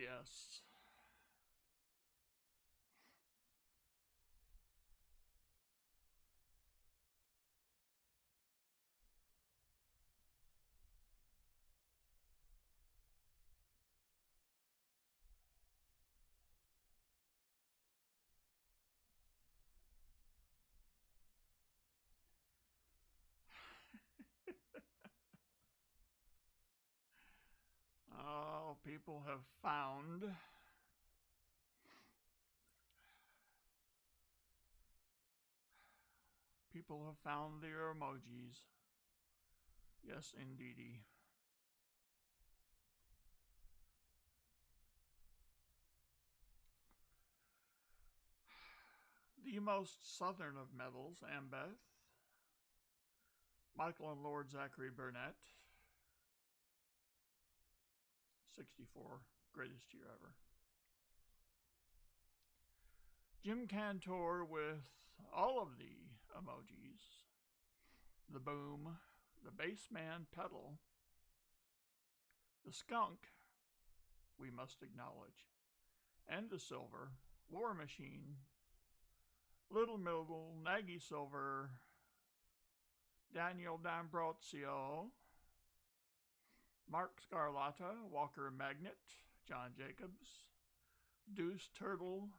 yes. Oh, people have found their emojis. Yes, indeedy. The most southern of medals, Ambeth, Michael and Lord Zachary Burnett, 64, greatest year ever. Jim Cantor with all of the emojis, the boom, the bassman pedal, the skunk, we must acknowledge, and the silver, War Machine, Little Middle, Nagy Silver, Daniel D'Ambrosio, Mark Scarlatta, Walker Magnet, John Jacobs, Deuce Turtle,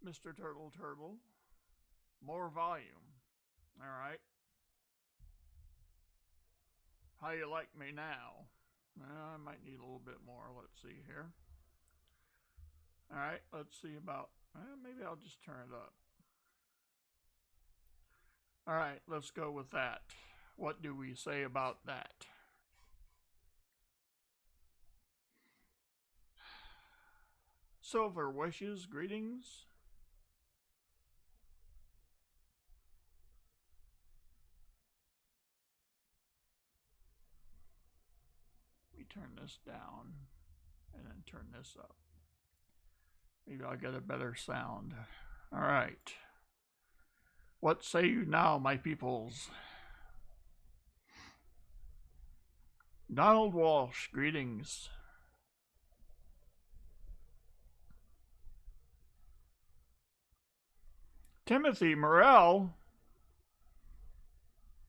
Mr. Turtle, more volume. All right. How you like me now? I might need a little bit more. Let's see here. All right, let's see about, maybe I'll just turn it up. All right, let's go with that. What do we say about that? Silver wishes, greetings. Let me turn this down and then turn this up. Maybe I'll get a better sound. All right. What say you now, my peoples? Donald Walsh, greetings. Timothy Morrell.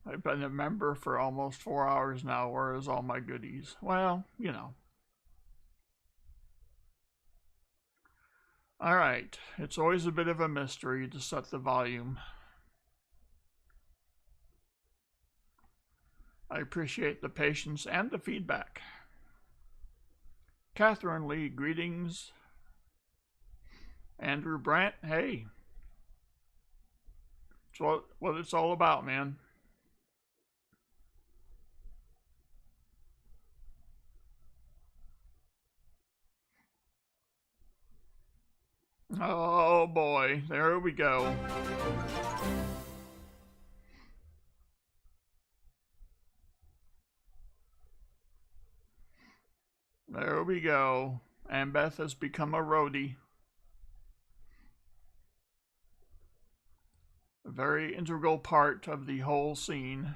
I've been a member for almost 4 hours now. Where is all my goodies? Well, you know. All right. It's always a bit of a mystery to set the volume. I appreciate the patience and the feedback. Catherine Lee, greetings. Andrew Brandt, hey. It's what it's all about, man. Oh boy, there we go. There we go. Ambeth has become a roadie. A very integral part of the whole scene.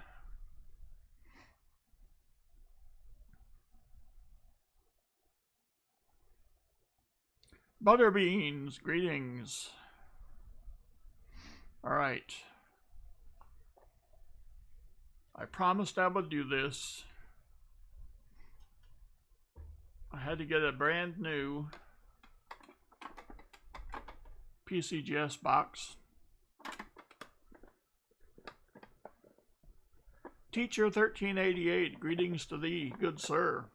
Butterbeans, greetings. All right. I promised I would do this. I had to get a brand new PCGS box. Teacher 1388, greetings to thee, good sir.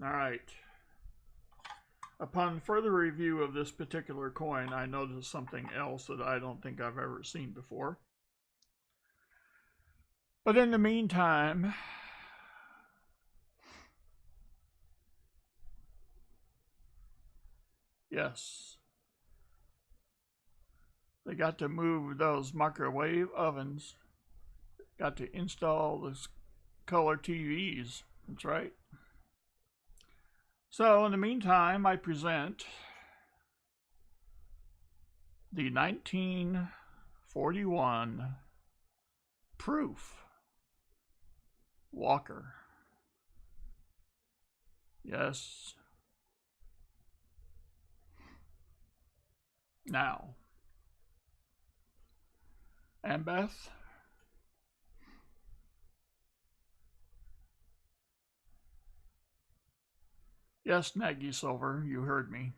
All right. Upon further review of this particular coin, I noticed something else that I don't think I've ever seen before. But in the meantime, yes, they got to move those microwave ovens, got to install those color TVs, that's right. So in the meantime, I present the 1941 proof Walker. Yes. Now. Ambeth. Yes, Nagy Silver, you heard me.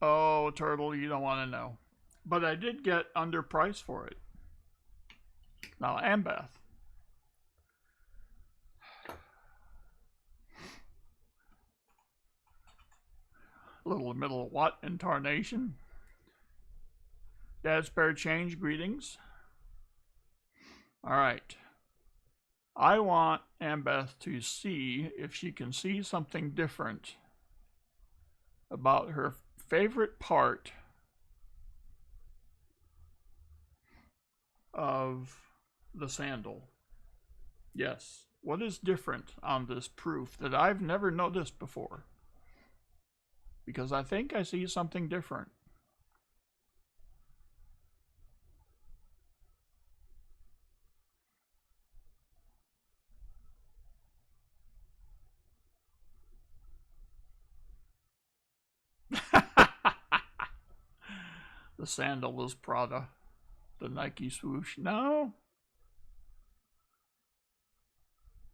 Oh, Turtle, you don't want to know. But I did get underpriced for it. Now, Ambeth. Little middle what incarnation. Dad Spare Change, greetings. All right. I want Ambeth to see if she can see something different about her favorite part of the sandal. Yes. What is different on this proof that I've never noticed before? Because I think I see something different. The sandal is Prada. The Nike swoosh. No.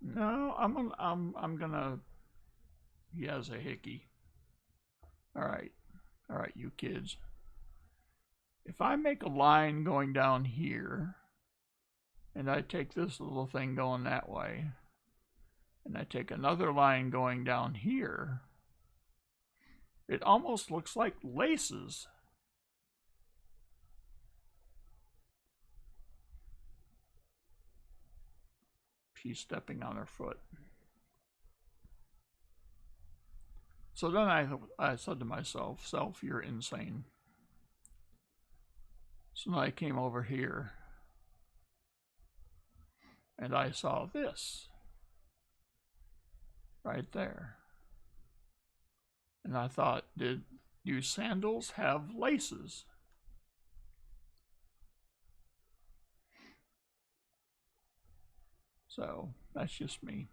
No, I'm gonna. He has a hickey. All right, you kids. If I make a line going down here, and I take this little thing going that way, and I take another line going down here, it almost looks like laces. She's stepping on her foot. So then I said to myself, Self, you're insane. So then I came over here and I saw this right there. And I thought, do sandals have laces? So that's just me.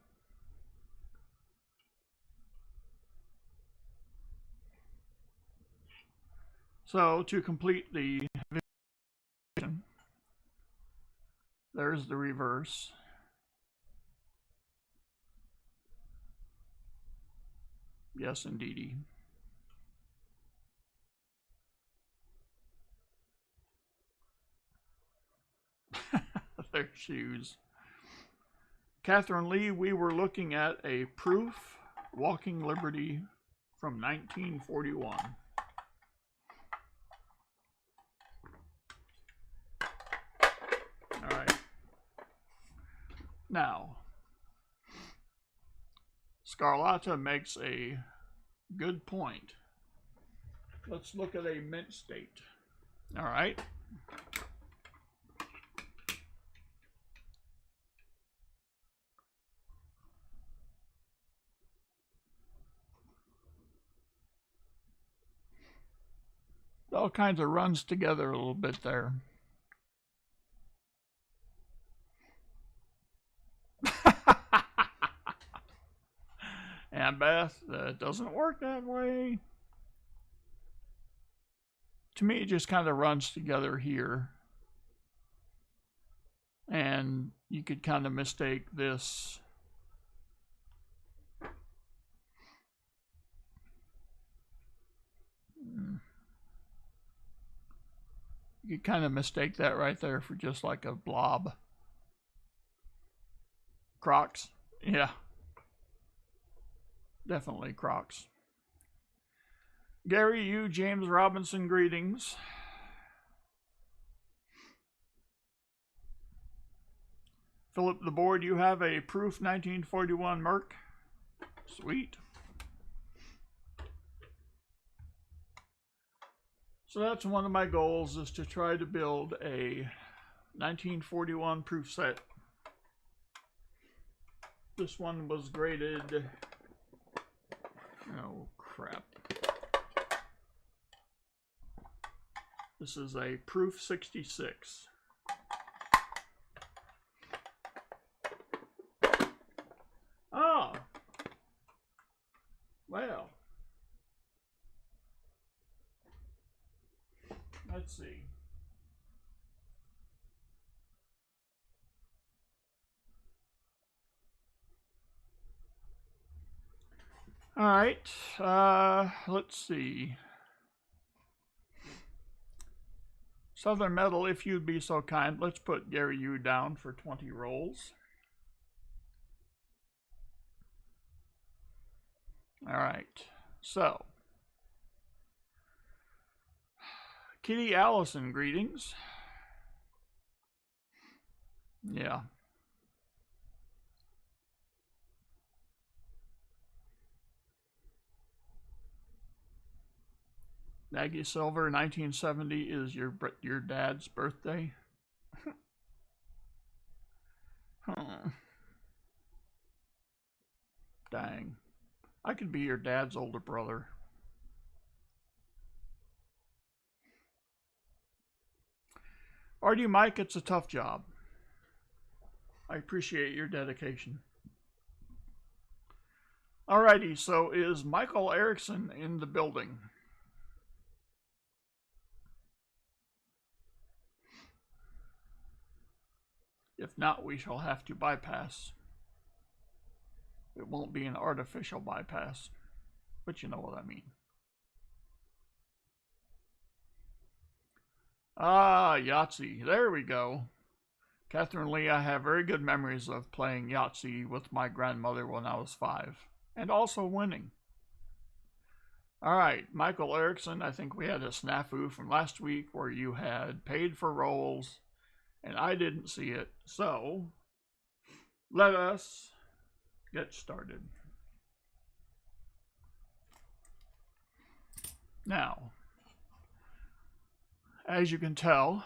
So to complete the vision, there's the reverse. Yes, indeedy. Their shoes. Catherine Lee, we were looking at a proof Walking Liberty from 1941. All right. Now, Scarlata makes a good point. Let's look at a mint state. All right. It all kinds of runs together a little bit there. And Beth, that doesn't work that way. To me, it just kind of runs together here. And you could kind of mistake this. You could kind of mistake that right there for just like a blob. Crocs. Yeah. Definitely Crocs. Gary, you, James Robinson, greetings. Philip the Board, you have a proof 1941 Merc. Sweet. So that's one of my goals, is to try to build a 1941 proof set. This one was graded, oh crap. This is a proof 66. Let's see. All right. Let's see. Southern Metal, if you'd be so kind, let's put Gary Yu down for 20 rolls. All right. So, Kitty Allison, greetings. Yeah. Maggie Silver, 1970 is your dad's birthday. Dang. I could be your dad's older brother. RD Mike, it's a tough job. I appreciate your dedication. Alrighty, so is Michael Erickson in the building? If not, we shall have to bypass. It won't be an artificial bypass, but you know what I mean. Ah, Yahtzee. There we go. Catherine Lee, I have very good memories of playing Yahtzee with my grandmother when I was 5, and also winning. Alright, Michael Erickson, I think we had a snafu from last week where you had paid for rolls, and I didn't see it, so let us get started. Now, as you can tell,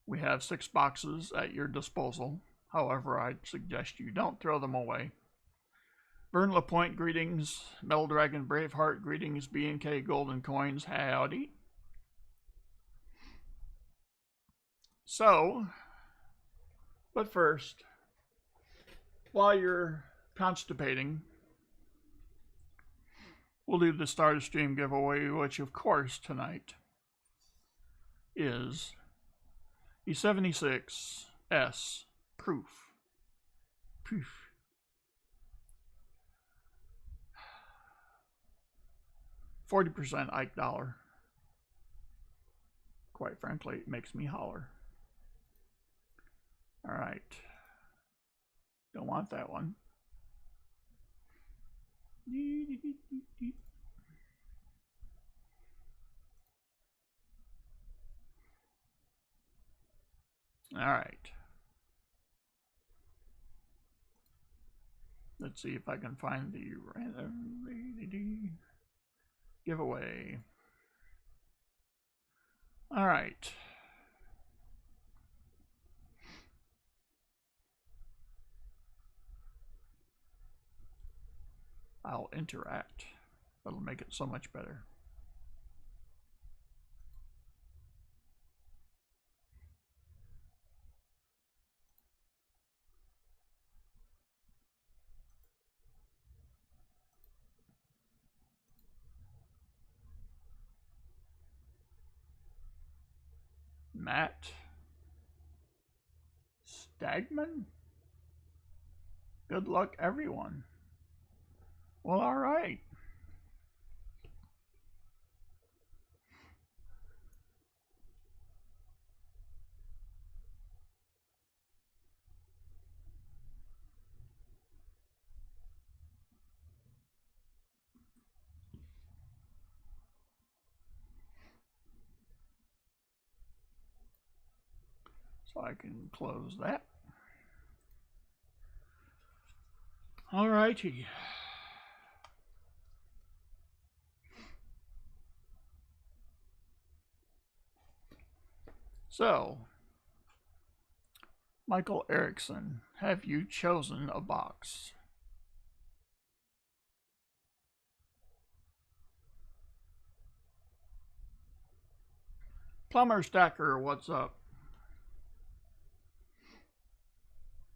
we have 6 boxes at your disposal. However, I'd suggest you don't throw them away. Vern LaPointe, greetings. Metal Dragon Braveheart, greetings. B&K Golden Coins, howdy. So, but first, while you're constipating, we'll do the start of stream giveaway, which of course tonight is the 76S Proof. 40% Ike dollar. Quite frankly, it makes me holler. All right. Don't want that one. All right. Let's see if I can find the random giveaway. All right. I'll interact. That'll make it so much better. Matt Stagman? Good luck, everyone. Well, all right. So I can close that. All righty. So, Michael Erickson, have you chosen a box? Plumber Stacker, what's up?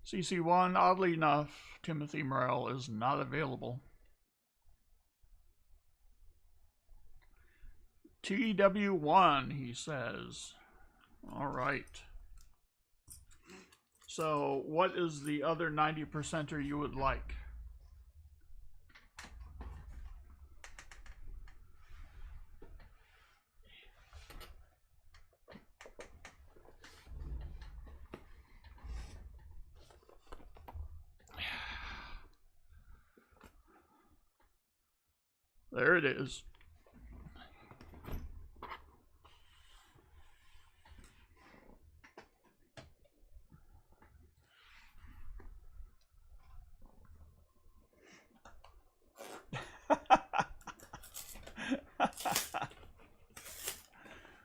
CC1, oddly enough, Timothy Morrell is not available. TW1, he says. All right. So what is the other 90%er you would like? There it is.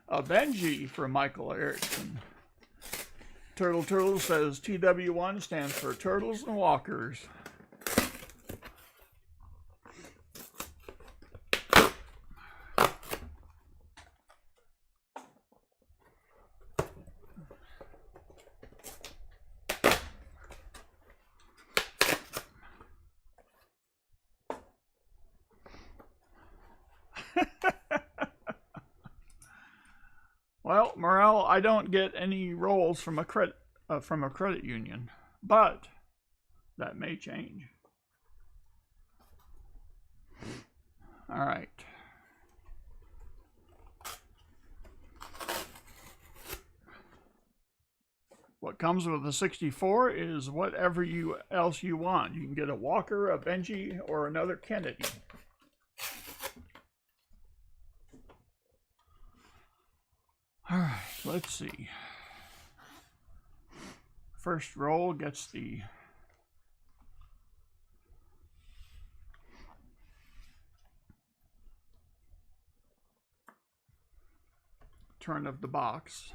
A Benji from Michael Erickson. Turtle says TW1 stands for Turtles and Walkers. Well, Morel, I don't get any rolls from a credit union, but that may change. All right. What comes with the 64 is whatever else you want. You can get a Walker, a Benji, or another Kennedy. All right, let's see. First roll gets the turn of the box.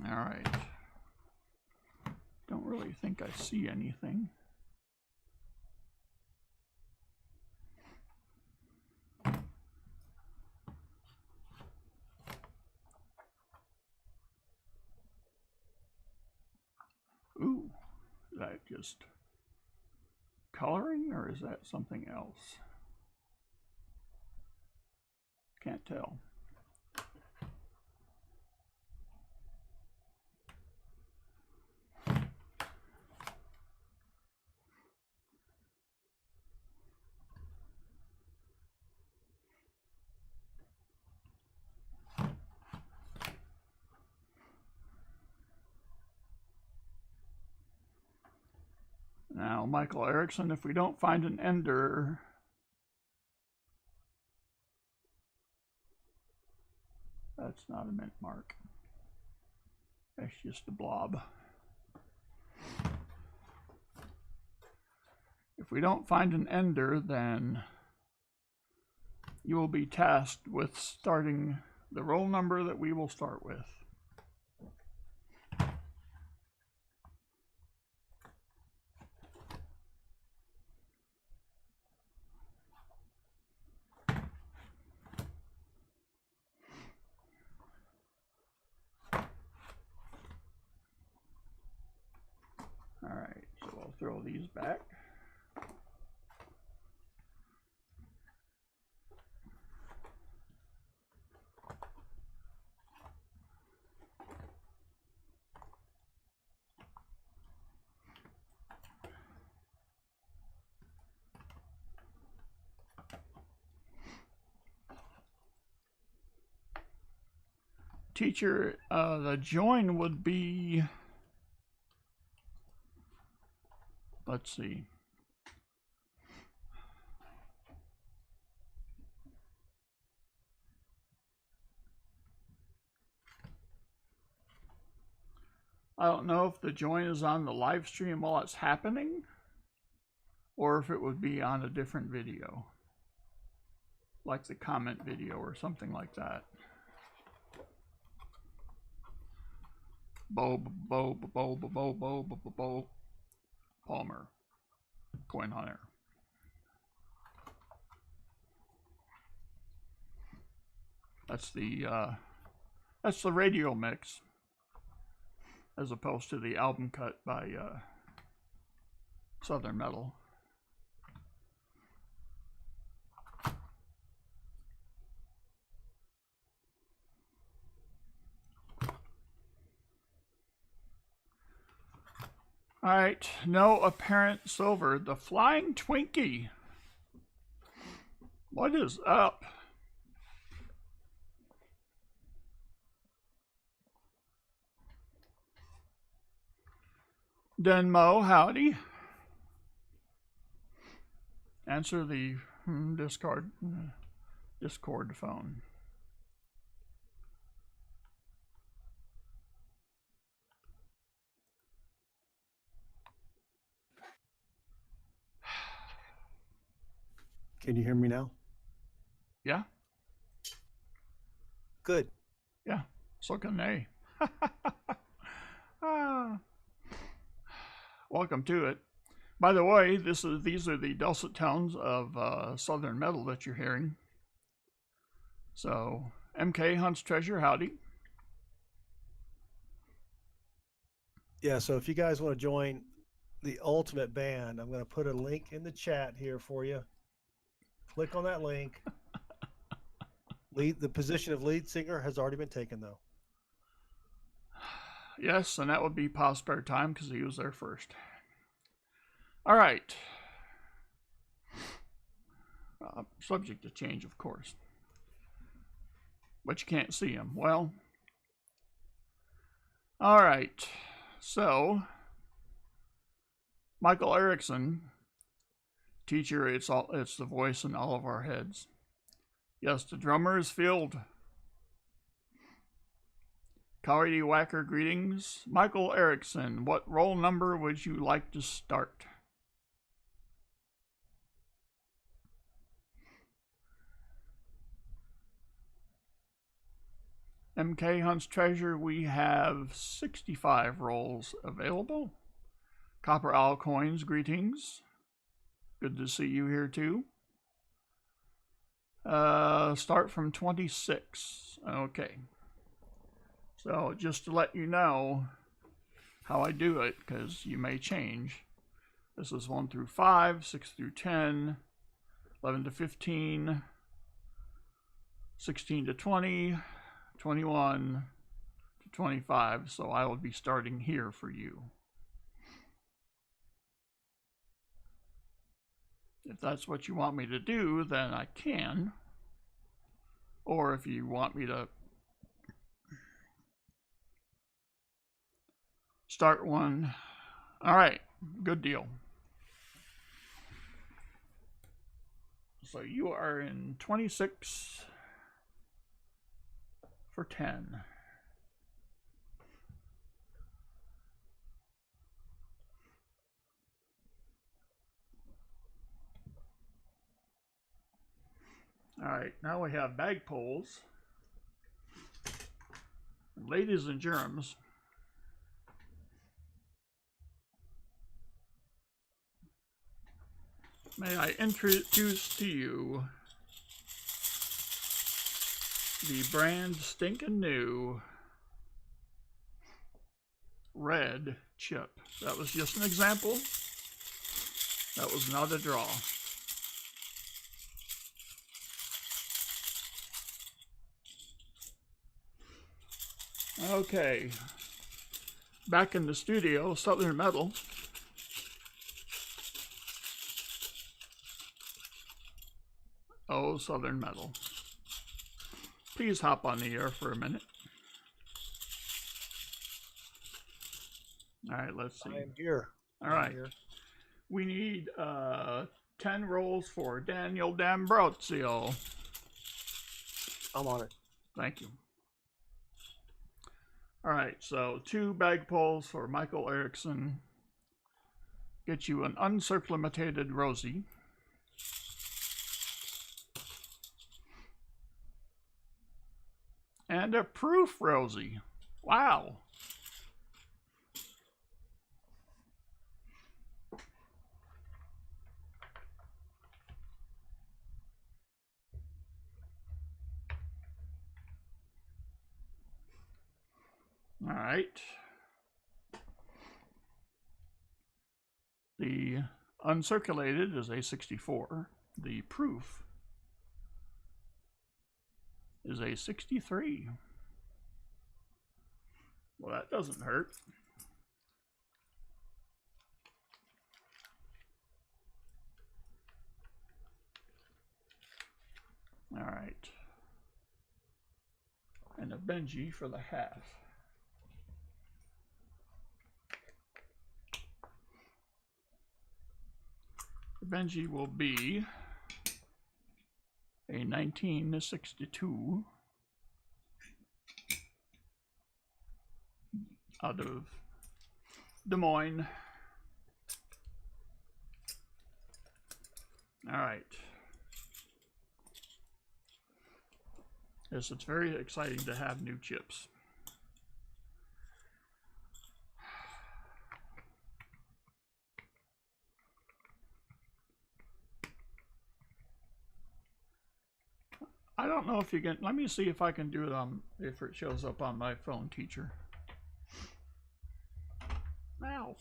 All right. Don't really think I see anything. Ooh, is that just coloring or is that something else? Can't tell. Now, Michael Erickson, if we don't find an ender, that's not a mint mark. That's just a blob. If we don't find an ender, then you will be tasked with starting the roll number that we will start with. All right, so I'll throw these back. Teacher, the join would be, let's see. I don't know if the join is on the live stream while it's happening or if it would be on a different video, like the comment video or something like that. Bo Palmer, Coin Hunter. That's the radio mix, as opposed to the album cut by Southern Metal. All right, no apparent silver. The Flying Twinkie. What is up? Denmo, howdy. Answer the Discord phone. Can you hear me now? Yeah? Good. Yeah, so can they. Welcome to it. By the way, these are the dulcet tones of Southern Metal that you're hearing. So, MK Hunt's Treasure, howdy. Yeah, so if you guys want to join the Ultimate Band, I'm going to put a link in the chat here for you. Click on that link. The position of lead singer has already been taken, though. Yes, and that would be Pa's spare time because he was there first. All right. Subject to change, of course. But you can't see him. Well, all right. So, Michael Erickson, teacher, it's the voice in all of our heads. Yes, the drummer is filled. Cowardy Whacker greetings. Michael Erickson, what roll number would you like to start? MK Hunt's Treasure, we have 65 rolls available. Copper Owl Coins, greetings. Good to see you here too. Start from 26. Okay. So just to let you know how I do it, because you may change. This is 1 through 5, 6 through 10, 11 to 15, 16 to 20, 21 to 25. So I will be starting here for you. If that's what you want me to do, then I can. Or if you want me to start one. All right, good deal. So you are in 26 for 10. All right, now we have bag pulls. Ladies and germs, may I introduce to you the brand stinking new red chip. That was just an example. That was not a draw. Okay, back in the studio, Southern Metal. Oh, Southern Metal. Please hop on the air for a minute. All right, let's see. I am here. All right. Here. We need 10 rolls for Daniel D'Ambrosio. I'm on it. Thank you. All right, so 2 bag pulls for Michael Erickson. Get you an uncircumvented Rosie. And a proof Rosie. Wow. All right. The uncirculated is a 64. The proof is a 63. Well, that doesn't hurt. All right. And a Benji for the half. The Benji will be a 1962 out of Des Moines. All right. Yes, it's very exciting to have new chips. I don't know if you can, let me see if I can do it on, if it shows up on my phone teacher. Now.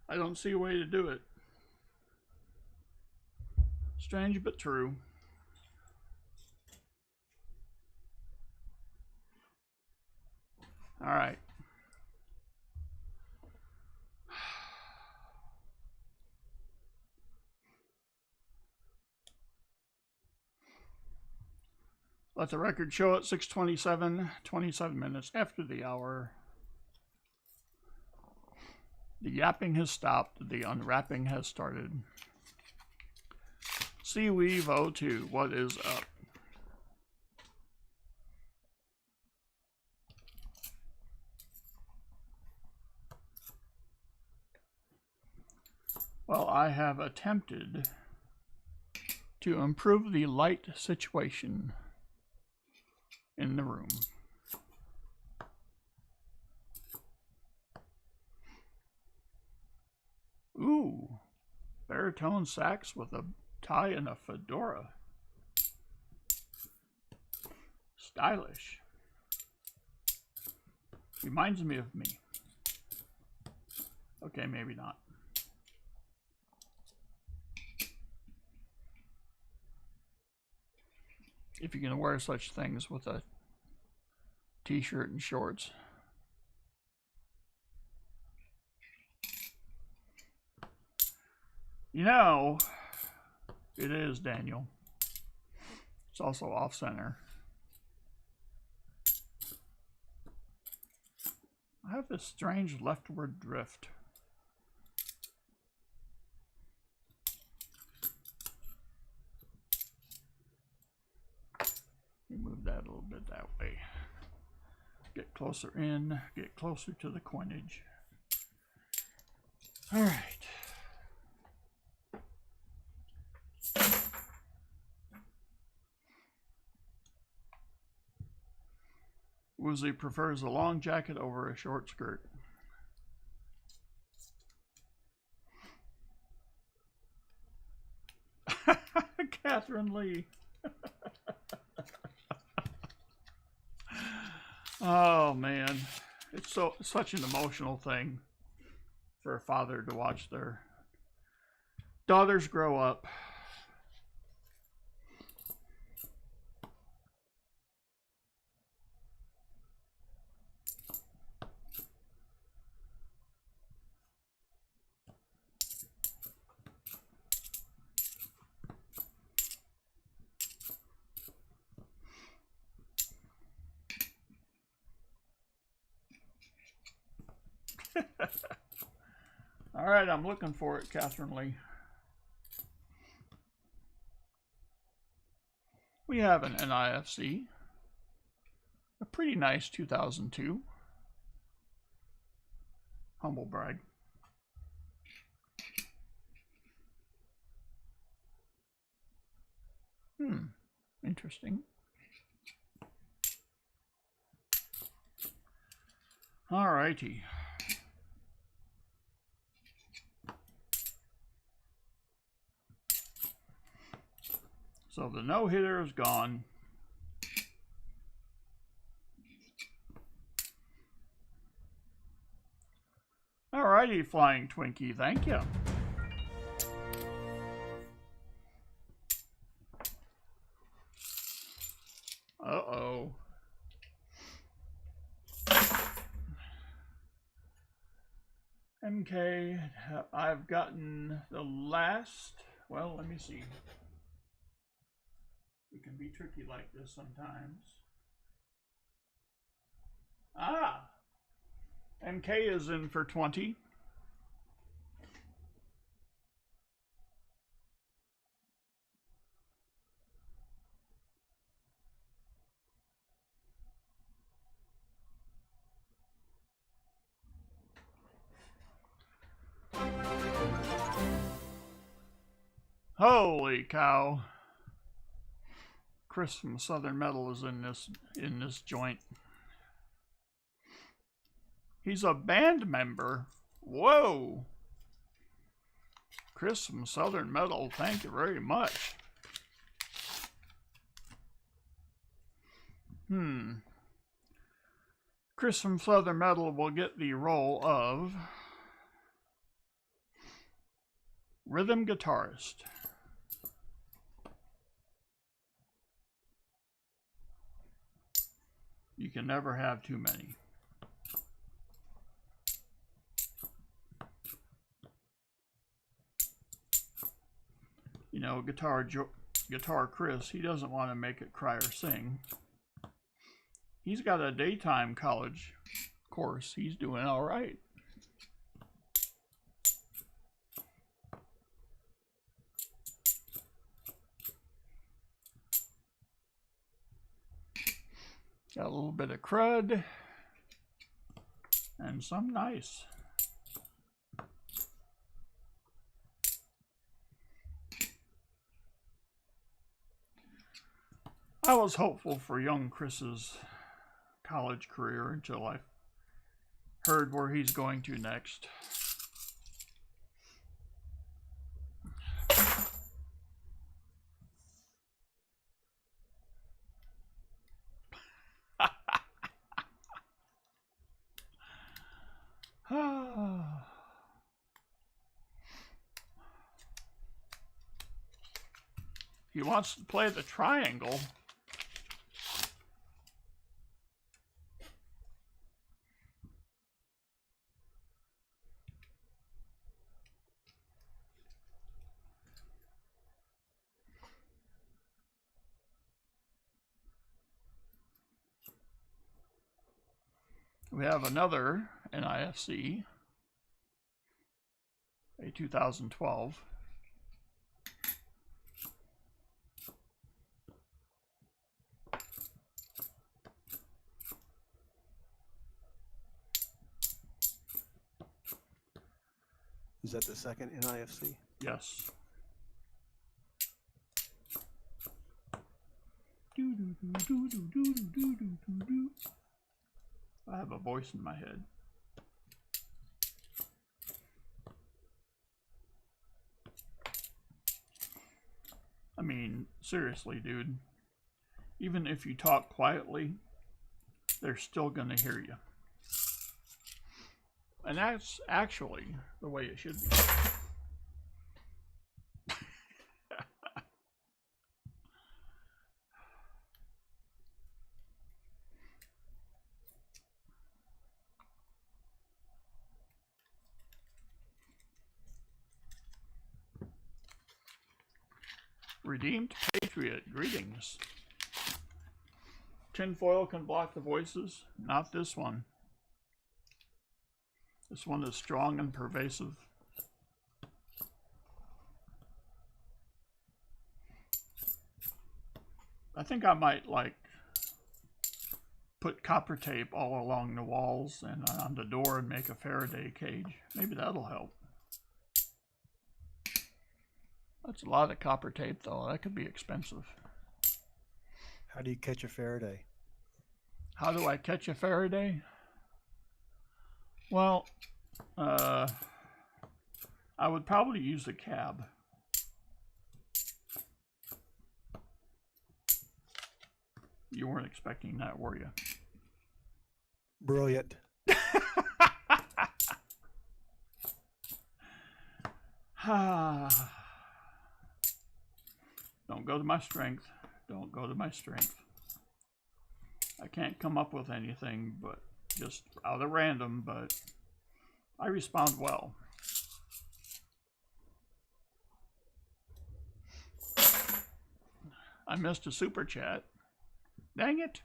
I don't see a way to do it. Strange but true. All right. Let the record show at 6:27, 27 minutes after the hour. The yapping has stopped. The unwrapping has started. Seaweave 02, what is up? Well, I have attempted to improve the light situation in the room. Ooh, baritone sax with a tie and a fedora. Stylish. Reminds me of me. Okay, maybe not. If you can wear such things with a t-shirt and shorts. You know, it is Daniel. It's also off-center. I have this strange leftward drift. Move that a little bit that way. Get closer in, get closer to the coinage. All right. Woozy prefers a long jacket over a short skirt. Catherine Lee. Oh man, it's such an emotional thing for a father to watch their daughters grow up. All right, I'm looking for it, Catherine Lee. We have an NIFC, a pretty nice 2002. Humble brag. Interesting. All righty. So the no-hitter is gone. All righty, Flying Twinkie, thank you. Uh-oh. MK, I've gotten the last, well, let me see. It can be tricky like this sometimes. Ah! MK is in for 20. Holy cow. Chris from Southern Metal is in this joint. He's a band member. Whoa. Chris from Southern Metal, thank you very much. Chris from Southern Metal will get the role of rhythm guitarist. You can never have too many. You know, Guitar Chris, he doesn't want to make it cry or sing. He's got a daytime college course. He's doing all right. Got a little bit of crud and some nice. I was hopeful for young Chris's college career until I heard where he's going to next. He wants to play the triangle. We have another NIFC, a 2012. Is that the second NIFC? Yes. I have a voice in my head. I mean, seriously, dude. Even if you talk quietly, they're still going to hear you. And that's actually the way it should be. Redeemed Patriot, greetings. Tinfoil can block the voices, not this one. This one is strong and pervasive. I think I might like put copper tape all along the walls and on the door and make a Faraday cage. Maybe that'll help. That's a lot of copper tape though. That could be expensive. How do you catch a Faraday? How do I catch a Faraday? Well, I would probably use a cab. You weren't expecting that, were you? Brilliant. Don't go to my strength. Don't go to my strength. I can't come up with anything but just out of random, but I respond well. I missed a super chat. Dang it.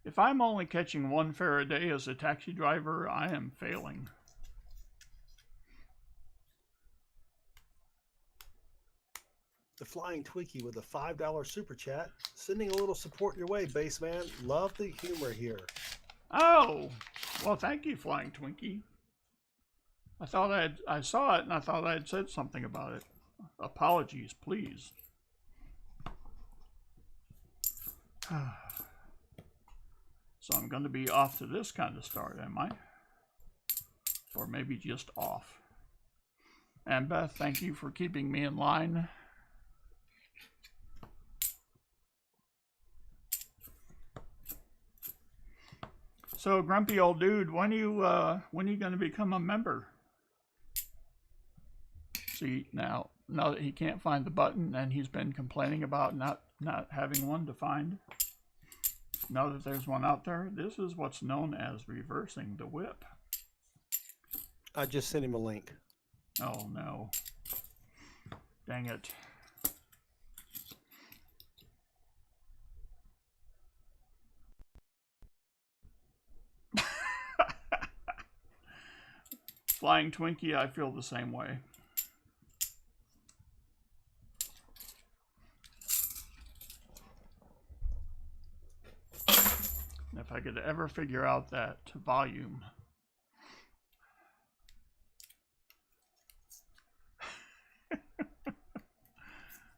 If I'm only catching one Faraday as a taxi driver, I am failing. The Flying Twinkie with a $5 super chat. Sending a little support your way, Bassman. Love the humor here. Oh, well, thank you, Flying Twinkie. I saw it and I thought I had said something about it. Apologies, please. So I'm going to be off to this kind of start, am I? Or maybe just off. And Beth, thank you for keeping me in line. So, grumpy old dude, when are you going to become a member? See, now that he can't find the button and he's been complaining about not having one to find, now that there's one out there, this is what's known as reversing the whip. I just sent him a link. Oh, no. Dang it. Flying Twinkie, I feel the same way. If I could ever figure out that volume.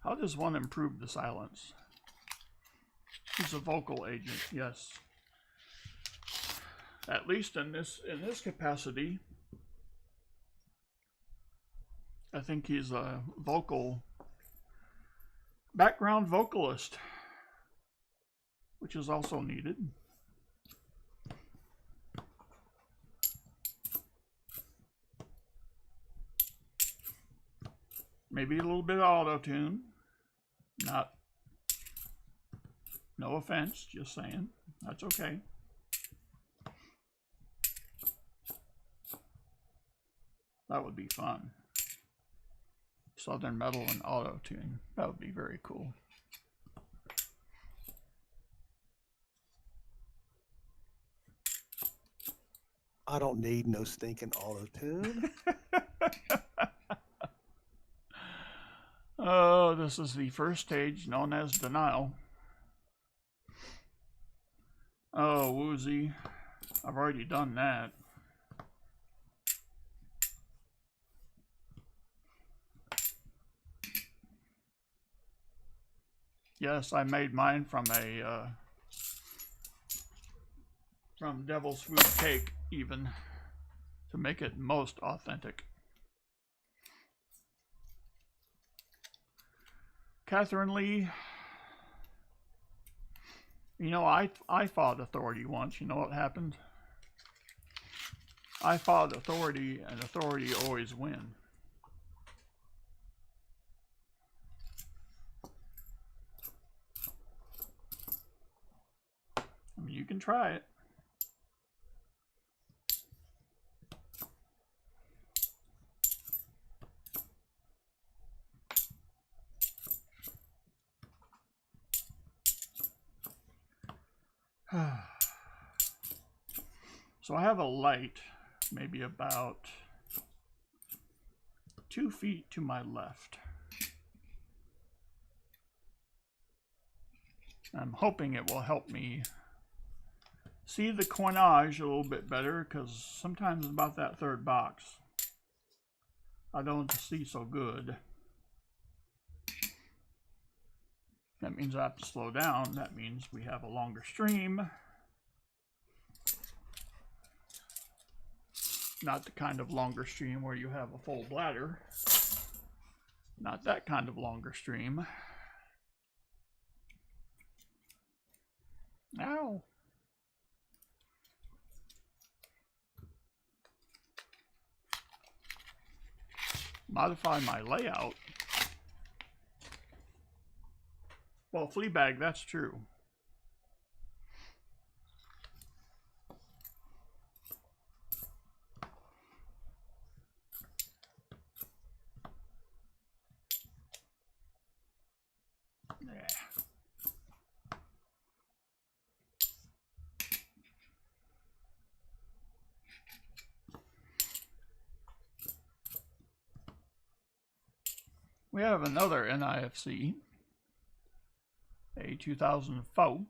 How does one improve the silence? He's a vocal agent, yes. At least in this capacity. I think he's a background vocalist, which is also needed. Maybe a little bit of auto-tune. No offense, just saying. That's okay. That would be fun. Southern metal and auto-tune. That would be very cool. I don't need no stinking auto-tune. Oh, this is the first stage known as denial. Oh, woozy. I've already done that. Yes, I made mine from Devil's Food Cake, even, to make it most authentic. Catherine Lee, you know, I fought authority once. You know what happened? I fought authority, and authority always wins. I mean, you can try it. So I have a light, maybe about 2 feet to my left. I'm hoping it will help me see the coinage a little bit better, because sometimes about that third box I don't see so good. That means I have to slow down. That means we have a longer stream. Not the kind of longer stream where you have a full bladder. Not that kind of longer stream. Ow. Modify my layout. Well, Fleabag, that's true. Yeah. We have another NIFC, a 2004.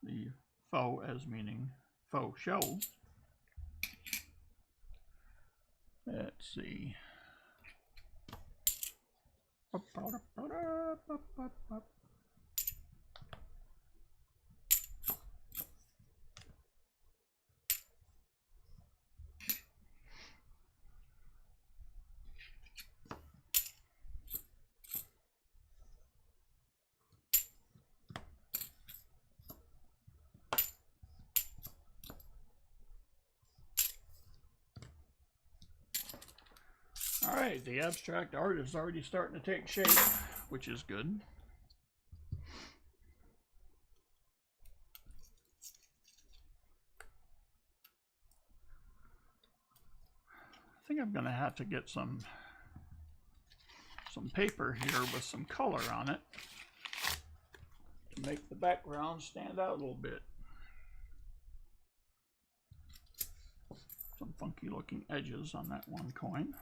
The faux as meaning faux show. Let's see. All right, the abstract art is already starting to take shape, which is good. I think I'm going to have to get some paper here with some color on it to make the background stand out a little bit. Some funky looking edges on that one coin.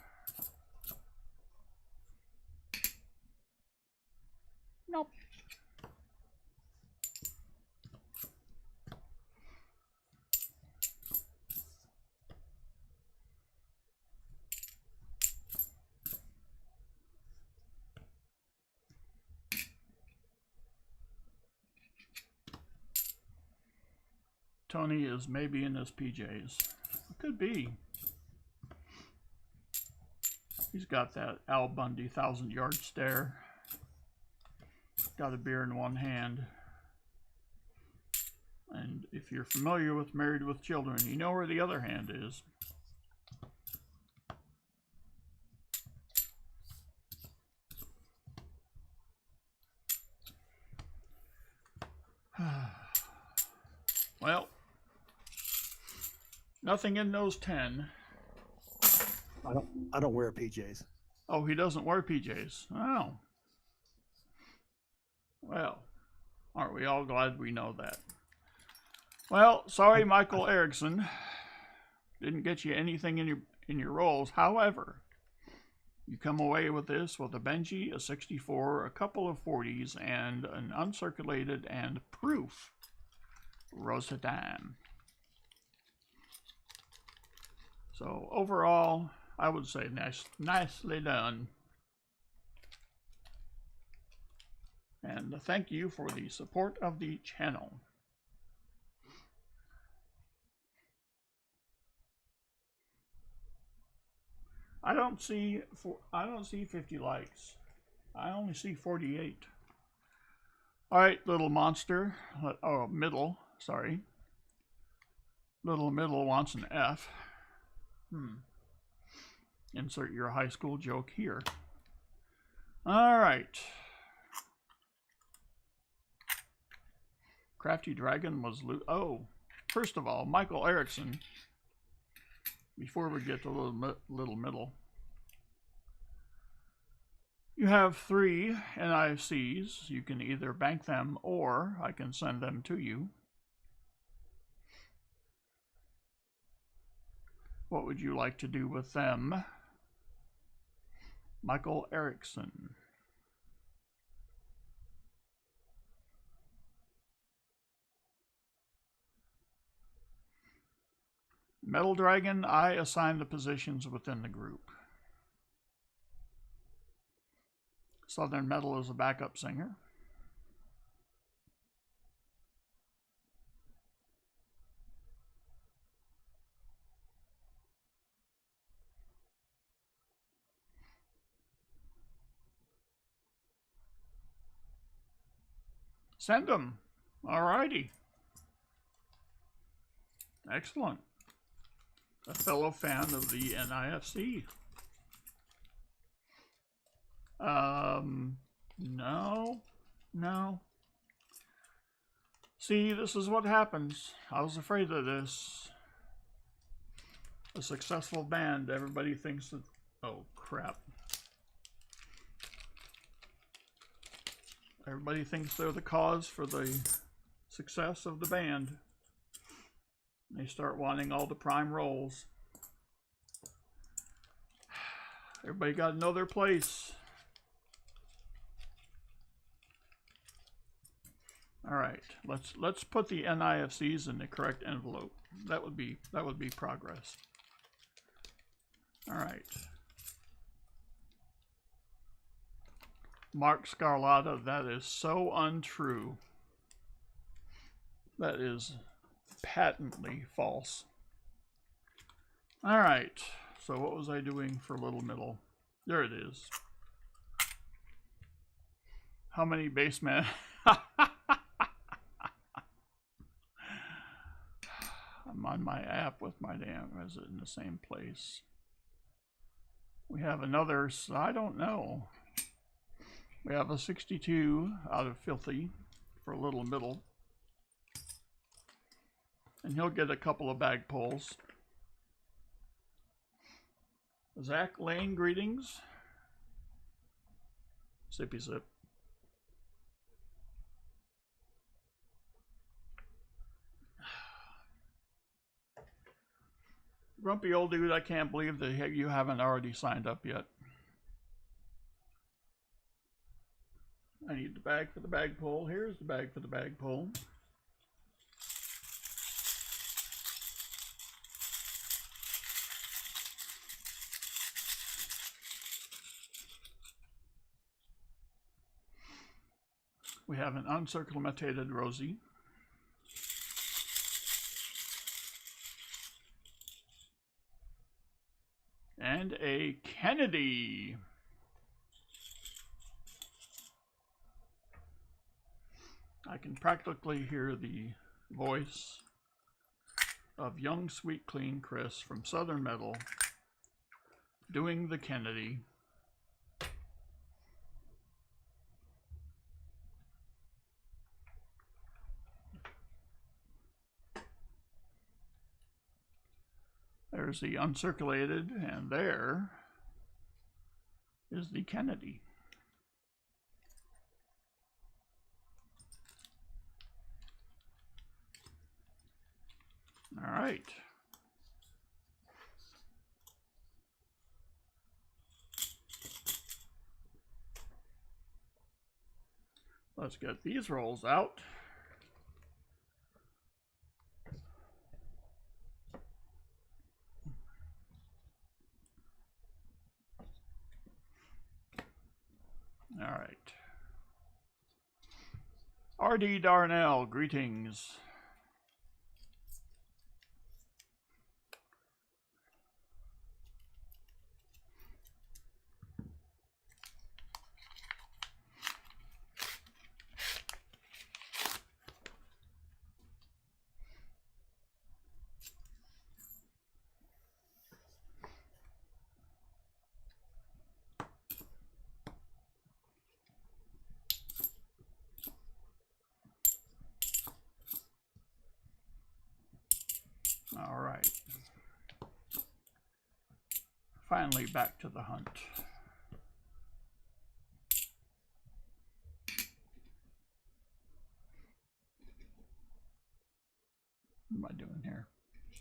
Nope. Tony is maybe in his PJs. Could be. He's got that Al Bundy 1,000-yard stare. Got a beer in one hand. And if you're familiar with Married with Children, you know where the other hand is. Well, nothing in those 10. I don't wear PJs. Oh, he doesn't wear PJs. Oh. Well, aren't we all glad we know that? Well, sorry, Michael Erickson. Didn't get you anything in your rolls. However, you come away with this with a Benji, a 64, a couple of 40s, and an uncirculated and proof Rosatam. So overall, I would say nicely done. And thank you for the support of the channel. I don't see 50 likes. I only see 48. All right, little monster. Oh, middle. Sorry. Little middle wants an F. Insert your high school joke here. All right. Crafty Dragon was oh, first of all, Michael Erickson. Before we get to little middle, you have 3 NIFCs. You can either bank them or I can send them to you. What would you like to do with them? Michael Erickson. Metal Dragon, I assign the positions within the group. Southern Metal is a backup singer. Send them. Alrighty. Excellent. A fellow fan of the NIFC. No. See, this is what happens. I was afraid of this. A successful band, everybody thinks that... Oh, crap. Everybody thinks they're the cause for the success of the band. They start wanting all the prime roles. Everybody got to know their place. All right, let's put the NIFCs in the correct envelope. That would be progress. All right. Mark Scarlata, that is so untrue. That is patently false. All right, so what was I doing for Little Middle? There it is. How many basemen? I'm on my app with my damn, is it in the same place? We have another, I don't know. We have a 62 out of Filthy for Little Middle. And he'll get a couple of bag pulls. Zach Lane, greetings. Sippy sip. Grumpy old dude, I can't believe that you haven't already signed up yet. I need the bag for the bag pull. Here's the bag for the bag pull. We have an uncircumvented Rosie. And a Kennedy. I can practically hear the voice of young, sweet, clean Chris from Southern Metal doing the Kennedy. There's the uncirculated, and there is the Kennedy. All right. Let's get these rolls out. All right. R.D. Darnell, greetings. All right. Finally back to the hunt. What am I doing here?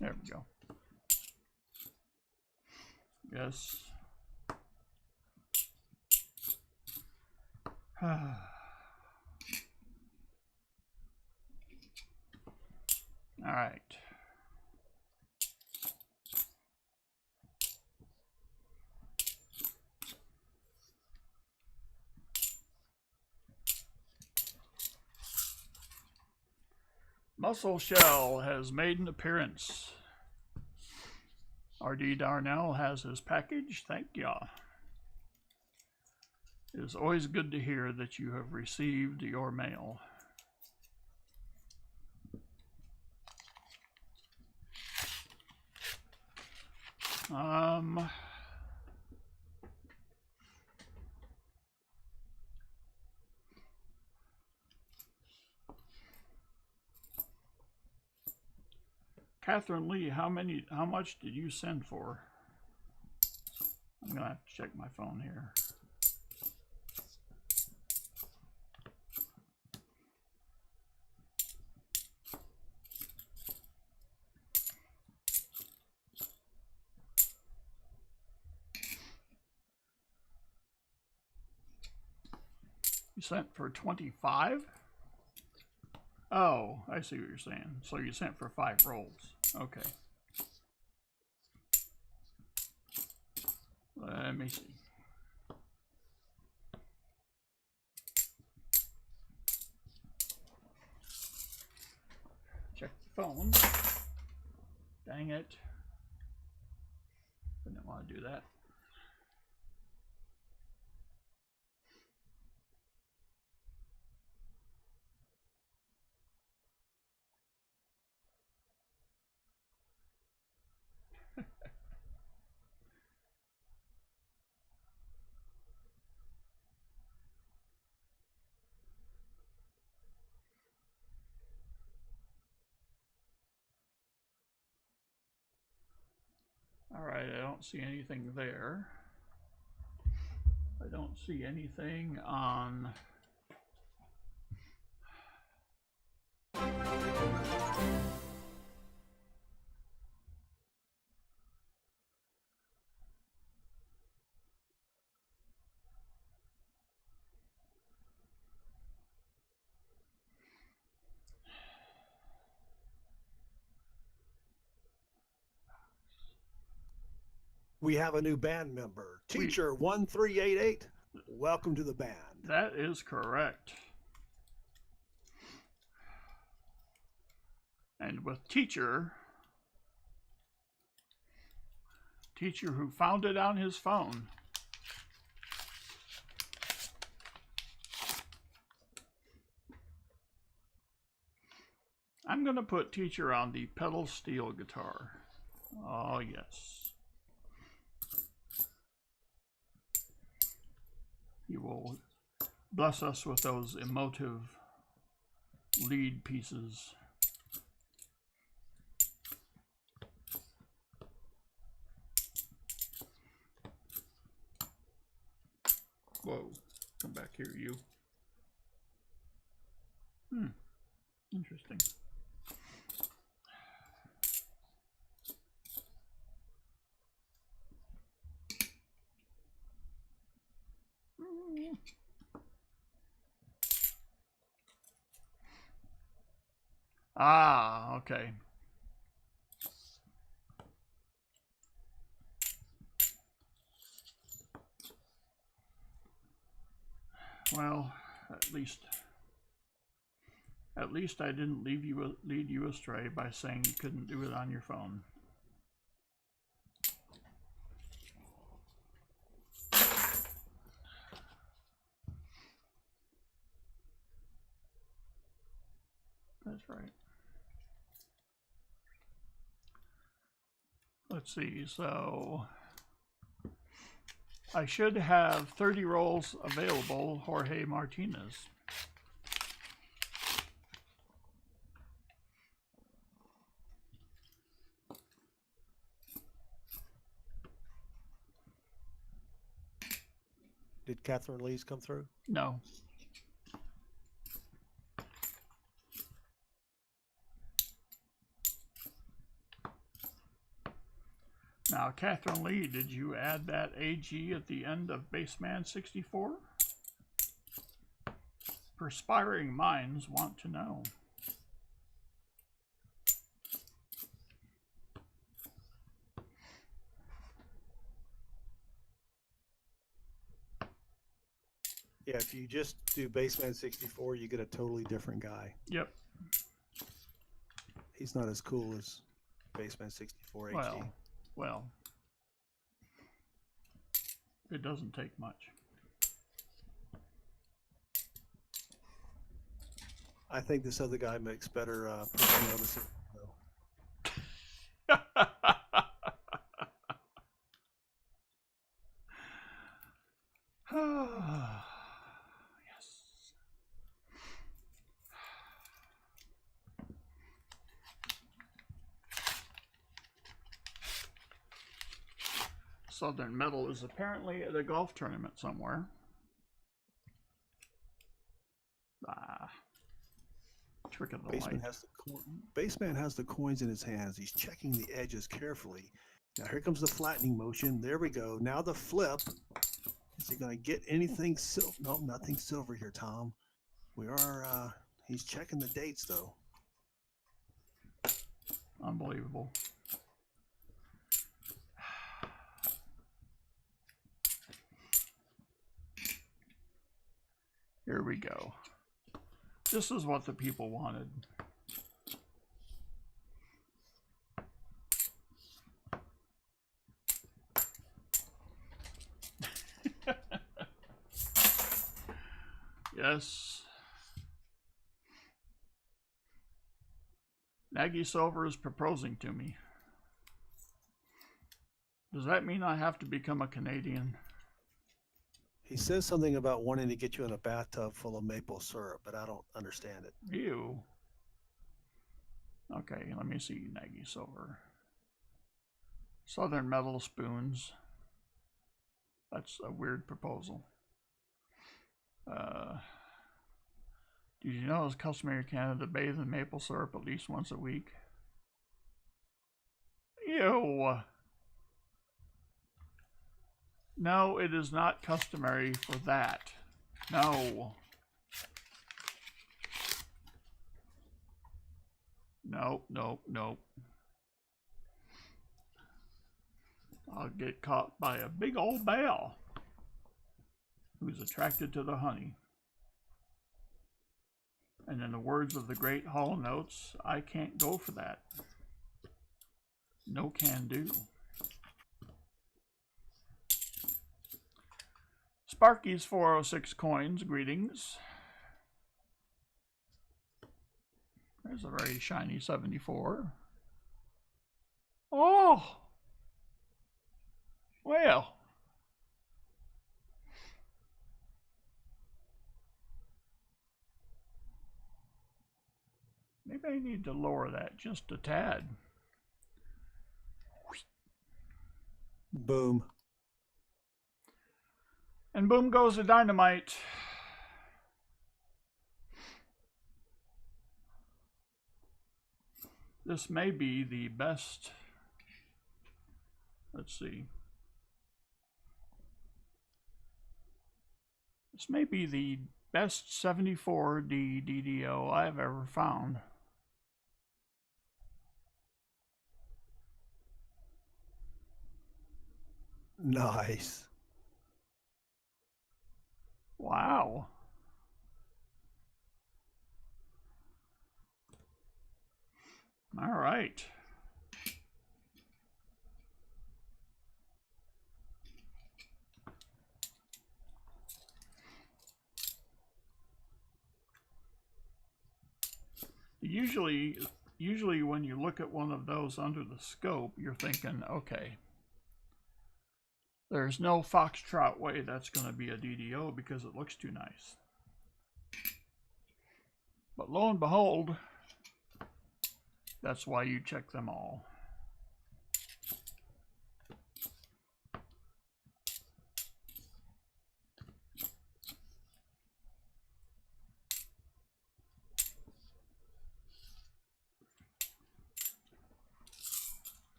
There we go. Yes. All right. Muscle Shell has made an appearance. R.D. Darnell has his package. Thank ya. It is always good to hear that you have received your mail. Catherine Lee, how much did you send for? I'm gonna have to check my phone here. You sent for 25? Oh, I see what you're saying. So you sent for 5 rolls. Okay. Let me see. Check the phone. Dang it. Didn't want to do that. All right, I don't see anything there. I don't see anything on... We have a new band member, Teacher 1388. Welcome to the band. That is correct. And with Teacher who found it on his phone. I'm going to put Teacher on the pedal steel guitar. Oh, yes. He will bless us with those emotive lead pieces. Whoa, come back here, you. Interesting. Ah, okay. Well, at least I didn't lead you astray by saying you couldn't do it on your phone. That's right. Let's see, so I should have 30 rolls available, Jorge Martinez. Did Catherine Lee's come through? No. Now, Catherine Lee, did you add that AG at the end of Baseman 64? Perspiring minds want to know. Yeah, if you just do Baseman 64, you get a totally different guy. Yep. He's not as cool as Baseman 64 HD. Well, it doesn't take much. I think this other guy makes better personality. Yes. Southern Metal is apparently at a golf tournament somewhere. Trick of the light. Baseman has the coins in his hands. He's checking the edges carefully. Now here comes the flattening motion. There we go. Now the flip. Is he going to get anything silver? No, nothing silver here, Tom. We are, he's checking the dates, though. Unbelievable. Here we go. This is what the people wanted. Yes. Nagy Silver is proposing to me. Does that mean I have to become a Canadian? He says something about wanting to get you in a bathtub full of maple syrup, but I don't understand it. Ew. Okay, let me see. Nagy Silver. Southern Metal spoons. That's a weird proposal. Did you know it's customary in Canada to bathe in maple syrup at least once a week? Ew. No, it is not customary for that. No. Nope, nope, nope. I'll get caught by a big old bell who's attracted to the honey. And in the words of the great Hall Notes, I can't go for that. No can do. Sparky's 406 coins, greetings. There's a very shiny 74. Oh! Well. Maybe I need to lower that just a tad. Boom. And boom goes the dynamite. This may be the best. Let's see. This may be the best 74D DDO I've ever found. Nice. Wow. All right. Usually when you look at one of those under the scope, you're thinking, okay, there's no foxtrot way that's going to be a DDO because it looks too nice. But lo and behold, that's why you check them all.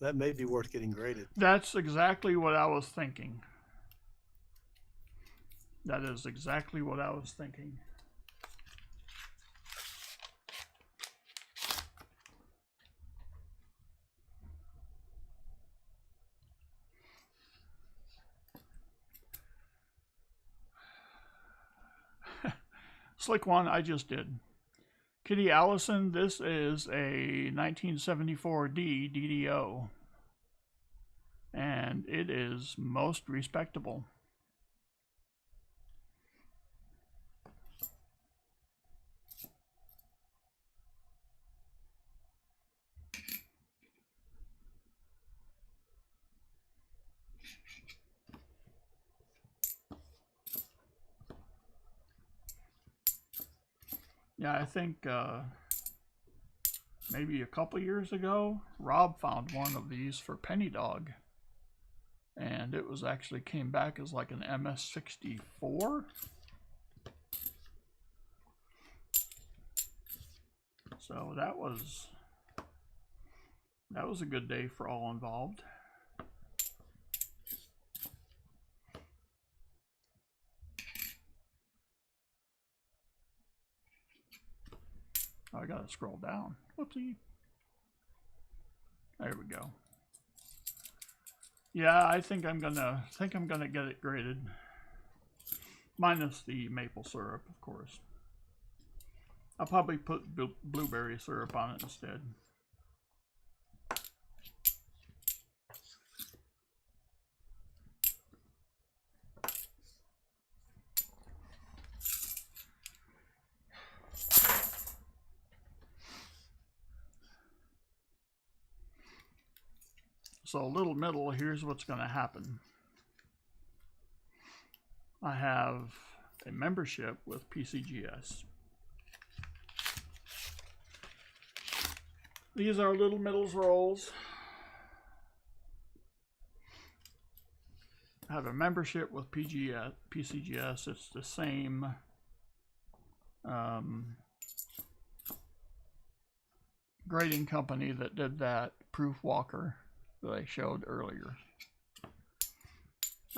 That may be worth getting graded. That's exactly what I was thinking. That is exactly what I was thinking. Slick one, I just did. Kitty Allison, this is a 1974 DDO. And it is most respectable. Yeah, I think maybe a couple years ago, Rob found one of these for Penny Dog. And it was actually came back as like an MS-64. So that was a good day for all involved. Oh, I gotta scroll down. Whoopsie. There we go. Yeah, I think I'm gonna get it graded. Minus the maple syrup, of course. I'll probably put blueberry syrup on it instead. So little middle, here's what's going to happen. I have a membership with PCGS. These are little middles rolls. I have a membership with PCGS. It's the same grading company that did that Proof Walker that I showed earlier.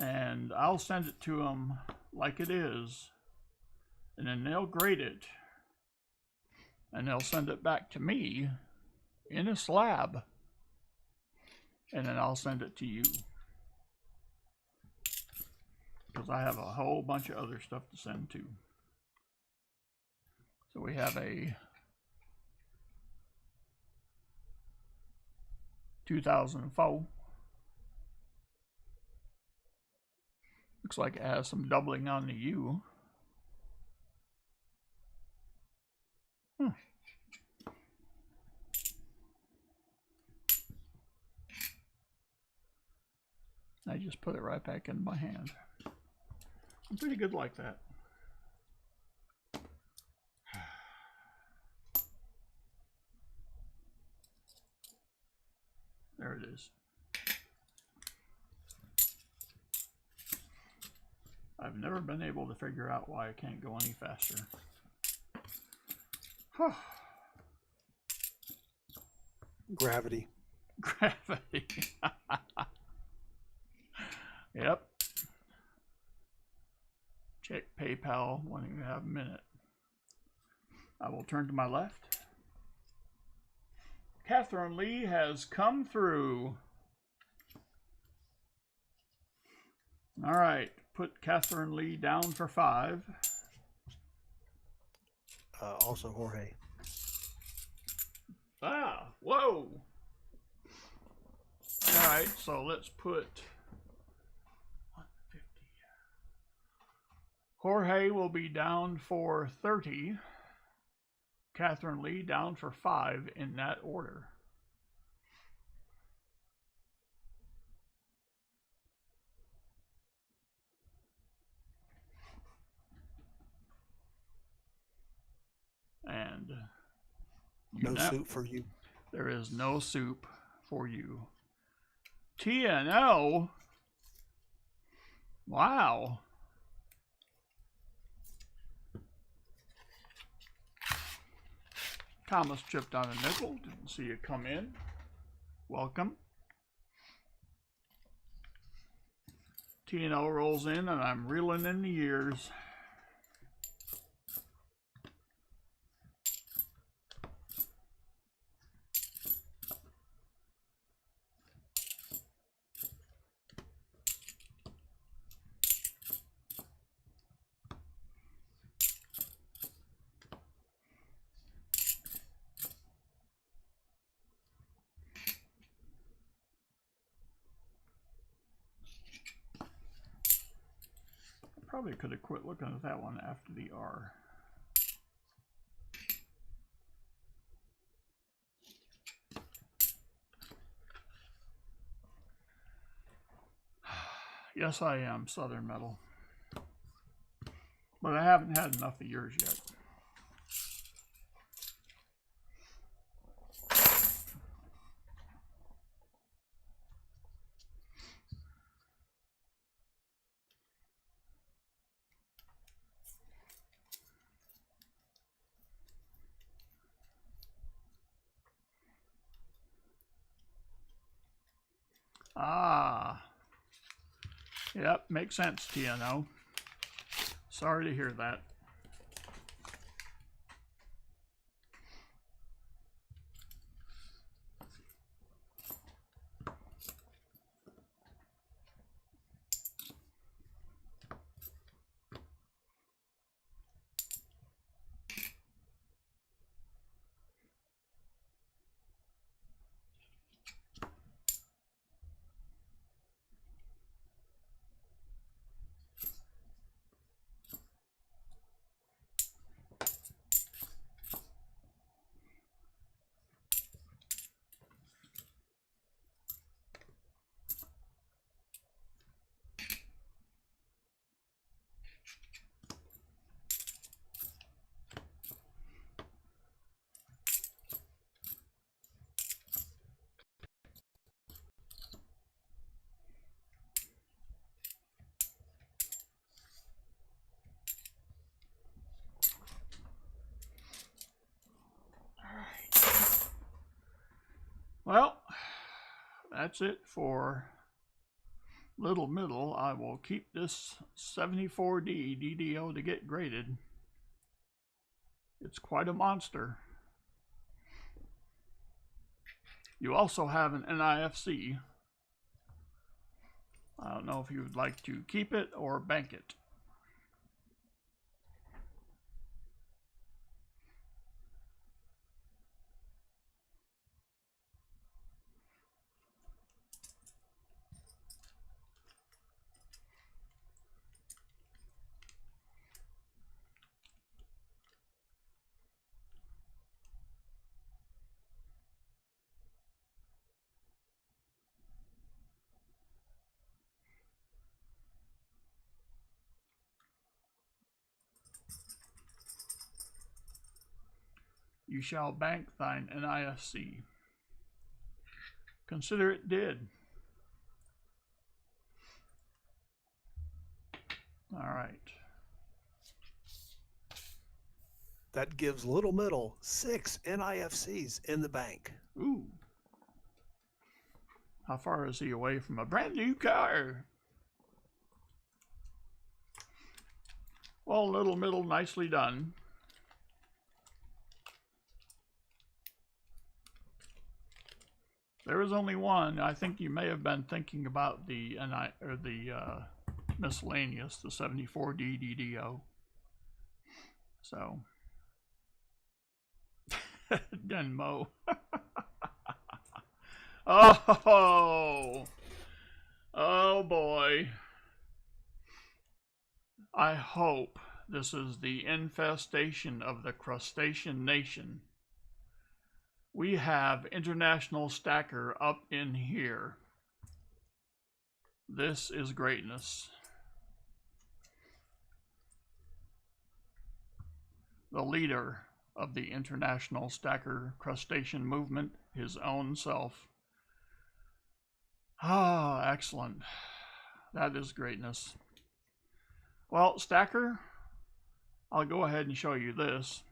And I'll send it to them like it is, and then they'll grade it, and they'll send it back to me in a slab, and then I'll send it to you, because I have a whole bunch of other stuff to send to. So we have a 2004. Looks like it has some doubling on the U. I just put it right back in my hand. I'm pretty good like that. There it is. I've never been able to figure out why I can't go any faster. Gravity. Gravity. Yep. Check PayPal when you have a minute. I will turn to my left. Catherine Lee has come through. All right. Put Catherine Lee down for 5. Also Jorge. Ah, whoa. All right, so let's put 150. Jorge will be down for 30. Catherine Lee down for 5 in that order. And no soup for you. There is no soup for you. TNO. Wow. Thomas chipped on a nickel. Didn't see you come in. Welcome. T&O rolls in, and I'm reeling in the years. Probably could have quit looking at that one after the R. Yes, I am Southern Metal. But I haven't had enough of yours yet. Ah. Yep, makes sense, TNO. Sorry to hear that. Well, that's it for Little Middle. I will keep this 74D DDO to get graded. It's quite a monster. You also have an NIFC. I don't know if you would like to keep it or bank it. You shall bank thine NIFC. Consider it did. All right. That gives Little Middle 6 NIFCs in the bank. Ooh. How far is he away from a brand new car? Well, Little Middle, nicely done. There was only one. I think you may have been thinking about the miscellaneous, the 74D DDO. So, Denmo. Oh boy. I hope this is the infestation of the crustacean nation. We have International Stacker up in here. This is greatness. The leader of the International Stacker Crustacean movement, his own self. Ah, excellent. That is greatness. Well, Stacker, I'll go ahead and show you this.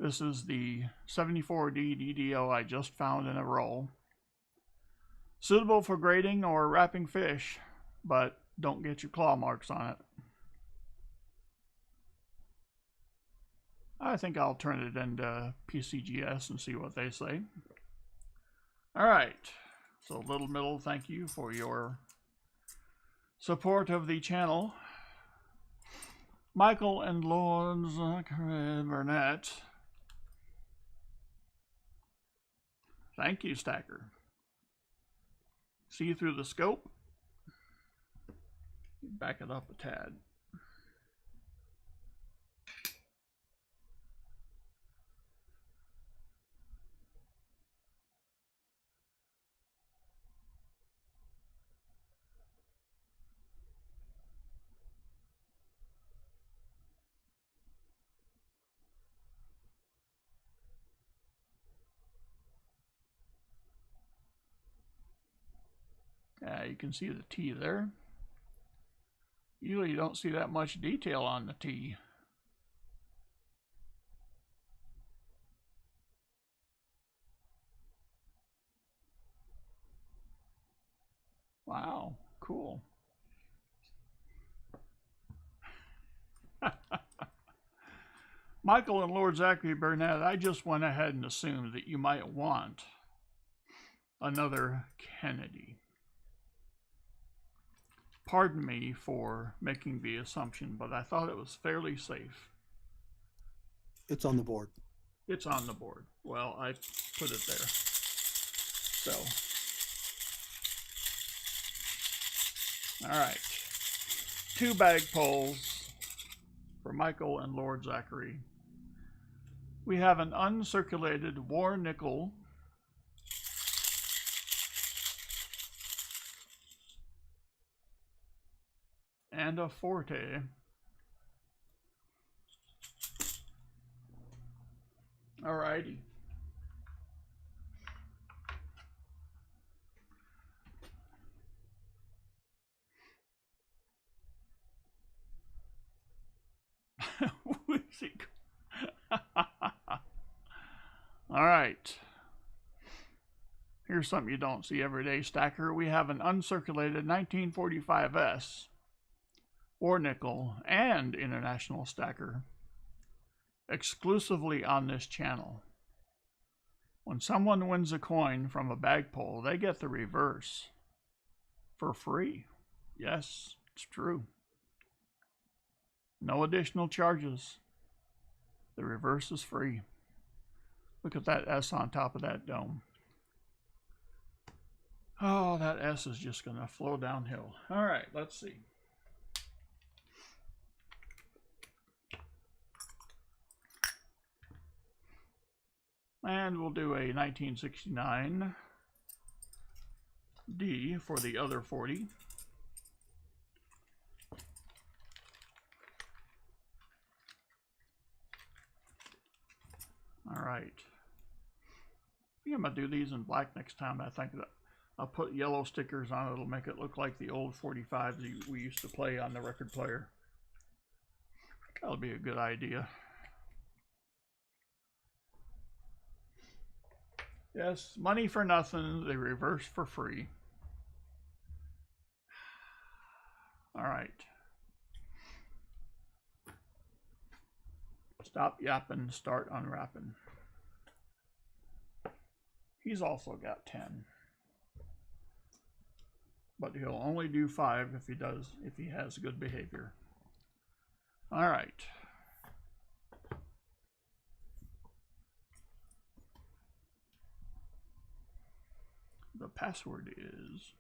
This is the 74D DDO I just found in a roll. Suitable for grading or wrapping fish. but don't get your claw marks on it. I think I'll turn it into PCGS and see what they say. All right. So Little Middle, thank you for your support of the channel. Michael and Lord Burnett. Thank you, Stacker. See through the scope? Back it up a tad. You can see the T there. Usually you don't see that much detail on the T. Wow, cool. Michael and Lord Zachary Burnett, I just went ahead and assumed that you might want another Kennedy. Pardon me for making the assumption, but I thought it was fairly safe. It's on the board. It's on the board. Well, I put it there. So, all right. 2 bag pulls for Michael and Lord Zachary. We have an uncirculated war nickel. And a forte. Alrighty. All right. Here's something you don't see every day, Stacker. We have an uncirculated 1945S war nickel and international stacker exclusively on this channel. When someone wins a coin from a bag pull, they get the reverse for free. Yes, it's true. No additional charges. The reverse is free. Look at that S on top of that dome. Oh, that S is just going to flow downhill. All right, let's see. And we'll do a 1969 D for the other 40. All right. I think I'm going to do these in black next time. I think that I'll put yellow stickers on it. It'll make it look like the old 45s we used to play on the record player. That'll be a good idea. Yes, money for nothing, the reverse for free. All right. Stop yapping, start unwrapping. He's also got 10. But he'll only do 5 if he has good behavior. All right. The password is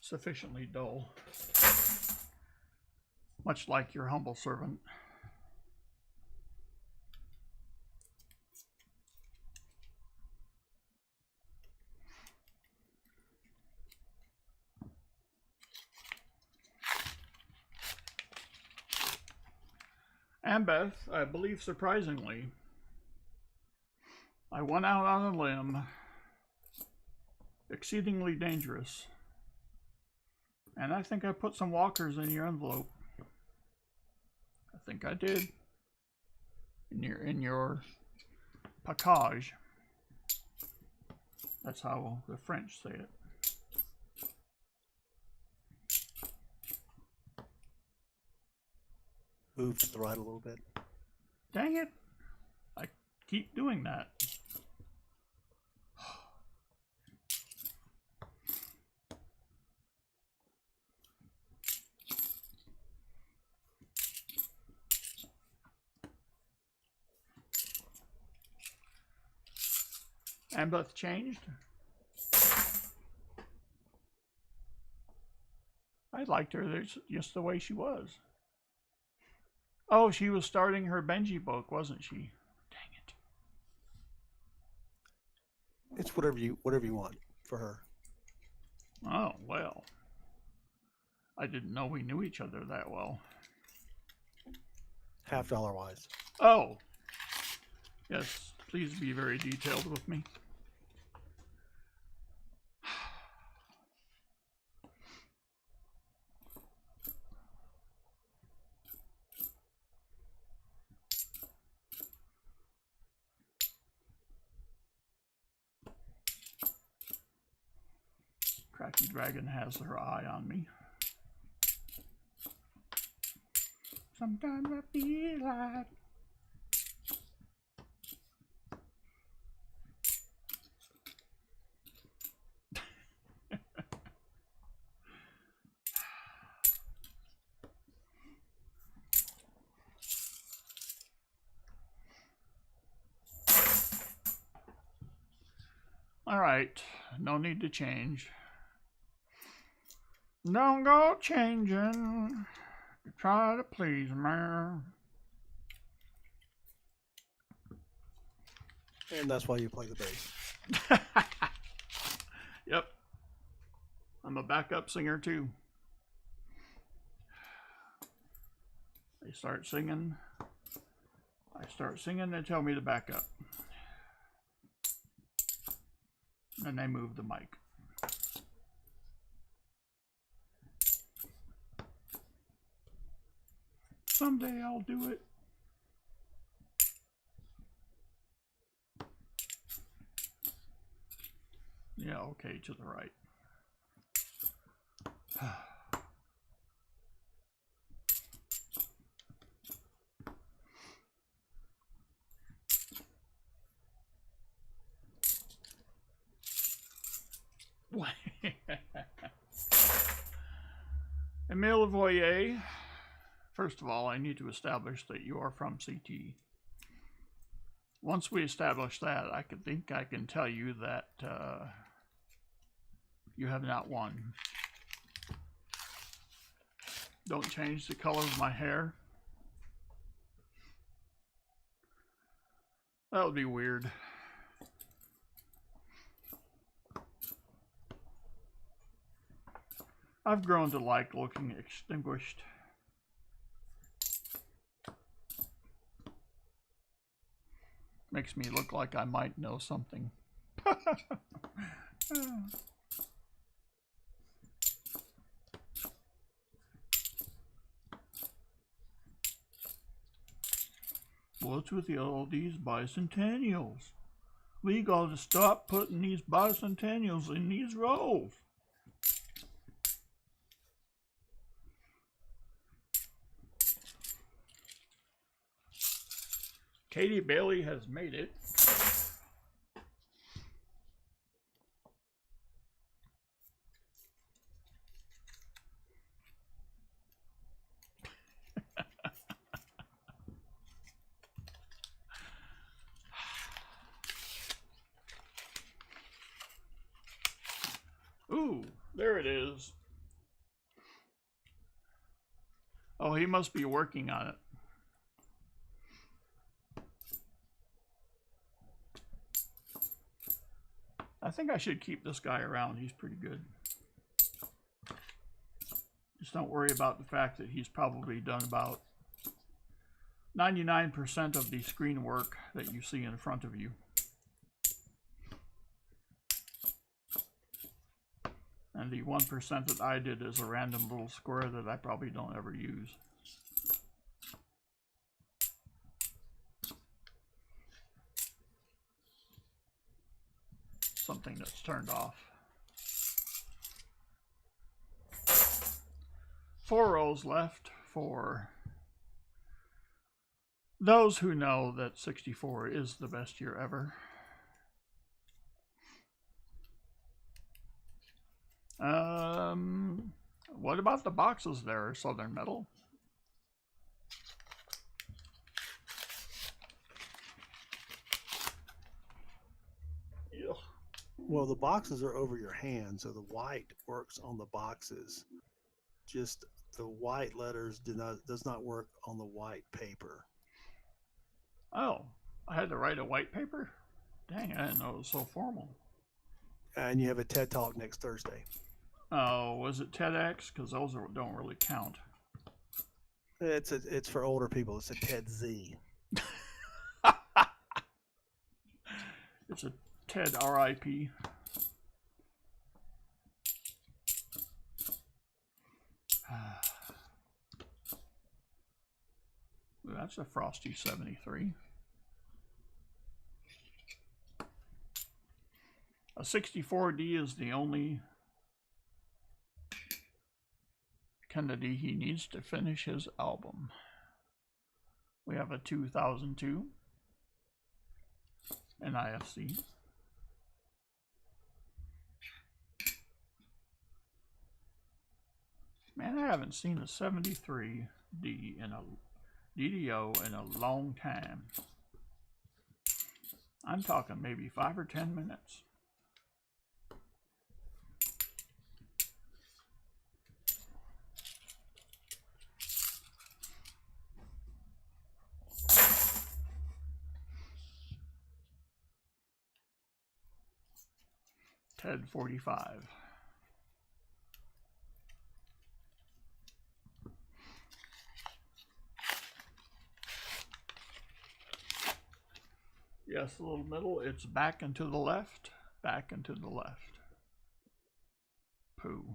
sufficiently dull, much like your humble servant. And Beth, I believe surprisingly, I went out on a limb, exceedingly dangerous, and I think I put some walkers in your envelope. I think I did. In your package. That's how the French say it. Move to the right a little bit. Dang it. I keep doing that. Ambeth changed. I liked her just the way she was. Oh, she was starting her Benji book, wasn't she? Dang it. It's whatever you want for her. Oh, well. I didn't know we knew each other that well. $50 wise. Oh. Yes, please be very detailed with me. Cracky Dragon has her eye on me. Sometimes I feel like all right, no need to change. Don't go changing to try to please me. And that's why you play the bass. Yep. I'm a backup singer too. They start singing. I start singing, they tell me to back up. And they move the mic. Someday I'll do it. Yeah, okay, to the right. Emile Voyer. First of all, I need to establish that you are from CT. Once we establish that, I can tell you that you have not won. Don't change the color of my hair. That would be weird. I've grown to like looking extinguished. Makes me look like I might know something. What's with all these bicentennials? We gotta stop putting these bicentennials in these roles. Katie Bailey has made it. Ooh, there it is. Oh, he must be working on it. I think I should keep this guy around. He's pretty good. Just don't worry about the fact that he's probably done about 99% of the screen work that you see in front of you. And the 1% that I did is a random little square that I probably don't ever use. Something that's turned off. 4 rows left for those who know that 64 is the best year ever. What about the boxes there, Southern Metal? Ugh. Well, the boxes are over your hand, so the white works on the boxes. Just the white letters does not work on the white paper. Oh, I had to write a white paper? Dang, I didn't know it was so formal. And you have a TED Talk next Thursday. Oh, was it TEDx? Because those don't really count. It's for older people. It's a TED Z. It's a TED RIP. That's a Frosty 73. A 64D is the only Kennedy he needs to finish his album. We have a 2002 NIFC. Man, I haven't seen a 73D in a DDO in a long time. I'm talking maybe 5 or 10 minutes. TED 45. Yes, a little middle. It's back and to the left. Back and to the left. Pooh.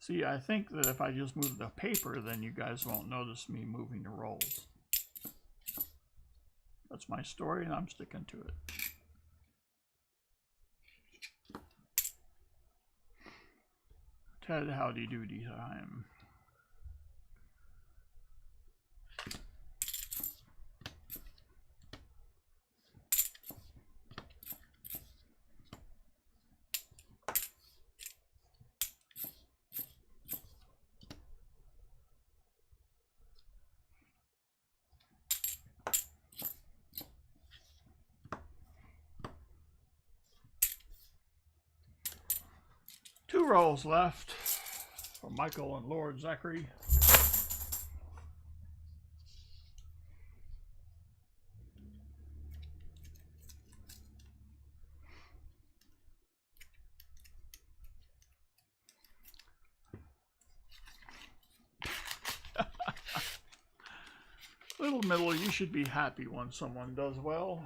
See, I think that if I just move the paper, then you guys won't notice me moving the rolls. That's my story, and I'm sticking to it. Ted, howdy doody time. Two rolls left for Michael and Lord Zachary. Little middle, you should be happy when someone does well.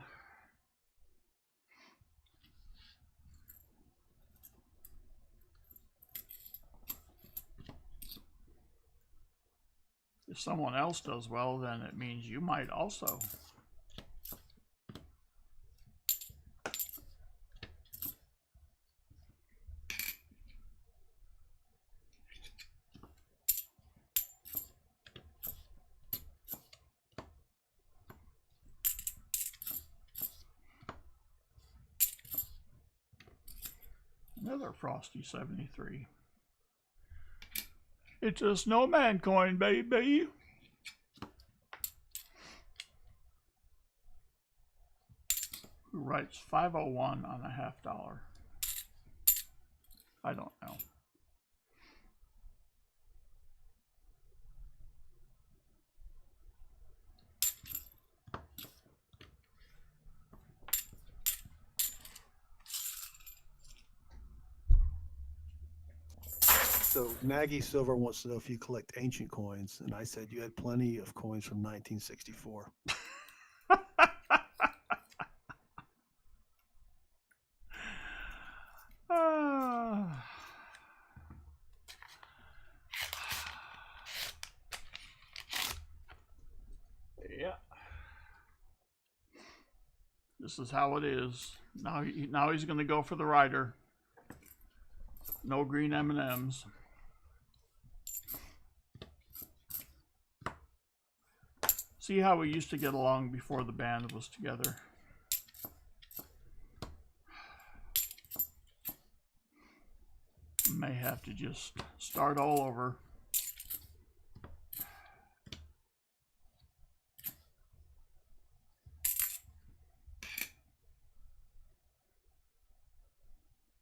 If someone else does well, then it means you might also. Another Frosty 73. It's a snowman coin, baby. Who writes 501 on a $50? I don't know. So Maggie Silver wants to know if you collect ancient coins, and I said you had plenty of coins from 1964. Yeah. This is how it is. Now he's going to go for the rider. No green M&Ms. See how we used to get along before the band was together. May have to just start all over.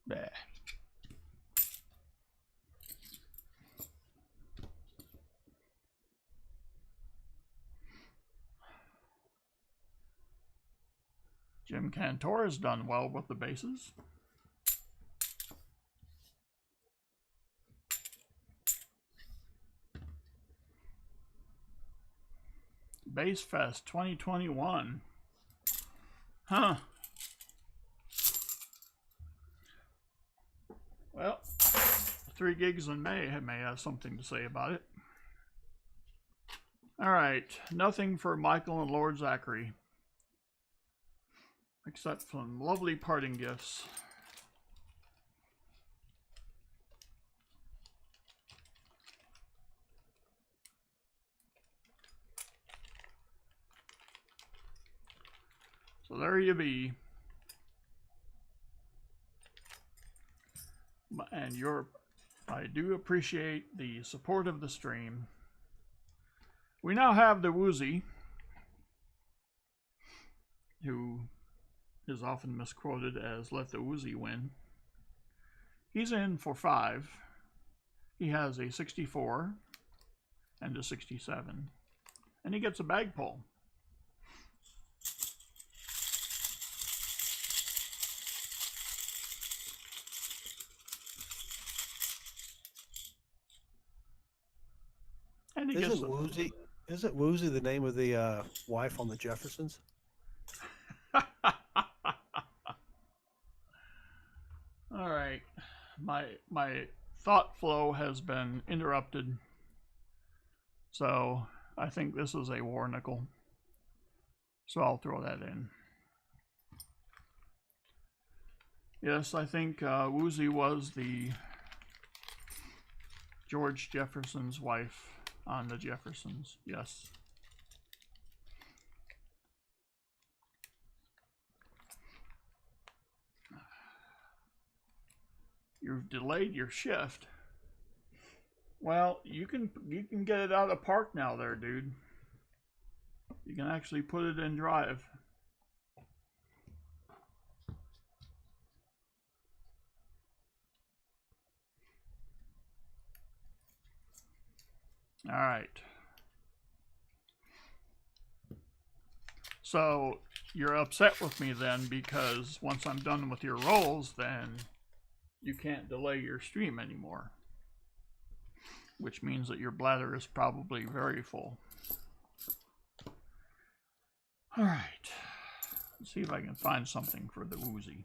Bah. Jim Cantor has done well with the bases. Base Fest 2021. Huh. Well, 3 gigs in May may have something to say about it. All right, nothing for Michael and Lord Zachary, except some lovely parting gifts. So there you be. And I do appreciate the support of the stream. We now have the Woozy, who is often misquoted as "let the Woozy win." He's in for 5. He has a 64 and a 67, and he gets a bag pull. And he Isn't Woozy the name of the wife on the Jeffersons? All right, my thought flow has been interrupted, so I think this is a war nickel. So I'll throw that in. Yes, I think Woozy was the George Jefferson's wife on the Jeffersons. Yes. You've delayed your shift. Well, you can get it out of park now there, dude. You can actually put it in drive. All right. So you're upset with me then because once I'm done with your rolls, then you can't delay your stream anymore. Which means that your bladder is probably very full. All right. Let's see if I can find something for the Woozy.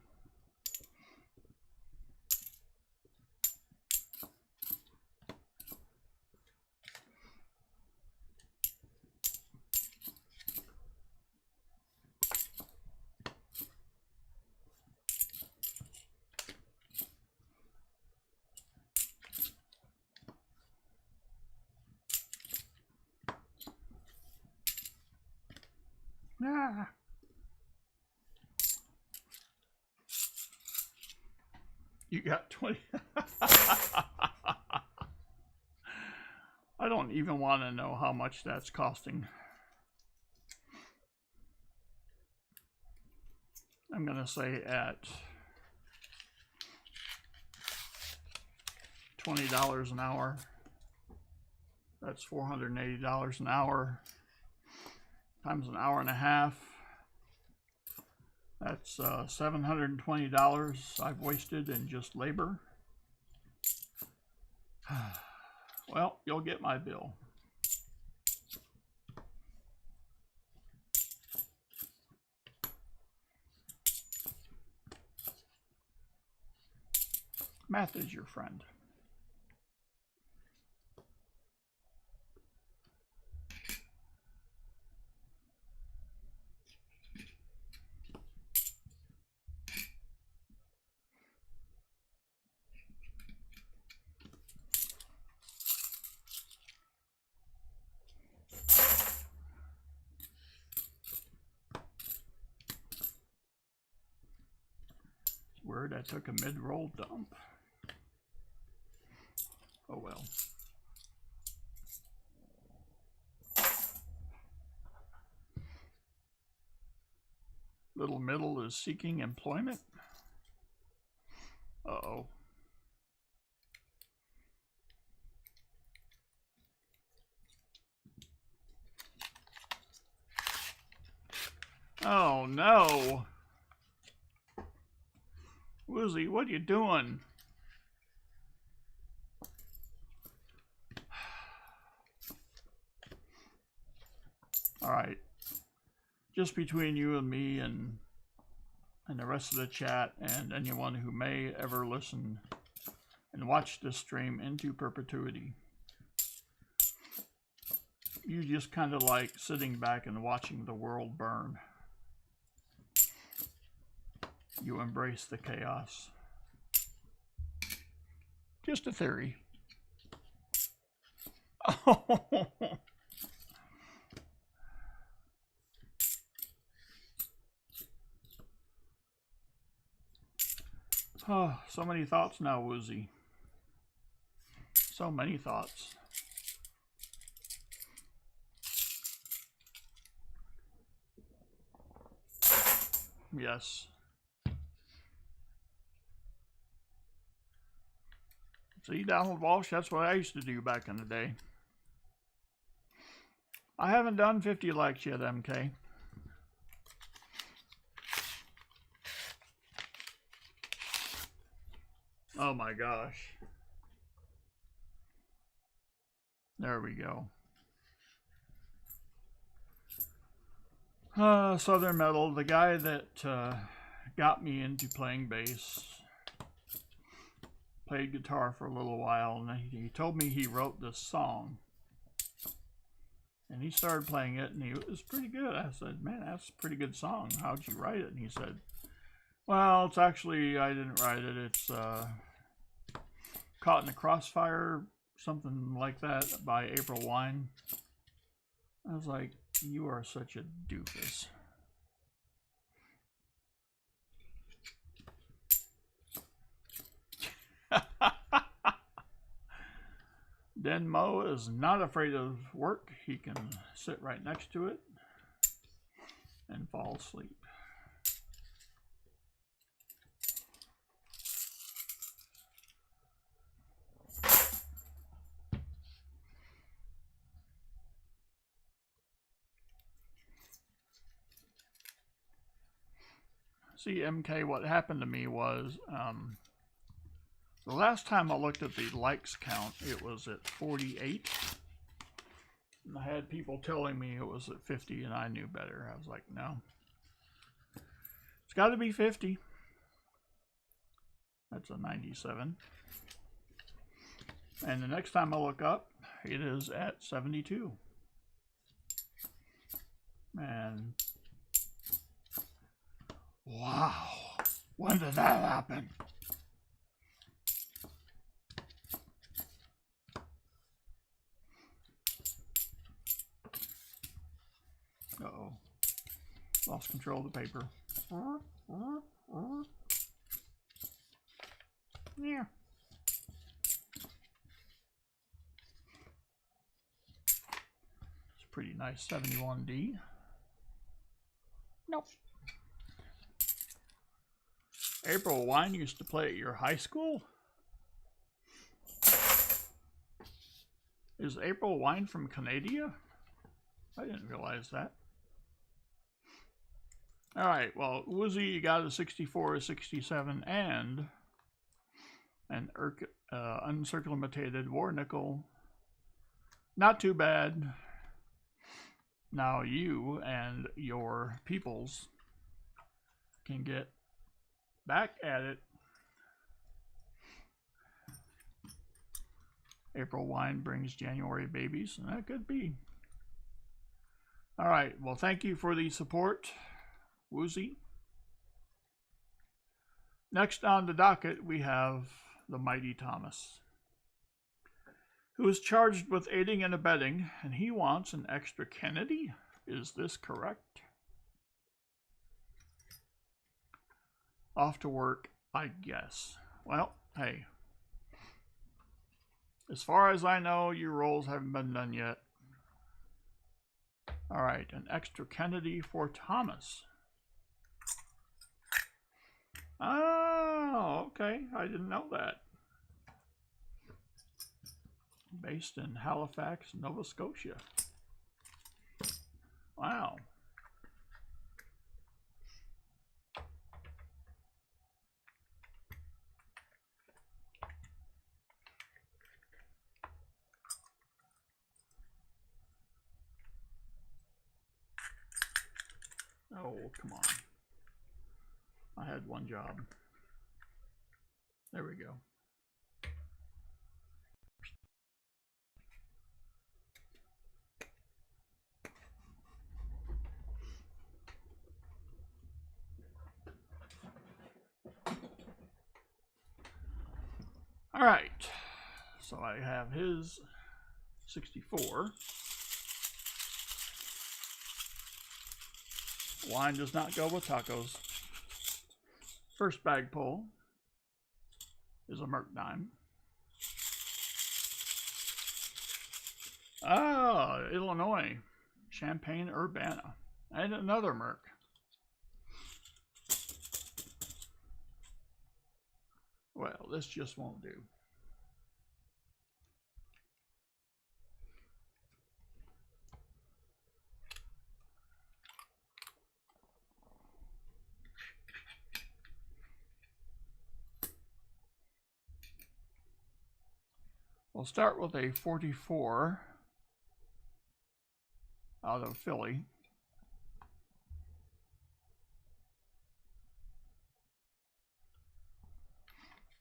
Ah. You got 20. I don't even want to know how much that's costing. I'm going to say at $20 an hour. That's $480 an hour times an hour and a half. That's $720 I've wasted in just labor. Well, you'll get my bill. Math is your friend. Word, I took a mid-roll dump. Oh well. Little middle is seeking employment. Uh-oh. Oh no. Woozy, what are you doing? All right. Just between you and me and the rest of the chat and anyone who may ever listen and watch this stream into perpetuity. You just kind of like sitting back and watching the world burn. You embrace the chaos. Just a theory. Oh, so many thoughts now, Woozy. So many thoughts. Yes. See, Donald Walsh, that's what I used to do back in the day. I haven't done 50 likes yet, MK. Oh my gosh. There we go. Southern Metal, the guy that got me into playing bass, played guitar for a little while, and he told me he wrote this song. And he started playing it, and it was pretty good. I said, man, that's a pretty good song. How'd you write it? And he said, well, it's actually, I didn't write it. It's Caught in the Crossfire, something like that, by April Wine. I was like, you are such a doofus. Denmo is not afraid of work. He can sit right next to it and fall asleep. See, MK, what happened to me was the last time I looked at the likes count, it was at 48. And I had people telling me it was at 50, and I knew better. I was like, no. It's got to be 50. That's a 97. And the next time I look up, it is at 72. And wow, when did that happen? Uh-oh. Lost control of the paper. Yeah. pretty nice 71D. Nope. April Wine used to play at your high school? Is April Wine from Canada? I didn't realize that. Alright, well, Woozy, you got a 64, a 67, and an uncircumvented war nickel. Not too bad. Now you and your peoples can get back at it. April Wine brings January babies, and that could be. Alright, well, thank you for the support, Woozy. Next on the docket, we have the Mighty Thomas, who is charged with aiding and abetting, and he wants an extra Kennedy. Is this correct? Off to work, I guess. Well, hey. As far as I know, your rolls haven't been done yet. Alright, an extra Kennedy for Thomas. Oh, okay. I didn't know that. Based in Halifax, Nova Scotia. Wow. Oh, come on. I had one job. There we go. All right. So I have his 64. Wine does not go with tacos. First bag pull is a Merc dime. Ah, Illinois, Champaign-Urbana, and another Merc. Well, this just won't do. We'll start with a 44 out of Philly.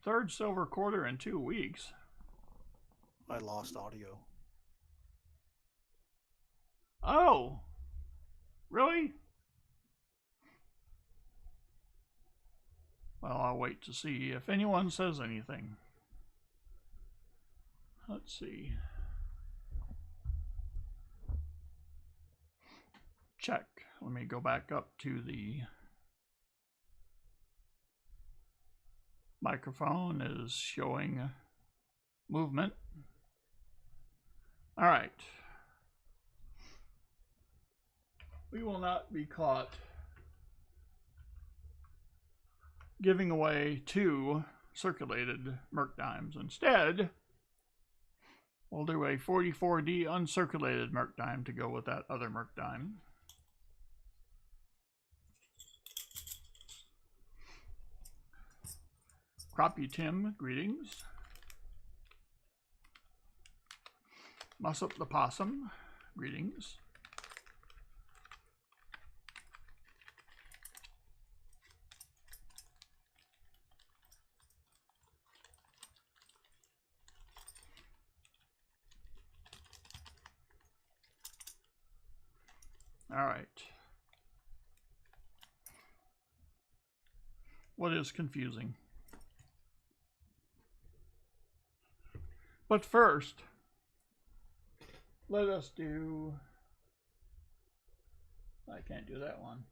Third silver quarter in 2 weeks. I lost audio. Oh, really? Well, I'll wait to see if anyone says anything. Let's see. Check. Let me go back up to the microphone. Is showing movement. All right. We will not be caught giving away 2 circulated Merc dimes. Instead, we'll do a 44D uncirculated Merc dime to go with that other Merc dime. Crappie Tim, greetings. Mussup the Possum, greetings. All right. What is confusing? But first, let us do... I can't do that one.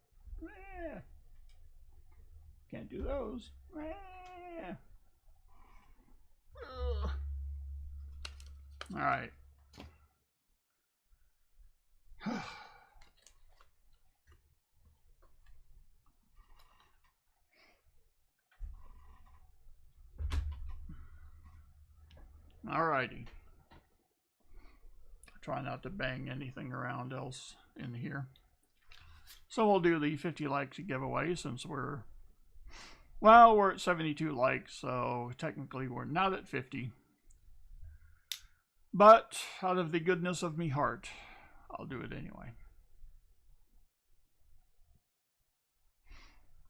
Can't do those. All right. Alrighty. Try not to bang anything around else in here. So we'll do the 50 likes giveaway since we're at 72 likes, so technically we're not at 50. But out of the goodness of me heart, I'll do it anyway.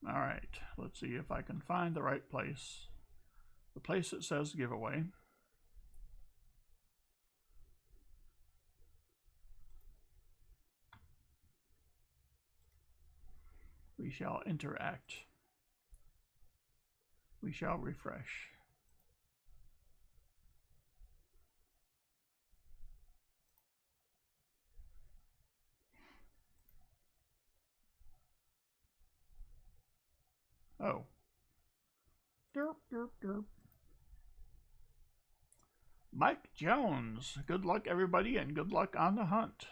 Alright, let's see if I can find the right place. The place that says giveaway. We shall interact. We shall refresh. Oh. Derp, derp, derp. Mike Jones. Good luck, everybody, and good luck on the hunt.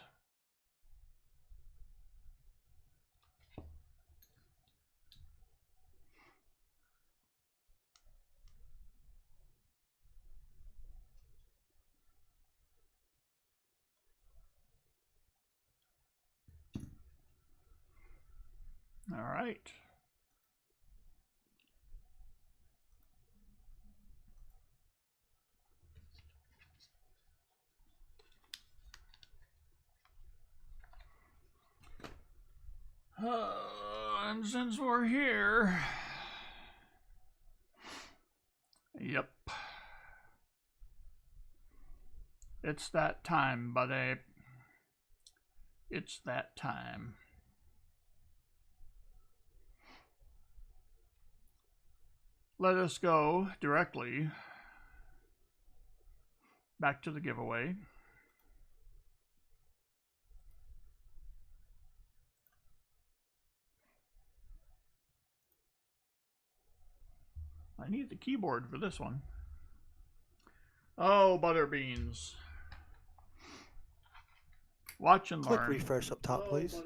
All right. And since we're here, yep, it's that time, buddy. It's that time. Let us go directly back to the giveaway. I need the keyboard for this one. Oh, Butterbeans. Watch and learn. Click refresh up top, please.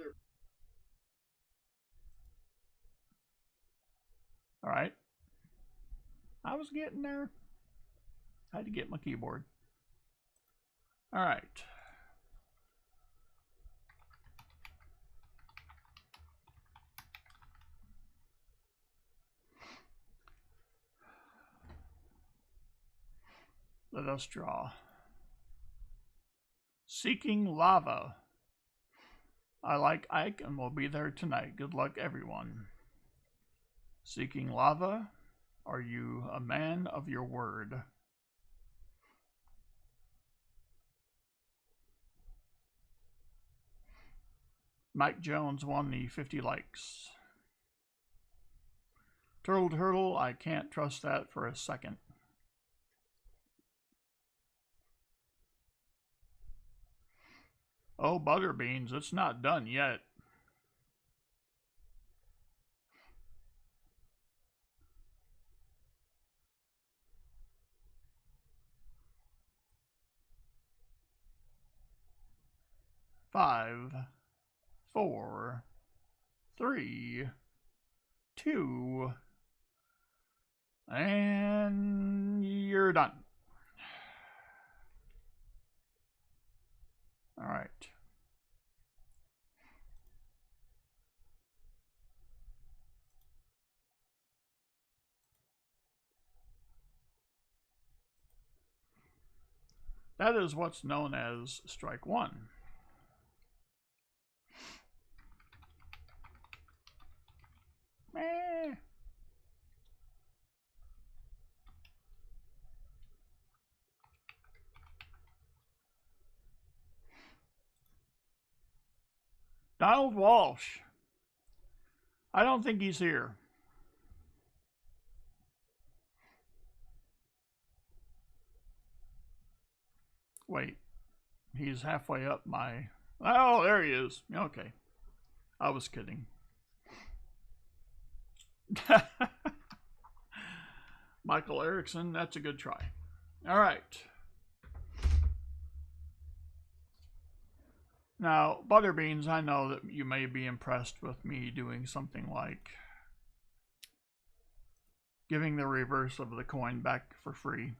All right. I was getting there. I had to get my keyboard. All right. Let us draw. Seeking Lava. I like Ike and will be there tonight. Good luck, everyone. Seeking Lava. Are you a man of your word? Mike Jones won the 50 likes. Turtle, I can't trust that for a second. Oh, Butterbeans, it's not done yet. Five, 4, 3, 2, and you're done. All right. That is what's known as strike one. Eh. Donald Walsh. I don't think he's here. Wait, he's halfway up my... Oh, there he is. Okay. I was kidding. Michael Erickson, that's a good try. All right. Now, Butterbeans, I know that you may be impressed with me doing something like giving the reverse of the coin back for free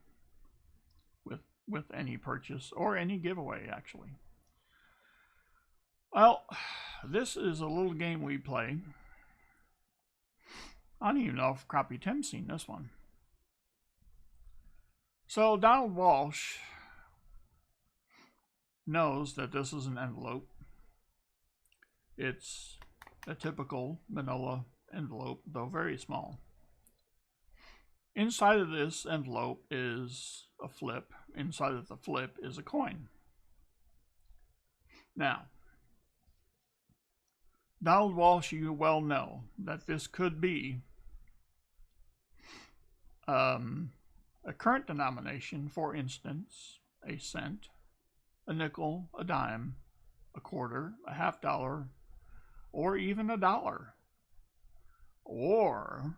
with any purchase or any giveaway, actually. Well, this is a little game we play. I don't even know if Crappie Tim's seen this one. So Donald Walsh knows that this is an envelope. It's a typical manila envelope, though very small. Inside of this envelope is a flip. Inside of the flip is a coin. Now, Donald Walsh, you well know that this could be a current denomination, for instance, a cent, a nickel, a dime, a quarter, a $50, or even $1. Or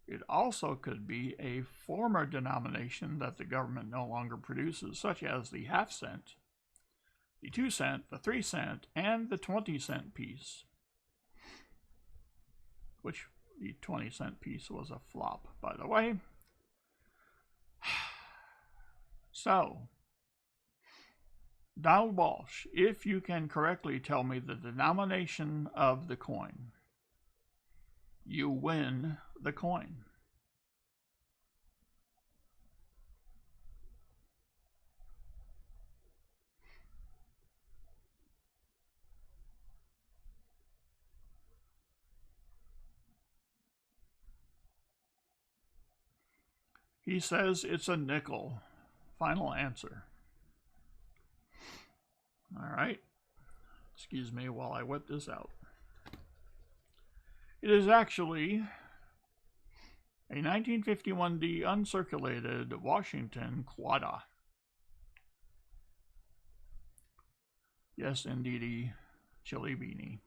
it also could be a former denomination that the government no longer produces, such as the half cent, the 2 cent, the 3 cent, and the 20-cent piece. Which the 20-cent piece was a flop, by the way. So, Donald Walsh, if you can correctly tell me the denomination of the coin, you win the coin. He says it's a nickel. Final answer. All right. Excuse me while I whip this out. It is actually a 1951D uncirculated Washington Quadra. Yes, indeedy, chili beanie.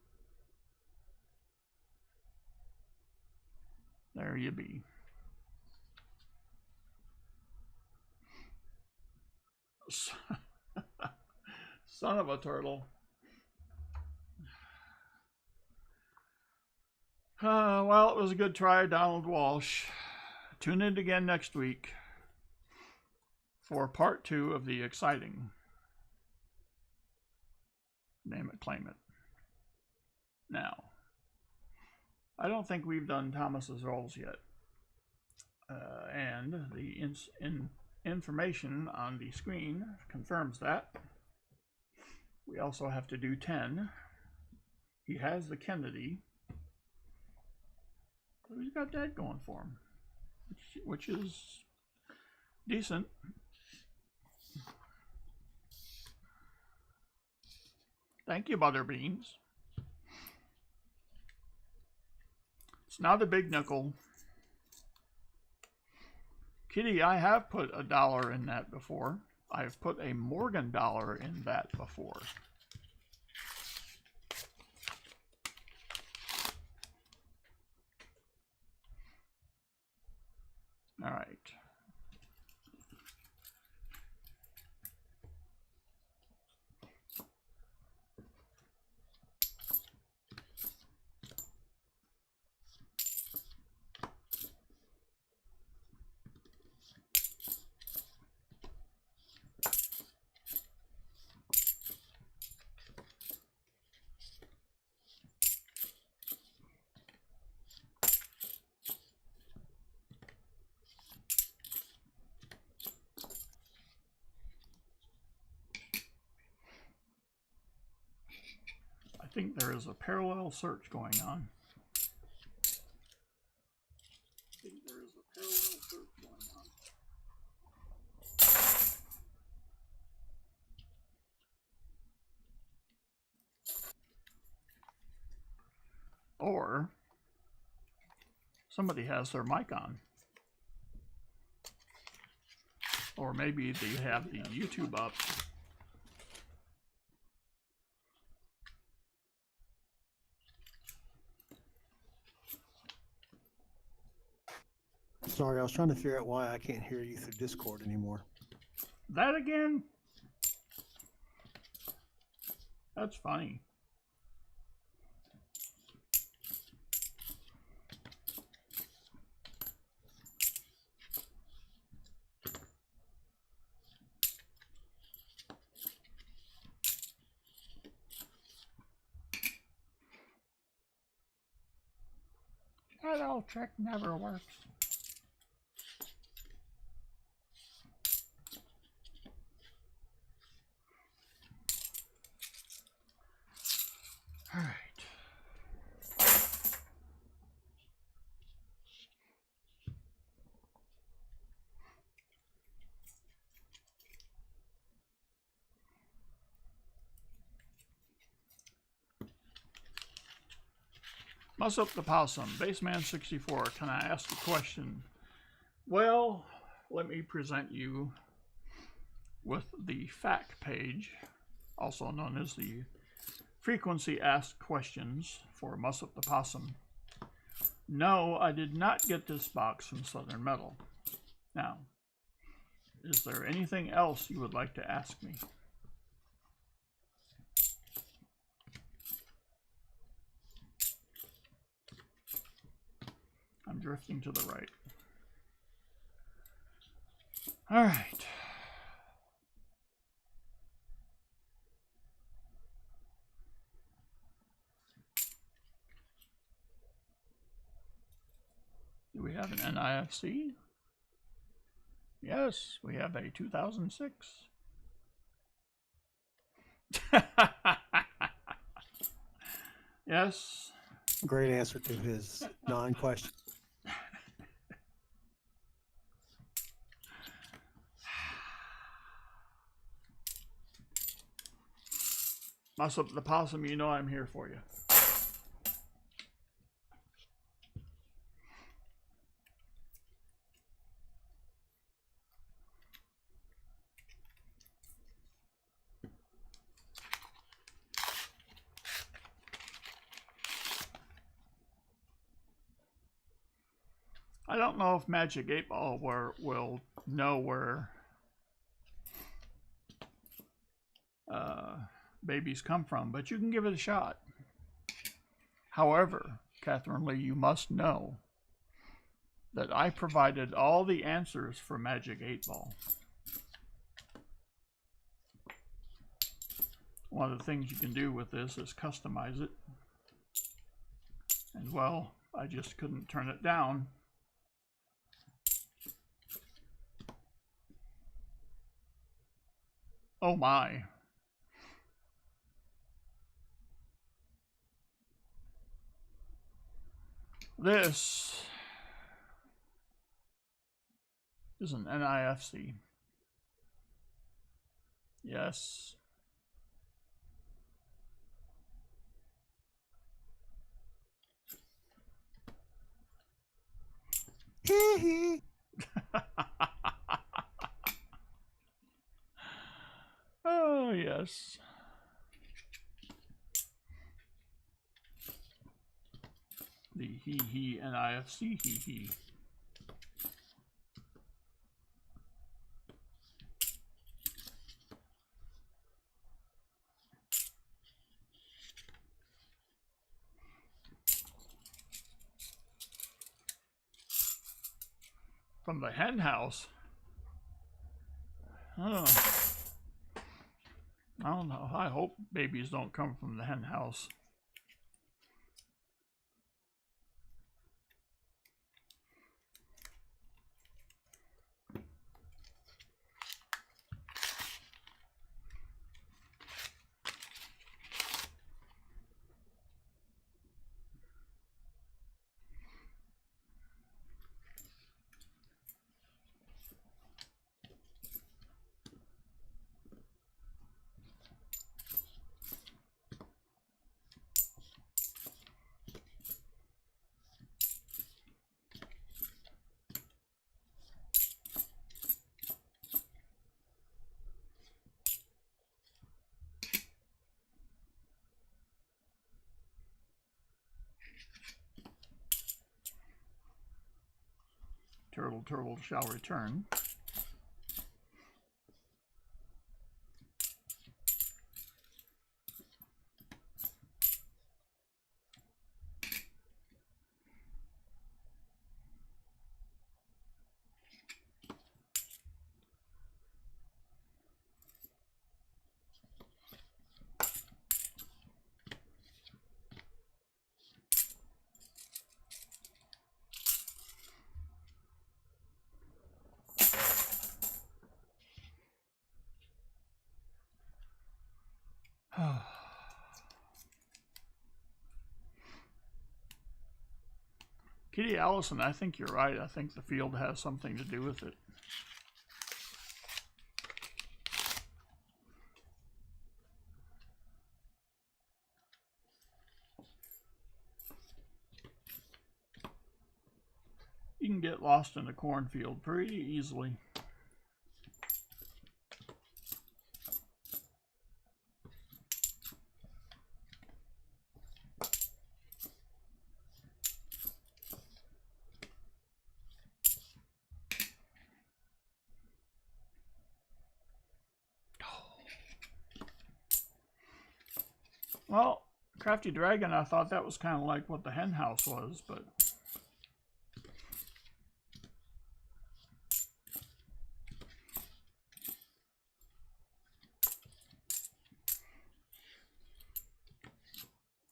There you be. Son of a turtle. Well, it was a good try, Donald Walsh. Tune in again next week for part 2 of the exciting Name It, Claim It. Now, I don't think we've done Thomas's rolls yet. And the information on the screen confirms that. We also have to do 10. He has the Kennedy. So he's got that going for him, which is decent. Thank you, Butterbeans. It's not a big nickel. Kitty, I have put $1 in that before. I've put a Morgan dollar in that before. All right. I think there is a parallel search going on. Or somebody has their mic on. Or maybe they have the YouTube up. Sorry, I was trying to figure out why I can't hear you through Discord anymore. That again? That's funny. That old trick never works. All right. Muss Up the Possum, Baseman 64. Can I ask a question? Well, let me present you with the fact page, also known as the frequency asked questions for Muss Up the Possum. No, I did not get this box from Southern Metal. Now, is there anything else you would like to ask me? I'm drifting to the right. All right. Do we have an NIFC? Yes, we have a 2006. Yes. Great answer to his non-question. Muss Up the Possum, you know I'm here for you. I don't know if Magic 8 Ball will know where babies come from, but you can give it a shot. However, Catherine Lee, you must know that I provided all the answers for Magic 8 Ball. One of the things you can do with this is customize it. And well, I just couldn't turn it down. Oh my. This is an NIFC. Yes. Hee hee. Oh, yes. The he NIFC he. From the hen house. Oh. I don't know. I hope babies don't come from the hen house. Turtle shall return. Kitty Allison, I think you're right. I think the field has something to do with it. You can get lost in a cornfield pretty easily. Well, Crafty Dragon, I thought that was kind of like what the hen house was, but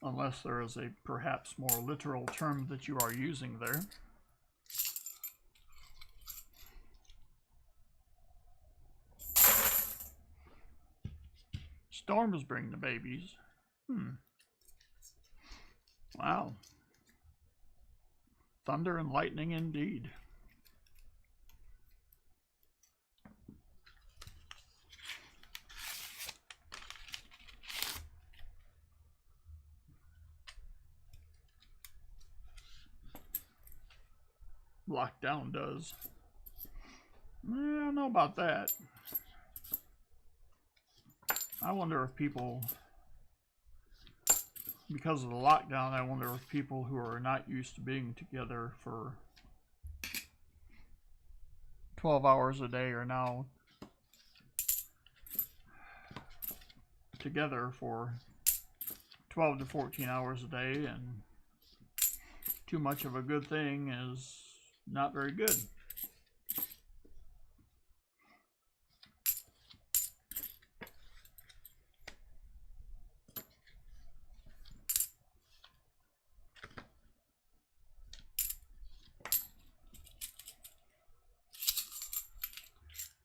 unless there is a perhaps more literal term that you are using there. Storms bring the babies. Wow. Thunder and lightning indeed. Lockdown does. I don't know about that. I wonder if people, because of the lockdown, I wonder if people who are not used to being together for 12 hours a day are now together for 12 to 14 hours a day, and too much of a good thing is not very good.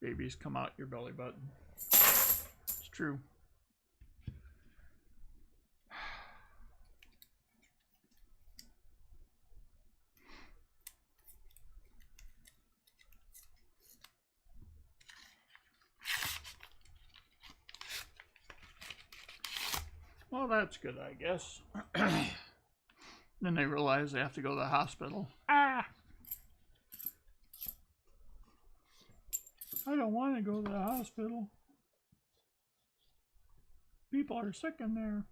Babies come out your belly button. It's true. Well, that's good, I guess. Then they realize they have to go to the hospital. Ah! I don't want to go to the hospital. People are sick in there.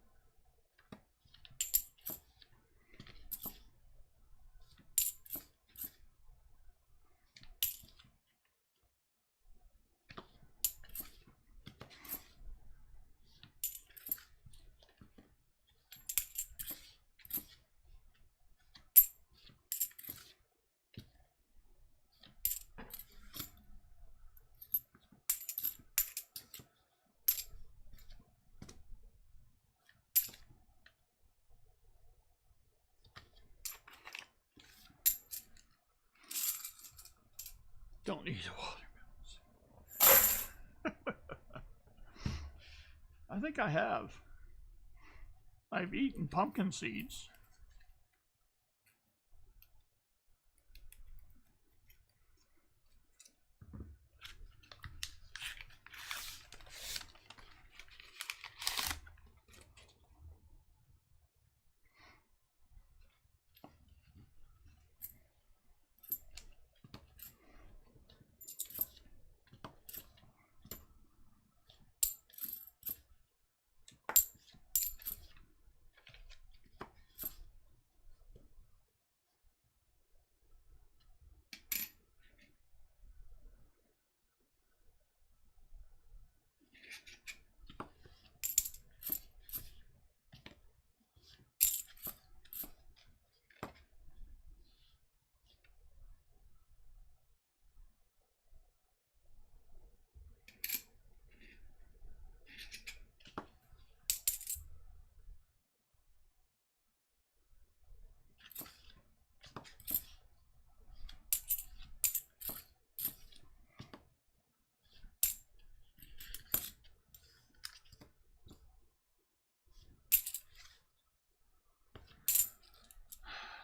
Don't need watermelons. I think I have. I've eaten pumpkin seeds.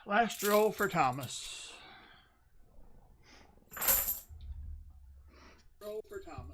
Last roll for Thomas. Roll for Thomas.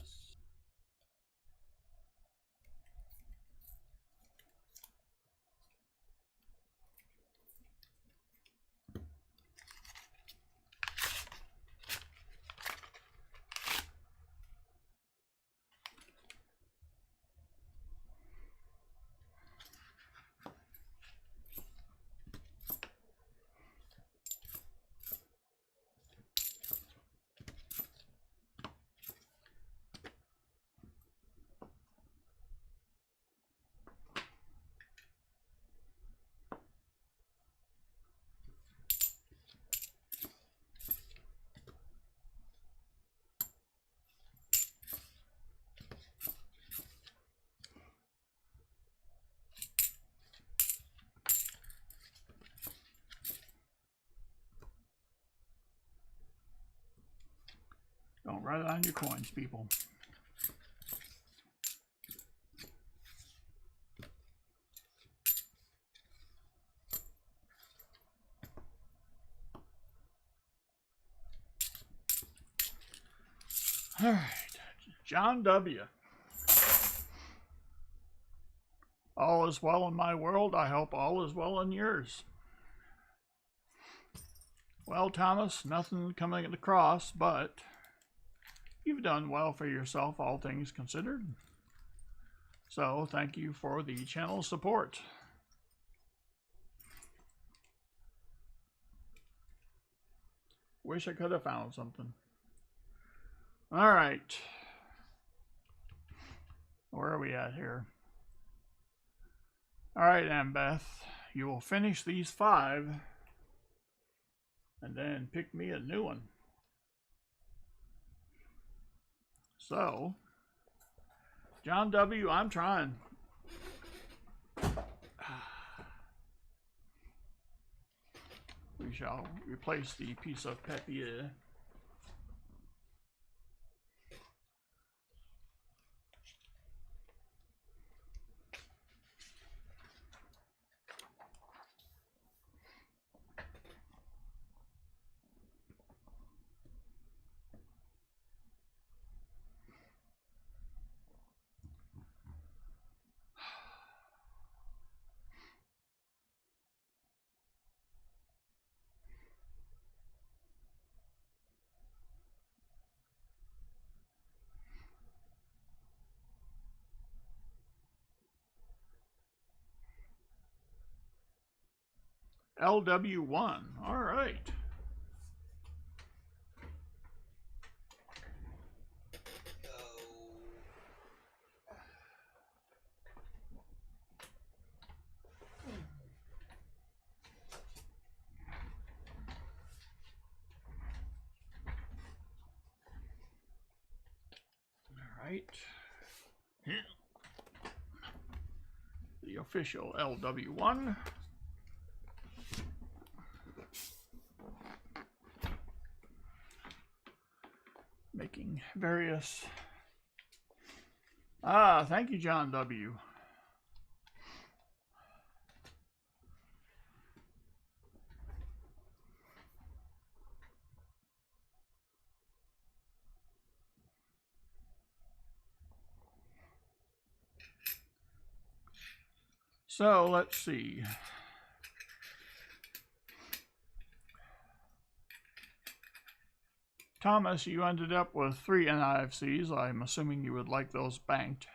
Don't write on your coins, people. All right, John W. All is well in my world. I hope all is well in yours. Well, Thomas, nothing coming across, but you've done well for yourself, all things considered. So, thank you for the channel support. Wish I could have found something. All right. Where are we at here? All right, Annabeth, you will finish these 5 and then pick me a new one. So, John W., I'm trying. We shall replace the piece of papier. LW1. All right. All right. The official LW1. Making various... thank you, John W. So, let's see. Thomas, you ended up with 3 NIFCs. I'm assuming you would like those banked.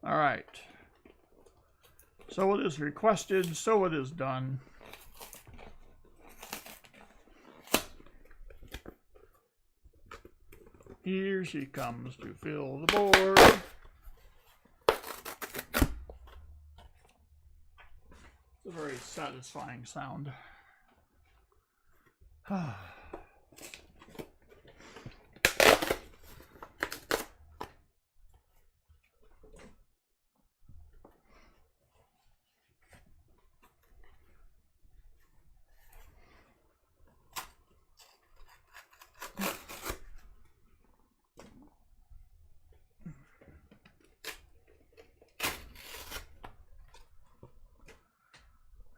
All right. So it is requested, so it is done. Here she comes to fill the board. It's a very satisfying sound.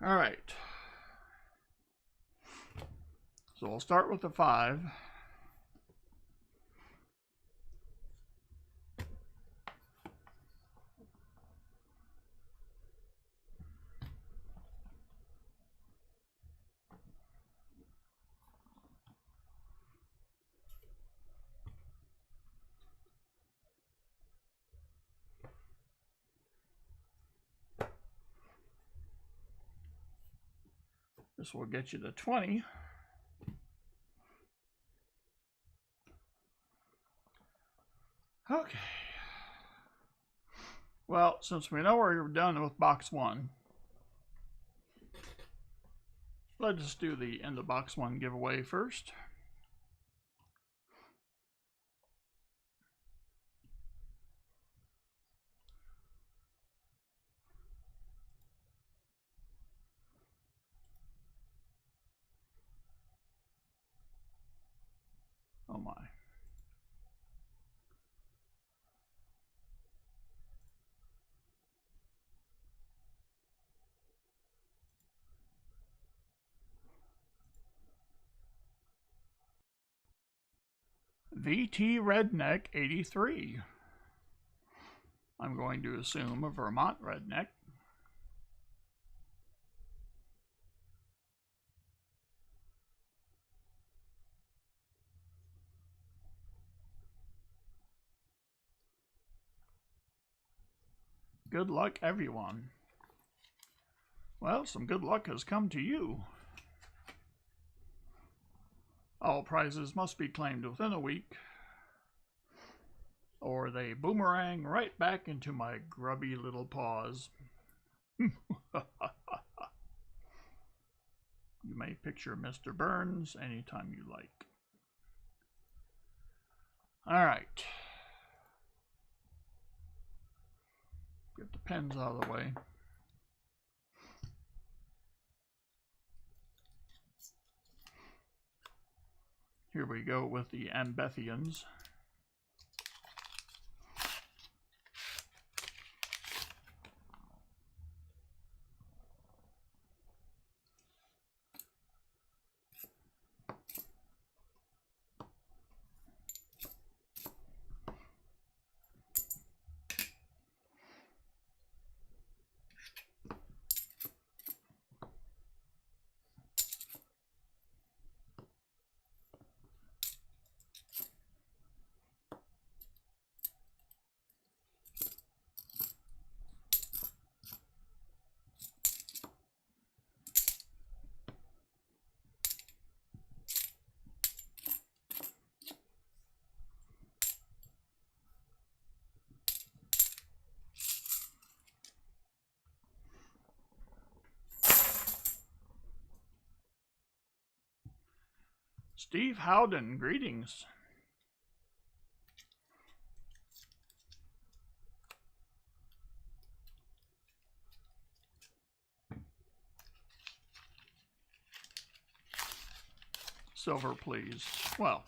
All right. So we'll start with the 5. This will get you to 20. Okay. Well, since we know we're done with box 1, let's just do the end of box 1 giveaway first. Oh my. VT Redneck 83. I'm going to assume a Vermont redneck. Good luck, everyone. Well, some good luck has come to you. All prizes must be claimed within a week, or they boomerang right back into my grubby little paws. You may picture Mr. Burns anytime you like. All right. Get the pens out of the way. Here we go with the Ambethians. Steve Howden, greetings. Silver, please. Well,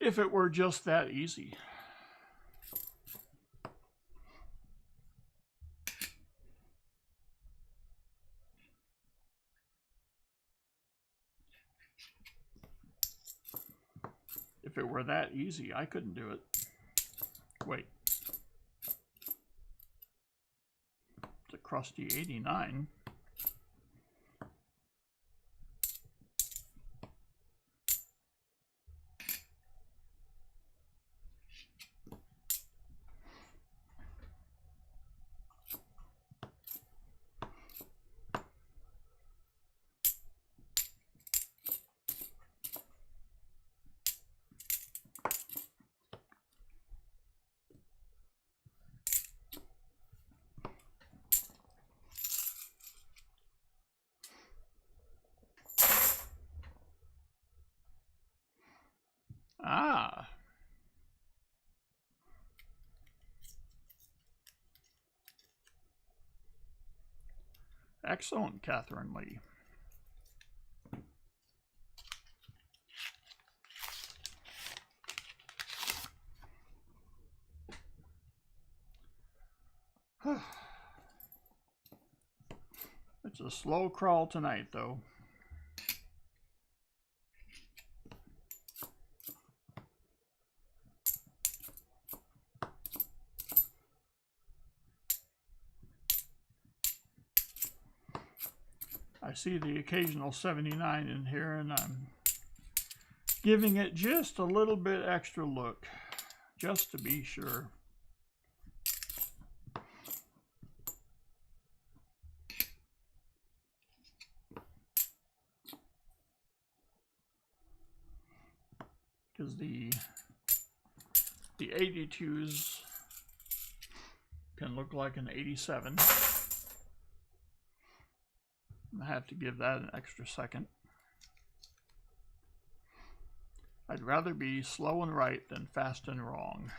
if it were just that easy. If it were that easy, I couldn't do it. Wait. It's a crusty 89. Ah. Excellent, Catherine Lee. It's a slow crawl tonight, though. I see the occasional 79 in here, and I'm giving it just a little bit extra look, just to be sure. Because the 82s can look like an 87. I have to give that an extra second. I'd rather be slow and right than fast and wrong.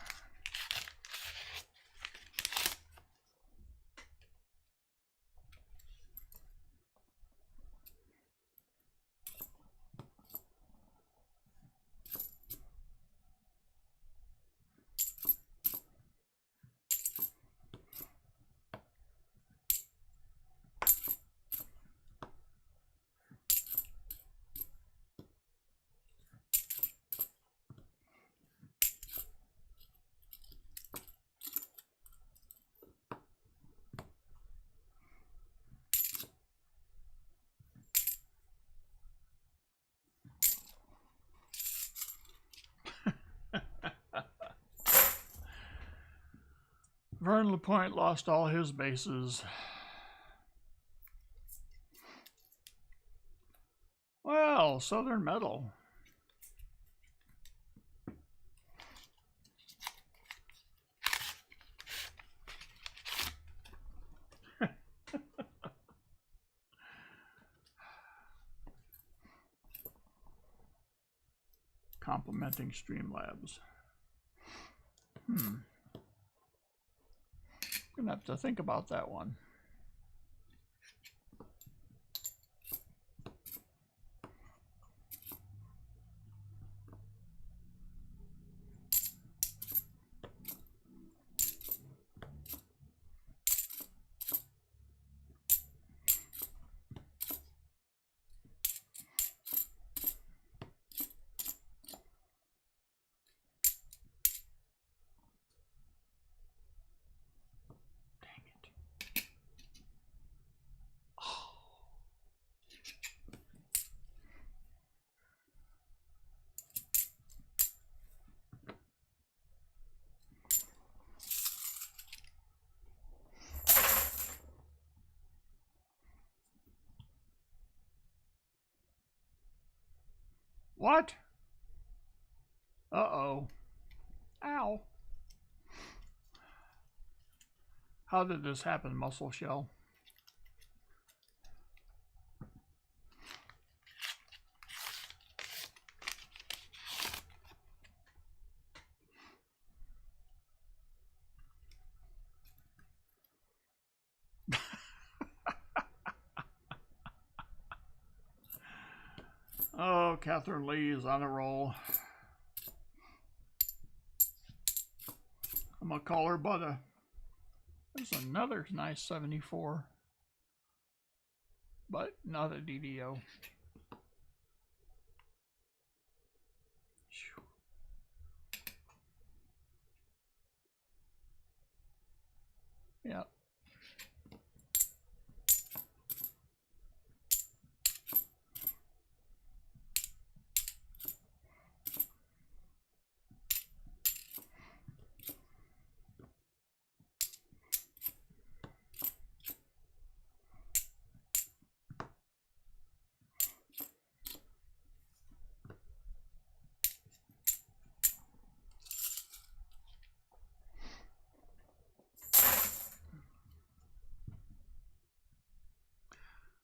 Vern LaPointe lost all his bases. Well, Southern Metal. Complimenting Streamlabs. I'm gonna have to think about that one. What? Uh-oh. Ow. How did this happen, Muscle Shell? Oh, Catherine Lee is on a roll. I'm gonna call her Butter. There's another nice 74, but not a DDO. Yeah.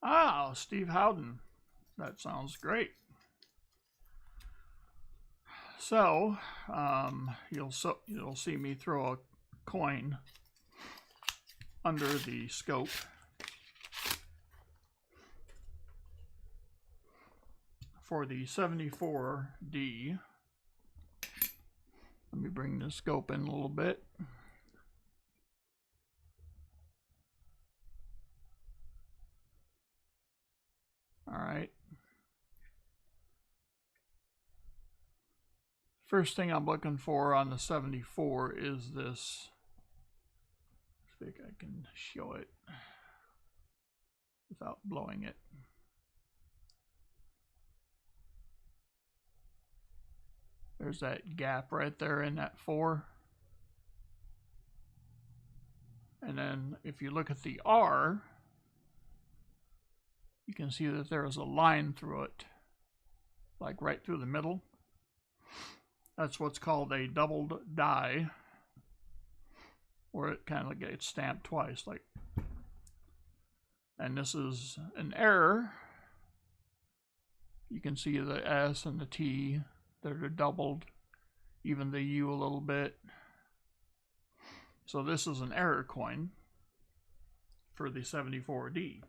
Ah, Steve Howden. That sounds great. So, you'll see me throw a coin under the scope. For the 74D. Let me bring the scope in a little bit. First thing I'm looking for on the 74 is this. I think I can show it without blowing it. There's that gap right there in that 4. And then if you look at the R, you can see that there is a line through it, like right through the middle. That's what's called a doubled die, where it kind of gets stamped twice, like. And this is an error. You can see the S and the T, they're doubled, even the U a little bit. So this is an error coin for the 74D.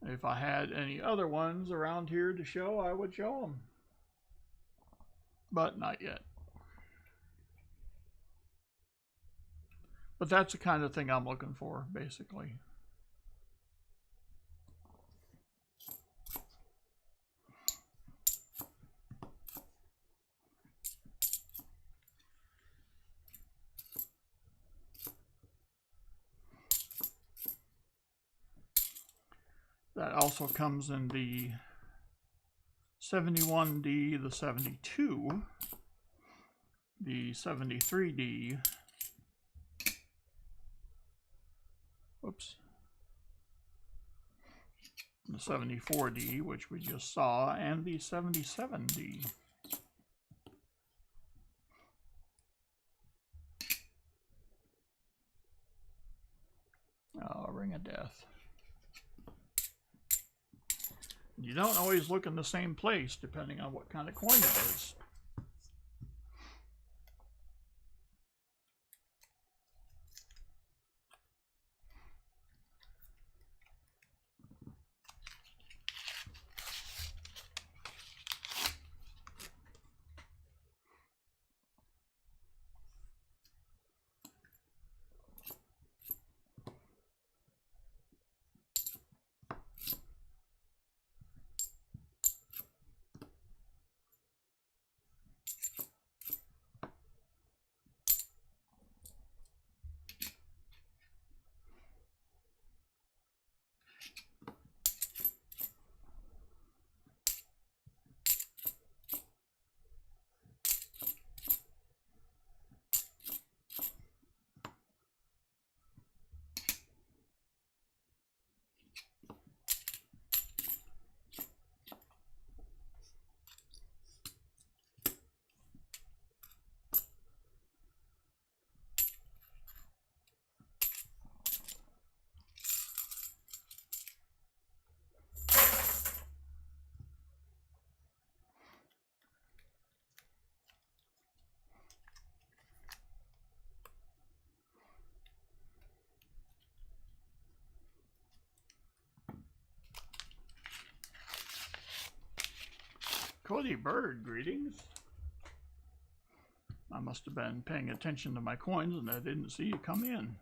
If I had any other ones around here to show, I would show them. But not yet. But that's the kind of thing I'm looking for, basically. That also comes in the 71D, the 72, the 73D, whoops, the 74D, which we just saw, and the 77D. Oh, Ring of Death. You don't always look in the same place depending on what kind of coin it is. Cody Bird, greetings. I must have been paying attention to my coins and I didn't see you come in.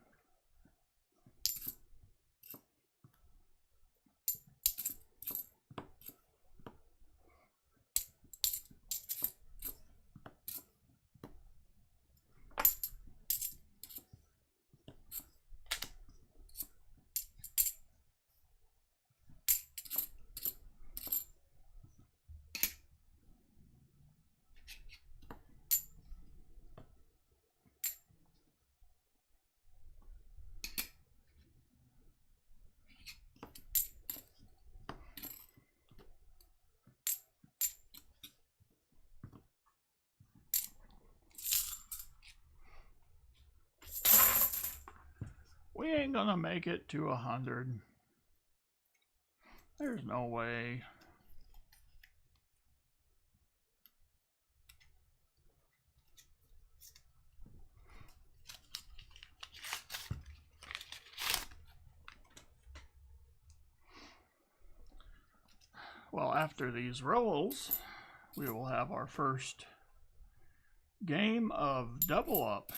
We ain't gonna make it to 100. There's no way. Well, after these rolls, we will have our first game of double up.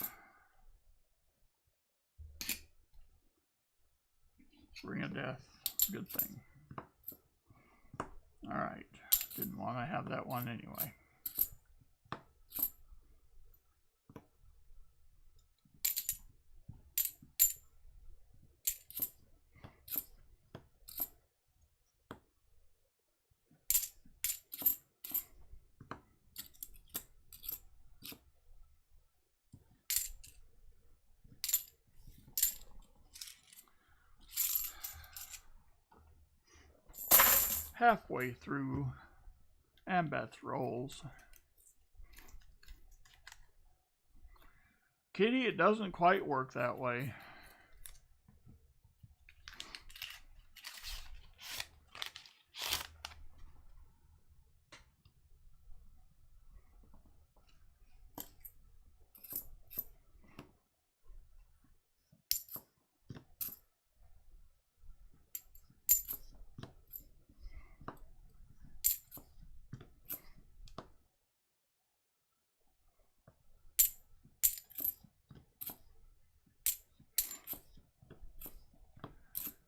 Ring of Death, good thing. All right, didn't want to have that one anyway. halfway through Ambeth's rolls. Kitty, it doesn't quite work that way.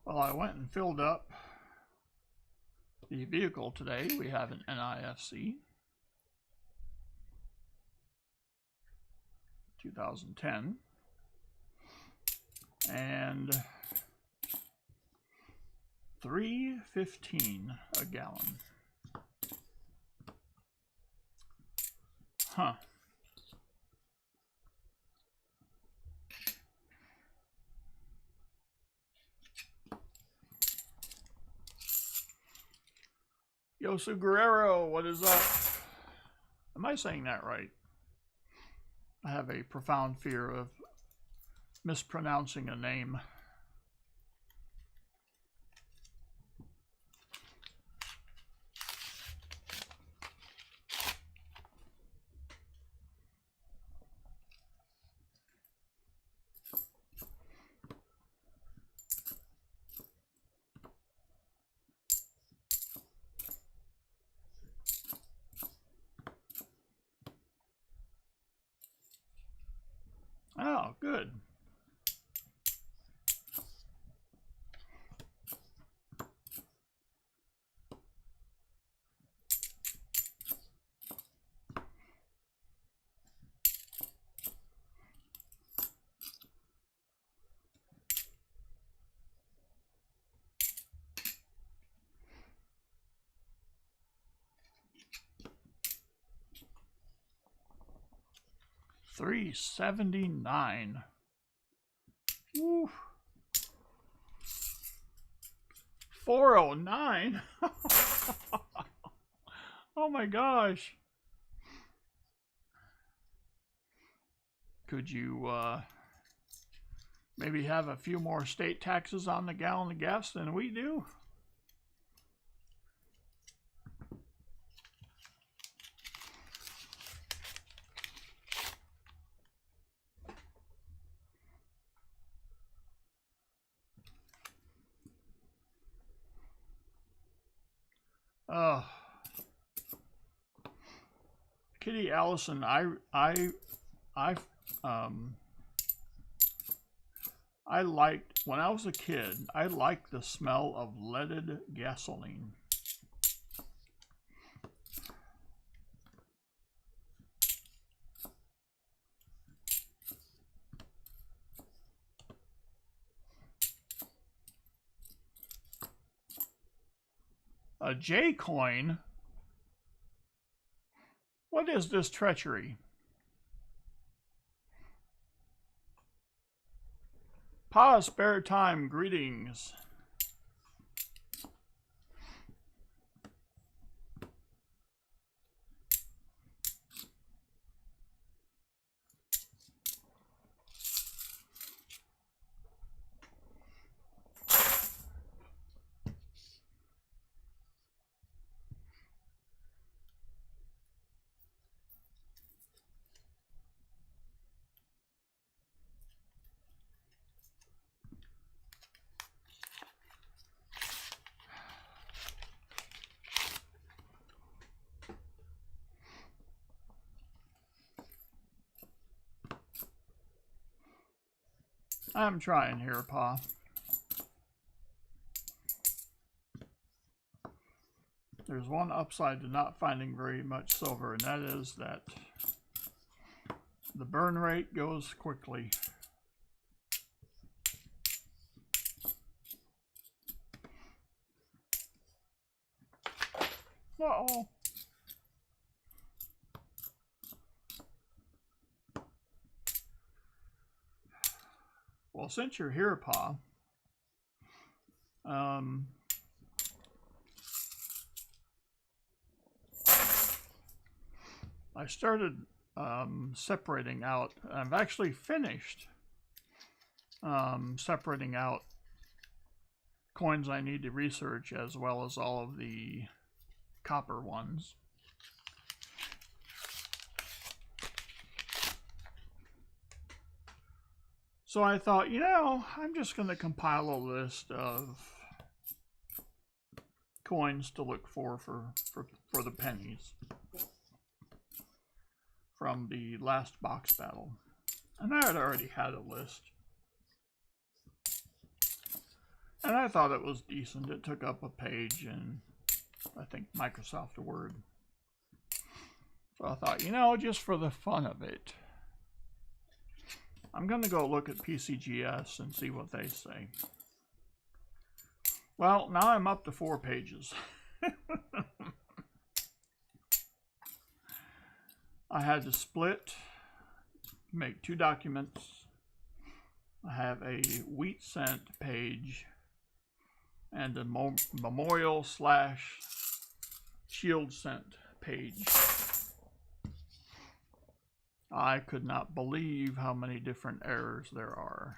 Well, I went and filled up the vehicle today. We have an NIFC 2010 and $3.15 a gallon. Huh. Yosu Guerrero, what is up? Am I saying that right? I have a profound fear of mispronouncing a name. Oh, good. $3.79. Woo. $4.09. Oh my gosh. Could you maybe have a few more state taxes on the gallon of gas than we do? Kitty Allison, I liked, when I was a kid, I liked the smell of leaded gasoline. A J coin? What is this treachery? Pa, spare time, greetings. I'm trying here, Pa. There's one upside to not finding very much silver, and that is that the burn rate goes quickly. Uh-oh. Well, since you're here, Pa, I started separating out. I've actually finished separating out coins I need to research, as well as all of the copper ones. So I thought, you know, I'm just going to compile a list of coins to look for the pennies from the last box battle. And I had already had a list. And I thought it was decent. It took up a page in, I think, Microsoft Word. So I thought, you know, just for the fun of it, I'm going to go look at PCGS and see what they say. Well, now I'm up to 4 pages. I had to split, make 2 documents. I have a wheat cent page and a memorial / shield cent page. I could not believe how many different errors there are.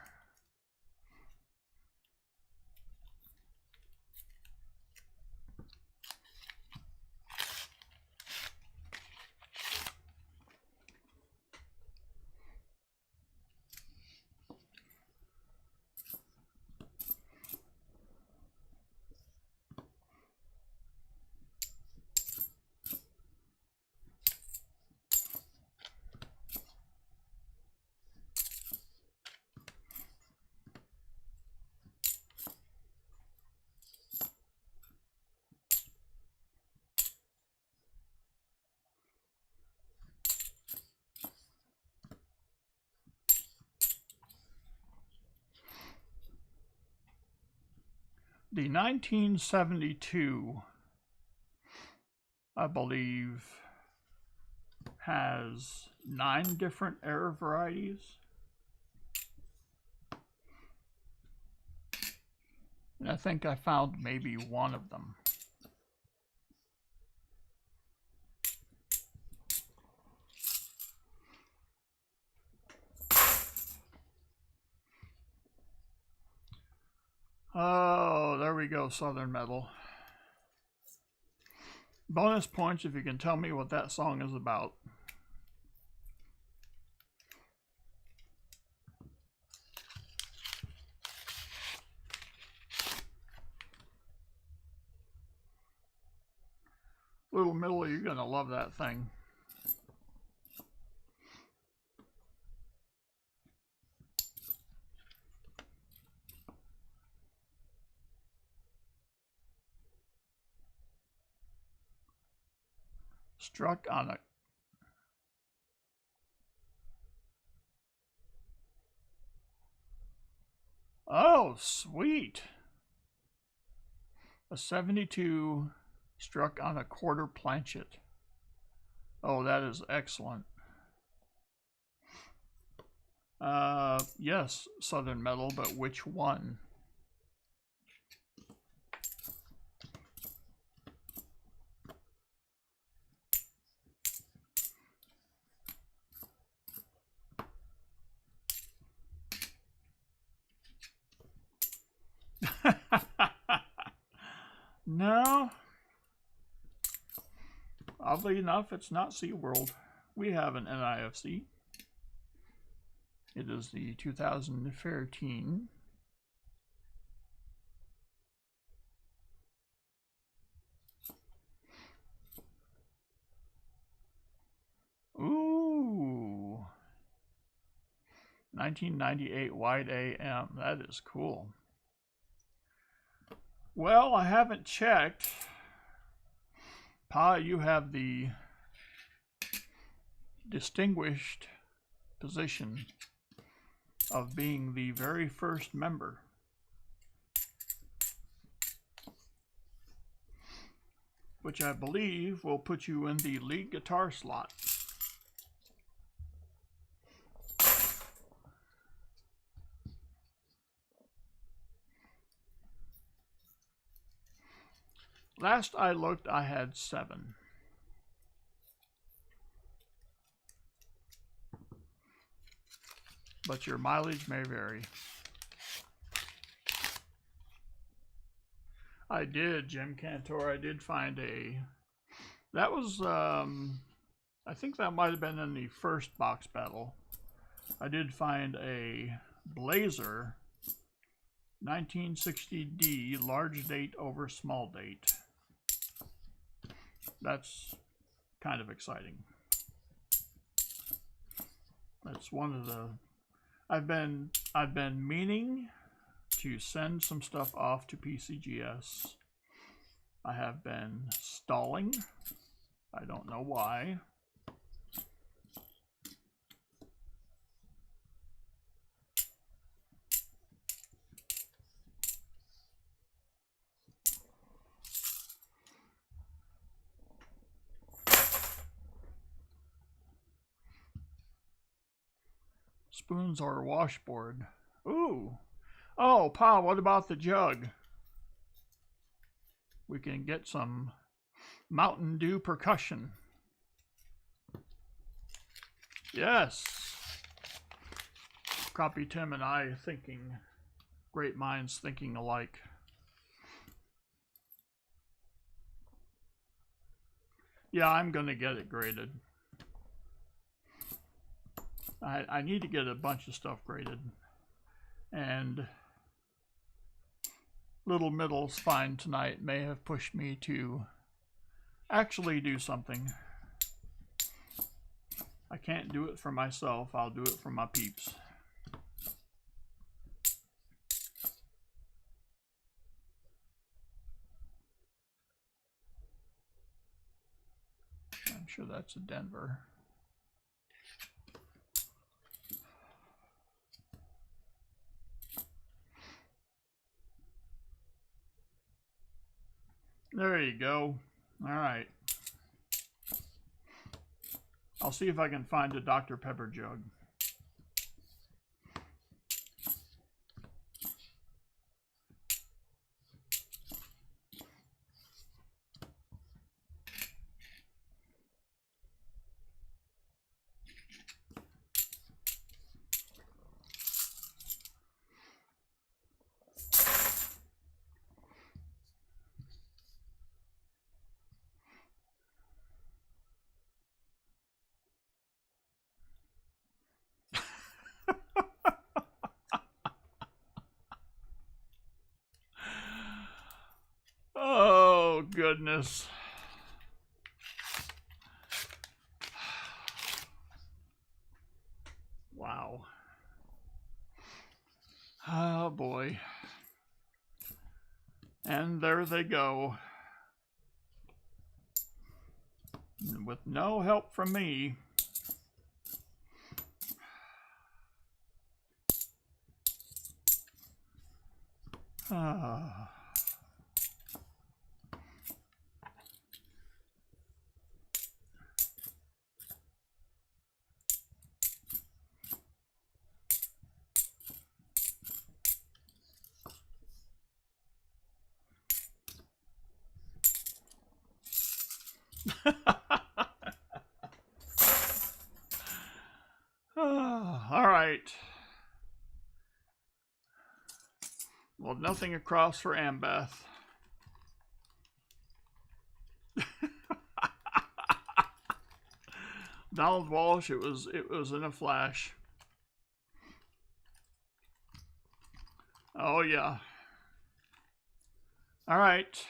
The 1972, I believe, has 9 different error varieties. And I think I found maybe one of them. Oh, there we go, Southern Metal. Bonus points if you can tell me what that song is about. Little Middle, you're gonna love that thing. Struck on a... Oh, sweet. A 72 struck on a quarter planchet. Oh, that is excellent. Yes, Southern Metal, but which one? No. Oddly enough, it's not SeaWorld. We have an NIFC. It is the 2013. Ooh. 1998 wide AM. That is cool. Well, I haven't checked. Pa, you have the distinguished position of being the very first member. Which I believe will put you in the lead guitar slot. Last I looked, I had 7. but your mileage may vary. I did, Jim Cantor. I did find a. That was, I think that might have been in the first box battle. I did find a Blazer 1960D large date over small date. That's kind of exciting. That's one of the. I've been meaning to send some stuff off to PCGS. I have been stalling. I don't know why. Spoons or washboard. Ooh. Oh, Pa, what about the jug? We can get some Mountain Dew percussion. Yes. Copy Tim and I thinking, great minds thinking alike. Yeah, I'm going to get it graded. I need to get a bunch of stuff graded. And Little Middle's find tonight may have pushed me to actually do something. I can't do it for myself. I'll do it for my peeps. I'm sure that's a Denver. There you go. All right. I'll see if I can find a Dr. Pepper jug. Oh, goodness. Wow. Oh, boy. And there they go. With no help from me. Ah. All right. Well, nothing across for Ambeth. Donald Walsh, it was in a flash. Oh yeah. All right.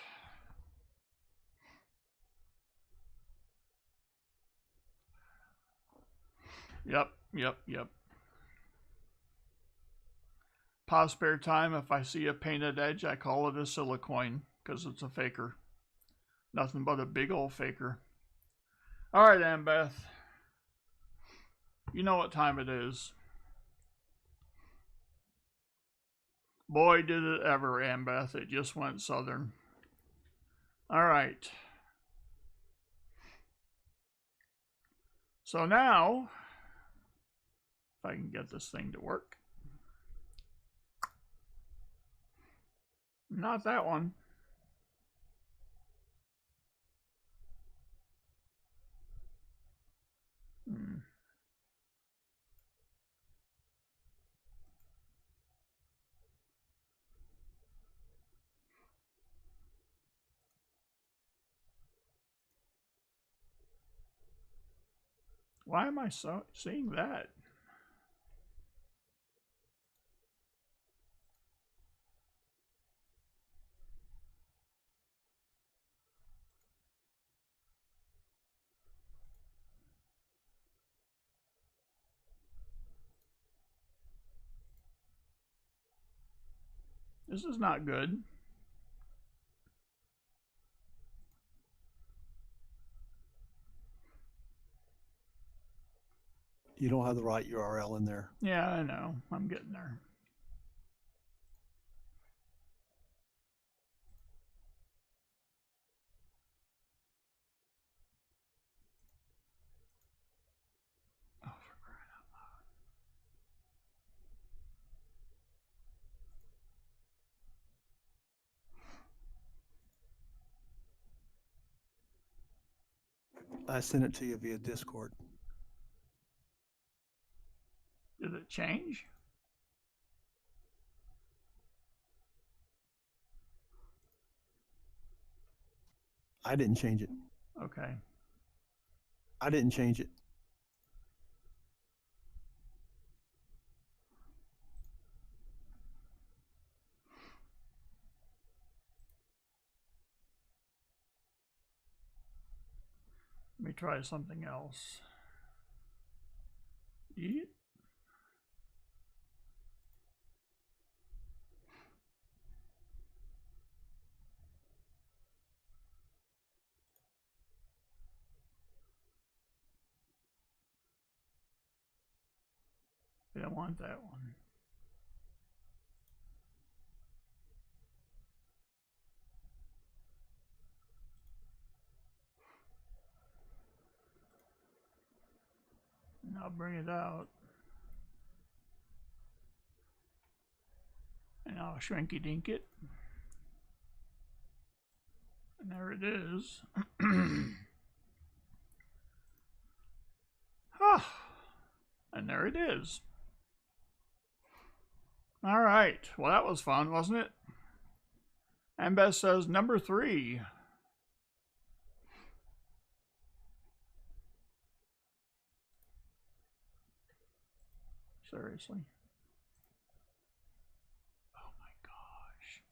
Yep. Pause spare time. If I see a painted edge, I call it a silicoin because it's a faker. Nothing but a big old faker. All right, Ambeth. You know what time it is. Boy, did it ever, Ambeth. It just went southern. All right. So now, if I can get this thing to work. Not that one. Why am I seeing that? This is not good. You don't have the right URL in there. Yeah, I know. I'm getting there. Oh, for crying out I sent it to you via Discord. loud. Did it change? I didn't change it. Okay. I didn't change it. Let me try something else. Yeet. I don't want that one. And I'll bring it out. And I'll shrinky dink it. And there it is. And there it is. All right. Well, that was fun, wasn't it? And Beth says number 3. Seriously. Oh my gosh.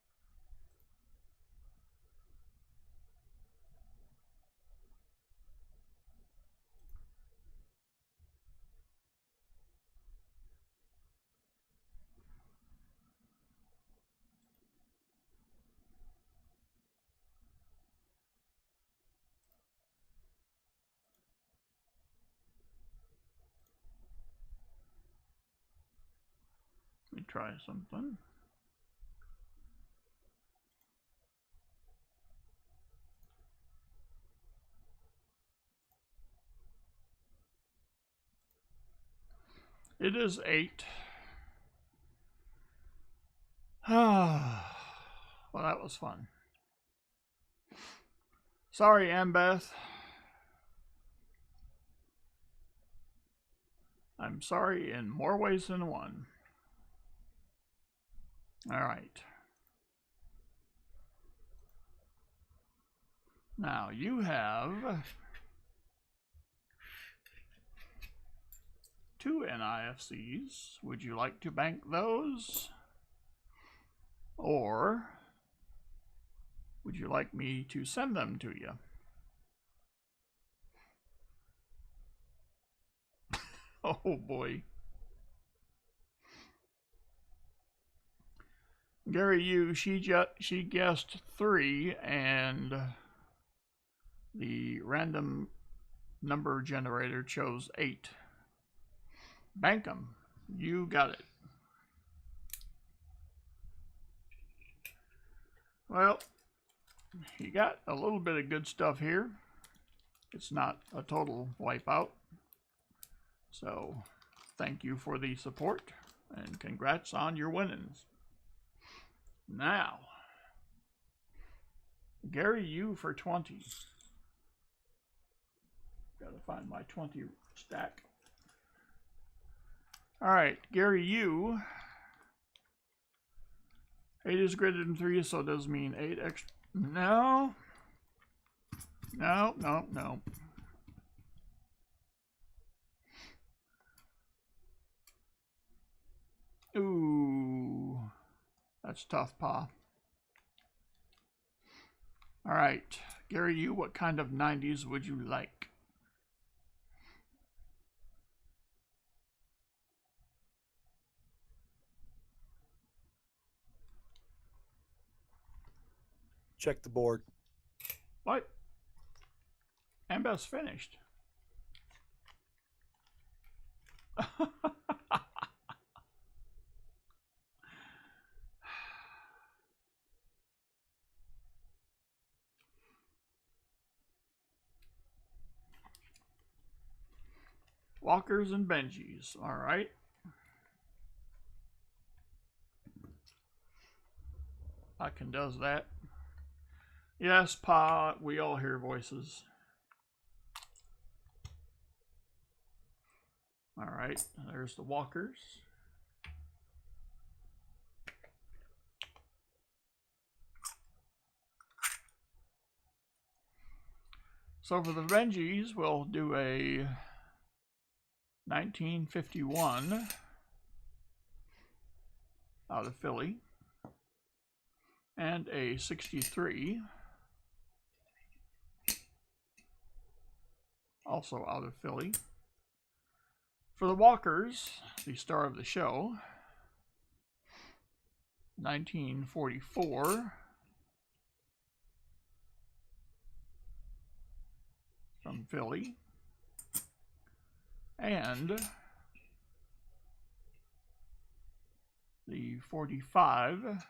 Let me try something. It is 8. Well, that was fun. Sorry, Ambeth. I'm sorry in more ways than one. All right. Now you have 2 NIFCs. Would you like to bank those? Or would you like me to send them to you? Oh boy. Gary Yu, she guessed 3 and the random number generator chose 8. Bank them. You got it. Well, you got a little bit of good stuff here. It's not a total wipeout. So thank you for the support and congrats on your winnings. Now, Gary Yu for 20. Gotta find my 20 stack. All right, Gary Yu. 8 is greater than 3, so it does mean 8 extra. No. No, no, no. Ooh, that's tough, Pa. All right, Gary, you, what kind of 90s would you like? Check the board. What? Ambeth's finished. Walkers and Benjis. All right. Akin does that. Yes, Pa, we all hear voices. All right, there's the walkers. So for the Benjis, we'll do a 1951 out of Philly and a 63 also out of Philly. For the walkers, the star of the show, 1944 from Philly, and the 45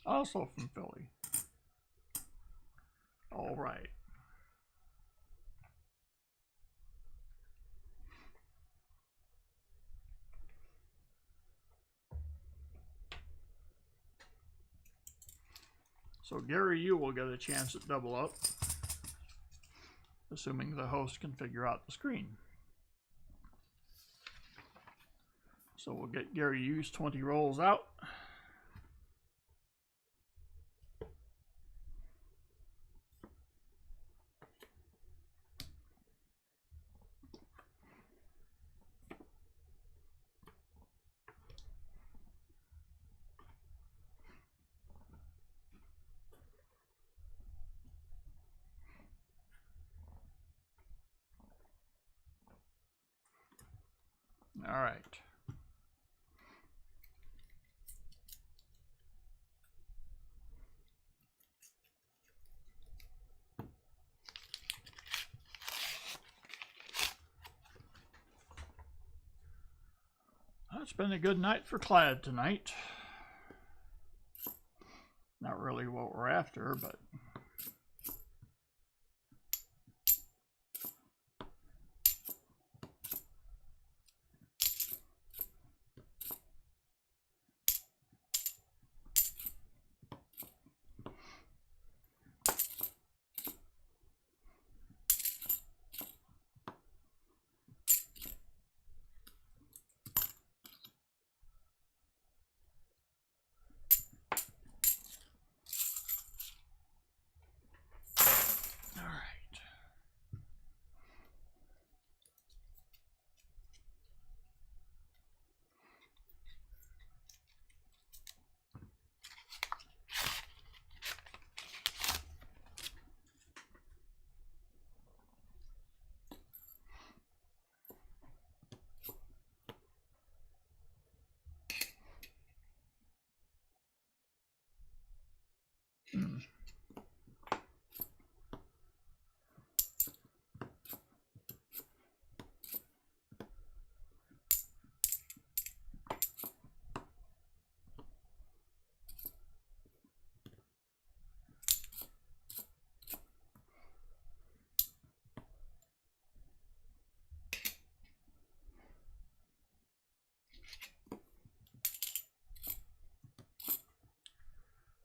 also from Philly. All right. So Gary, you will get a chance at double up, assuming the host can figure out the screen. So we'll get Gary U's 20 rolls out. All right. It's been a good night for Clad tonight. Not really what we're after, but all right.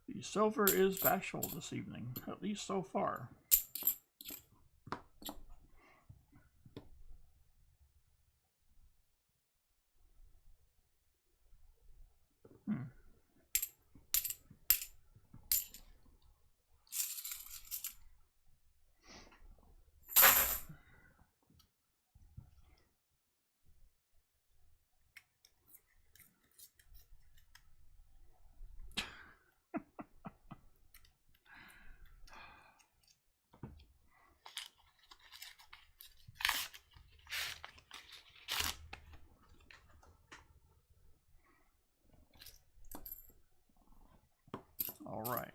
The silver is bashful this evening, at least so far. All right.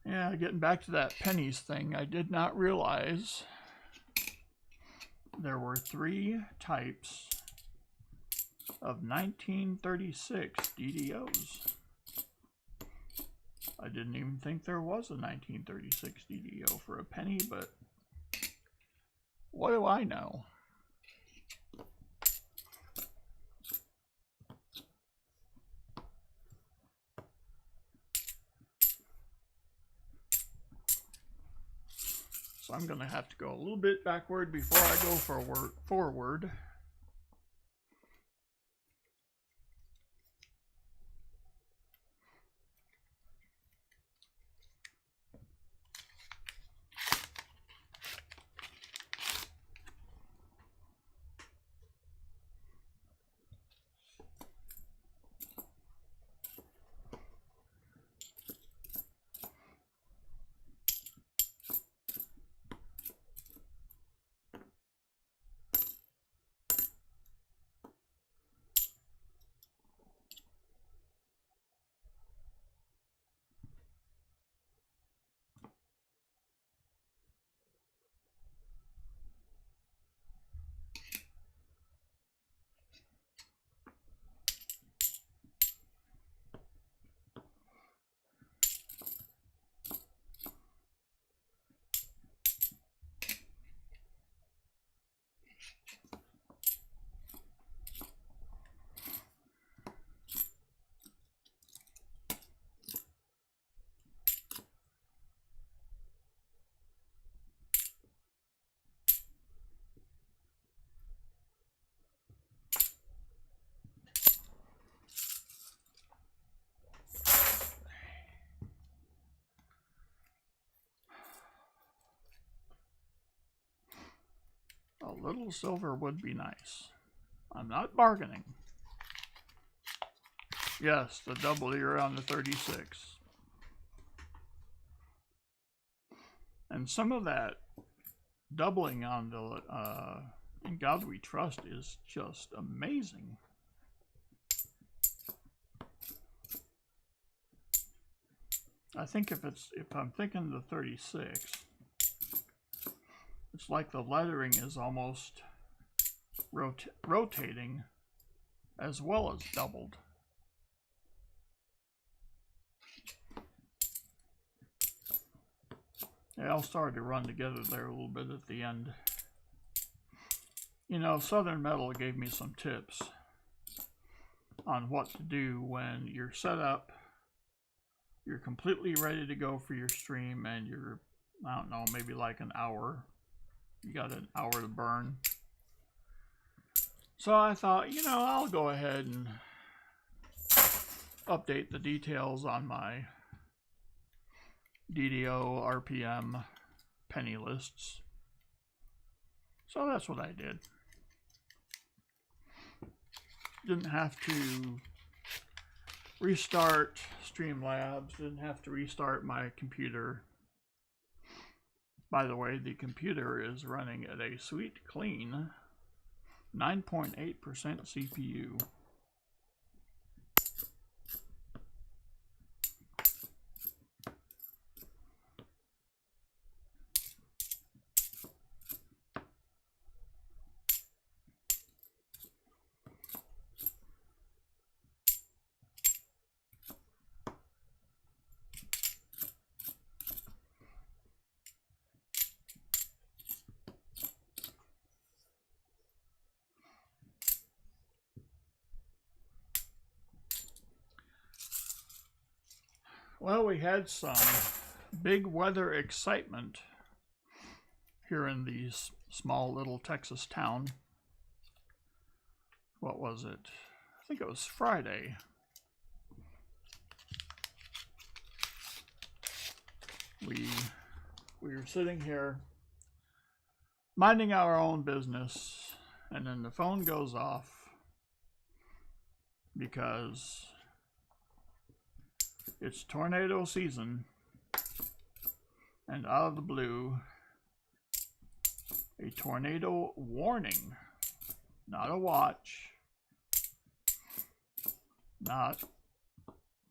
Yeah, getting back to that pennies thing, I did not realize there were 3 types of 1936 DDOs. I didn't even think there was a 1936 DDO for a penny, but what do I know? So I'm going to have to go a little bit backward before I go forward. A little silver would be nice. I'm not bargaining. Yes, the double ear on the 36. And some of that doubling on the In God We Trust is just amazing. I think if I'm thinking the 36, it's like the lettering is almost rotating as well as doubled. They all started to run together there a little bit at the end. You know, Southern Metal gave me some tips on what to do when you're set up, you're completely ready to go for your stream, and you're, I don't know, maybe like an hour. You got an hour to burn. So I thought, you know, I'll go ahead and update the details on my DDO, RPM, penny lists. So that's what I did. Didn't have to restart Streamlabs, didn't have to restart my computer. By the way, the computer is running at a sweet clean 9.8% CPU. Well, we had some big weather excitement here in the small little Texas town. What was it? I think it was Friday. We were sitting here minding our own business, and then the phone goes off because it's tornado season, and out of the blue, a tornado warning, not a watch, not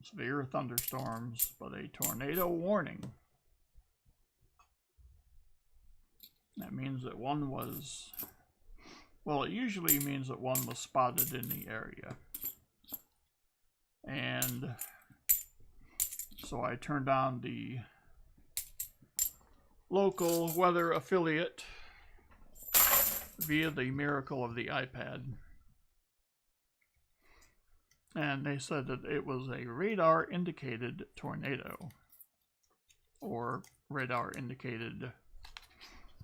severe thunderstorms, but a tornado warning. That means that one was, well, it usually means that one was spotted in the area. And so I turned on the local weather affiliate via the miracle of the iPad. And they said that it was a radar indicated tornado, or radar indicated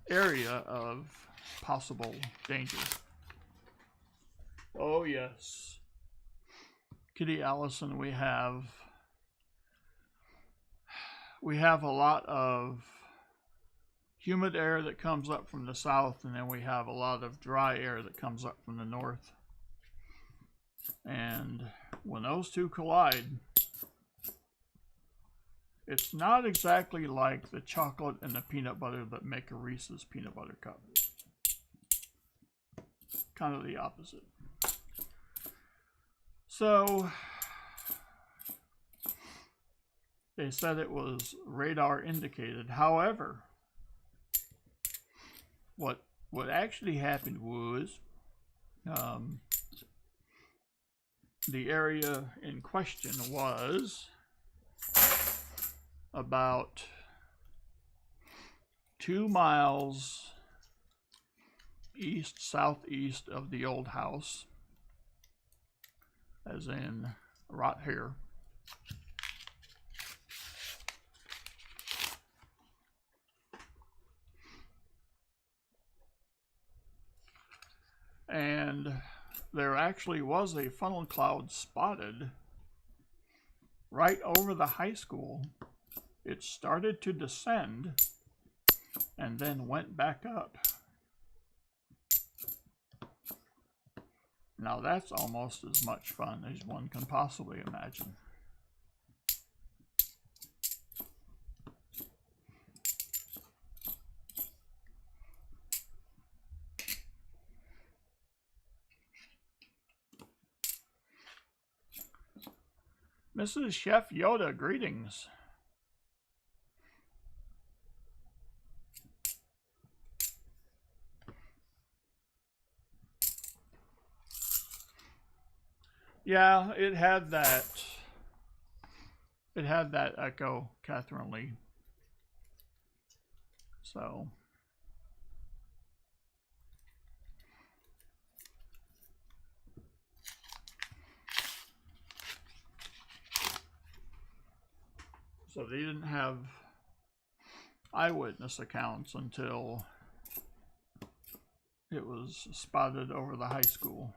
area of possible danger. Oh yes, Kitty Allison, we have a lot of humid air that comes up from the south, and then we have a lot of dry air that comes up from the north. And when those two collide, it's not exactly like the chocolate and the peanut butter that make a Reese's peanut butter cup. Kind of the opposite. So they said it was radar indicated. However, what actually happened was the area in question was about 2 miles southeast of the old house, as in right here. And there actually was a funnel cloud spotted right over the high school. It started to descend and then went back up. Now that's almost as much fun as one can possibly imagine. Mrs. Chef Yoda, greetings. Yeah, it had that echo, Catherine Lee. So they didn't have eyewitness accounts until it was spotted over the high school.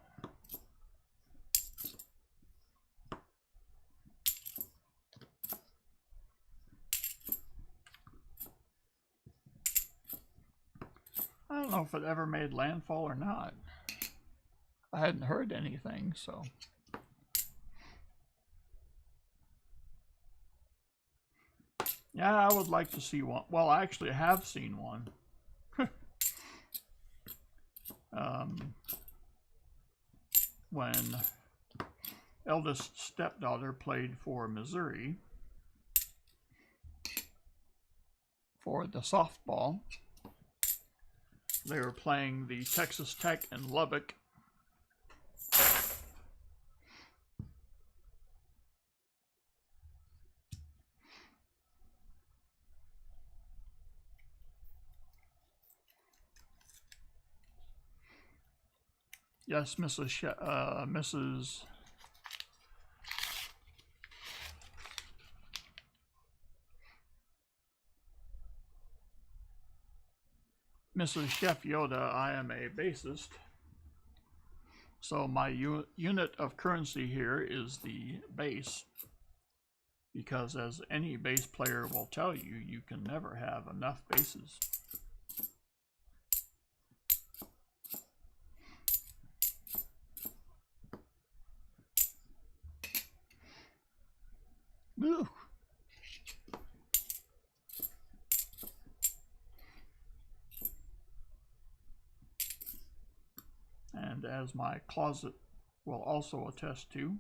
I don't know if it ever made landfall or not. I hadn't heard anything, so. Yeah, I would like to see one. Well, I actually have seen one. When eldest stepdaughter played for Missouri for the softball, they were playing the Texas Tech in Lubbock. Yes, Mrs. Chef Yoda, I am a bassist. So my unit of currency here is the bass. Because as any bass player will tell you, you can never have enough basses. Ooh. and as my closet will also attest to.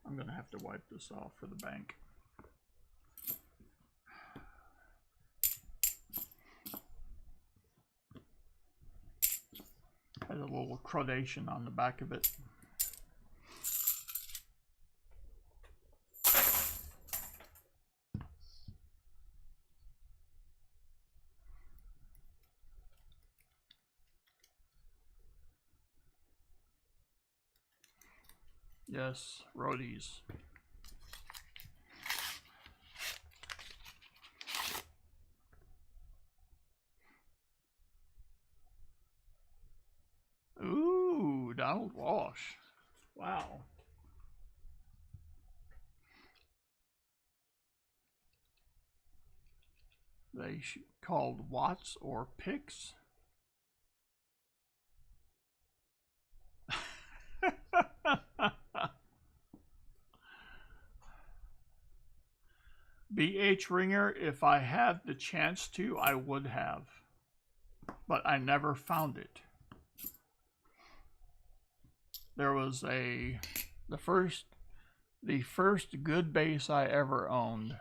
I'm going to have to wipe this off for the bank. Had a little crodation on the back of it. Yes, roadies. Ooh, Donald Walsh. Wow. They called Watts or Picks. BH Ringer, if I had the chance to, I would have. But I never found it. There was the first good bass I ever owned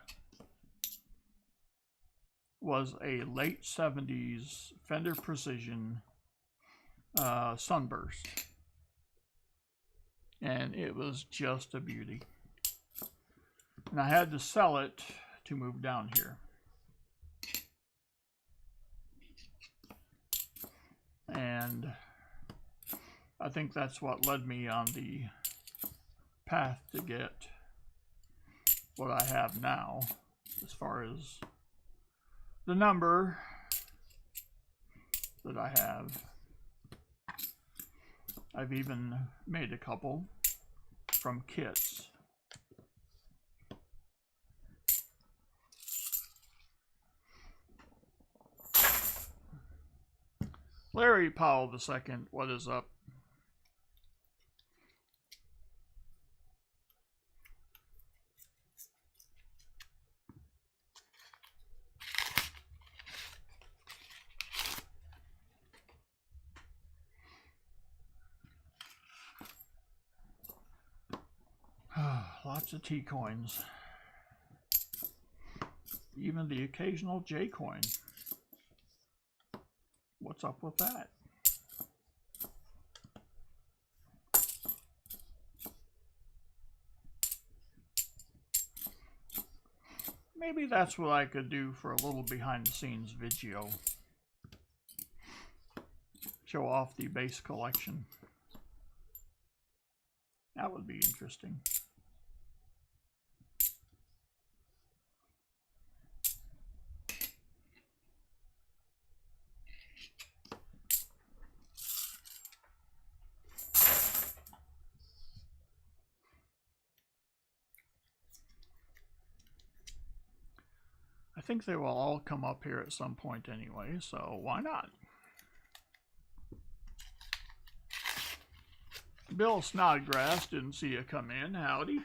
was a late 70s Fender Precision Sunburst. And it was just a beauty. And I had to sell it to move down here. And I think that's what led me on the path to get what I have now, as far as the number that I have. I've even made a couple from kits. Larry Powell II, what is up? Lots of T coins. Even the occasional J coin. What's up with that? Maybe that's what I could do for a little behind the scenes video. Show off the bass collection. That would be interesting. I think they will all come up here at some point anyway, so why not? Bill Snodgrass, didn't see you come in. Howdy.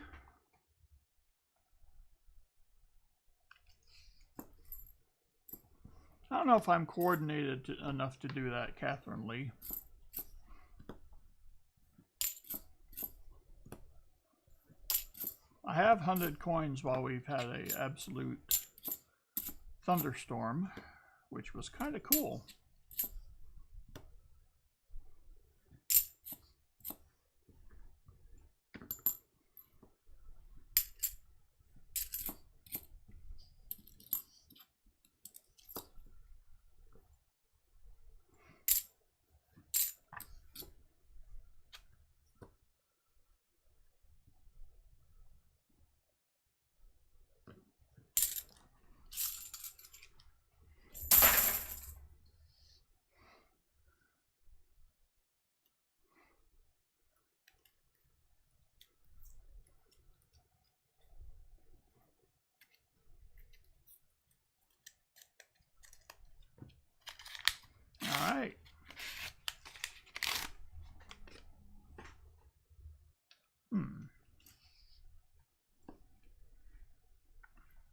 I don't know if I'm coordinated enough to do that, Catherine Lee. I have hunted coins while we've had an absolute thunderstorm, which was kind of cool. All right.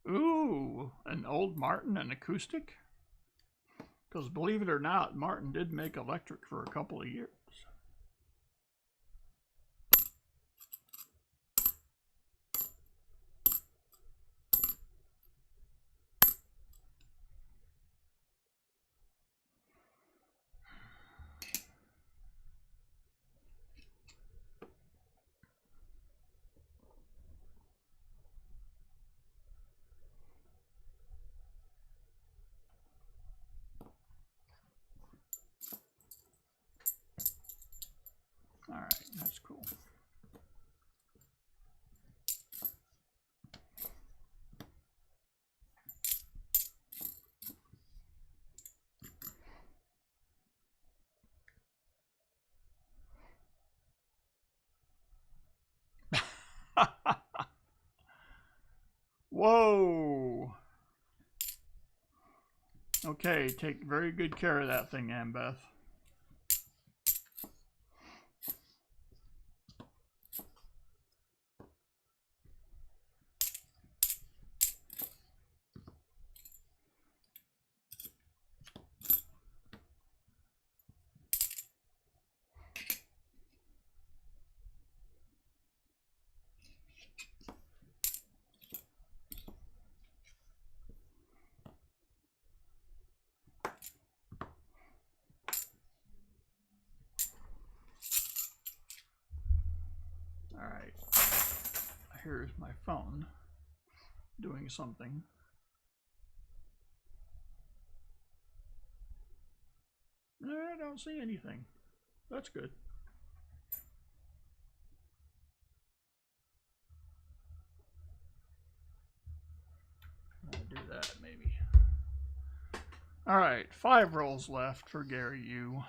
Ooh, an old Martin, an acoustic. Because believe it or not, Martin did make electric for a couple of years. All right, that's cool. Whoa. Okay, take very good care of that thing, Annbeth. All right, here's my phone doing something. I don't see anything. That's good. I'll do that maybe. All right, 5 rolls left for Gary U.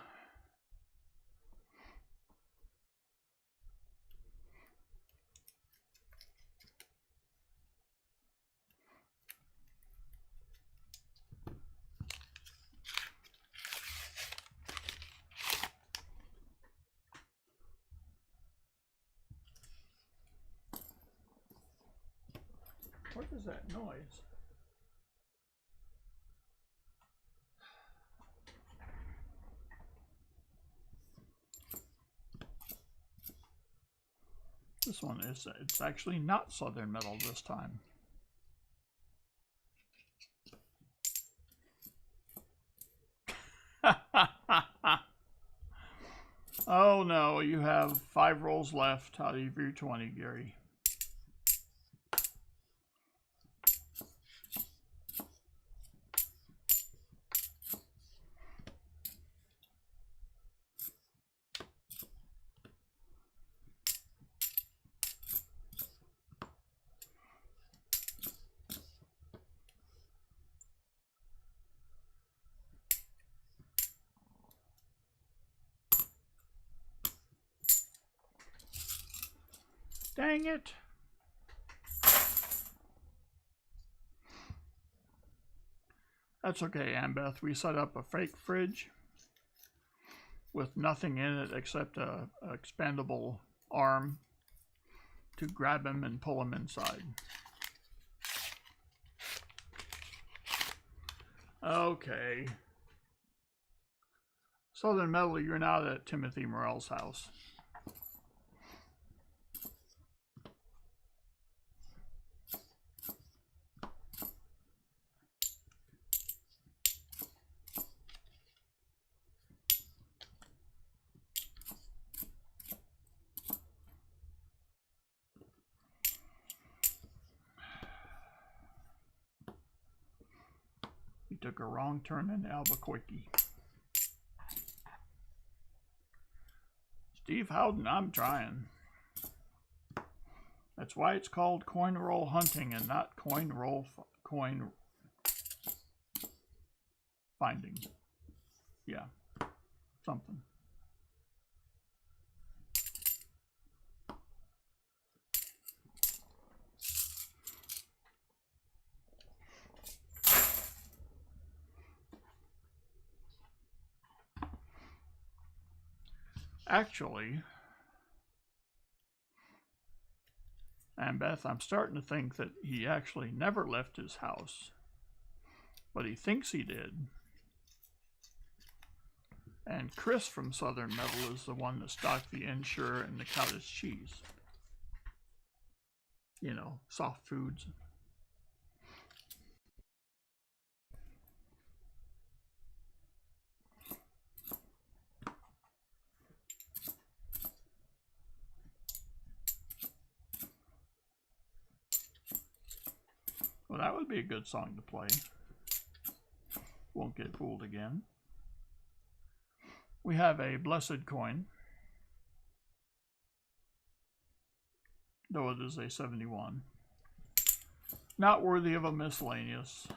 What is that noise? This one is, it's actually not Southern Metal this time. Oh no, you have 5 rolls left out of your 20, Gary. Dang it. That's okay, Annbeth. We set up a fake fridge with nothing in it except a expandable arm to grab him and pull him inside. Okay. Southern Metal, you're now at Timothy Morell's house. He took a wrong turn in Albuquerque. Steve Howden, I'm trying. That's why it's called coin roll hunting and not coin finding. Yeah, something. Actually, Annbeth, I'm starting to think that he actually never left his house, but he thinks he did. And Chris from Southern Metal is the one that stocked the Ensure and the cottage cheese. You know, soft foods. Well, that would be a good song to play. Won't get fooled again. We have a blessed coin, though it is a 71. Not worthy of a miscellaneous.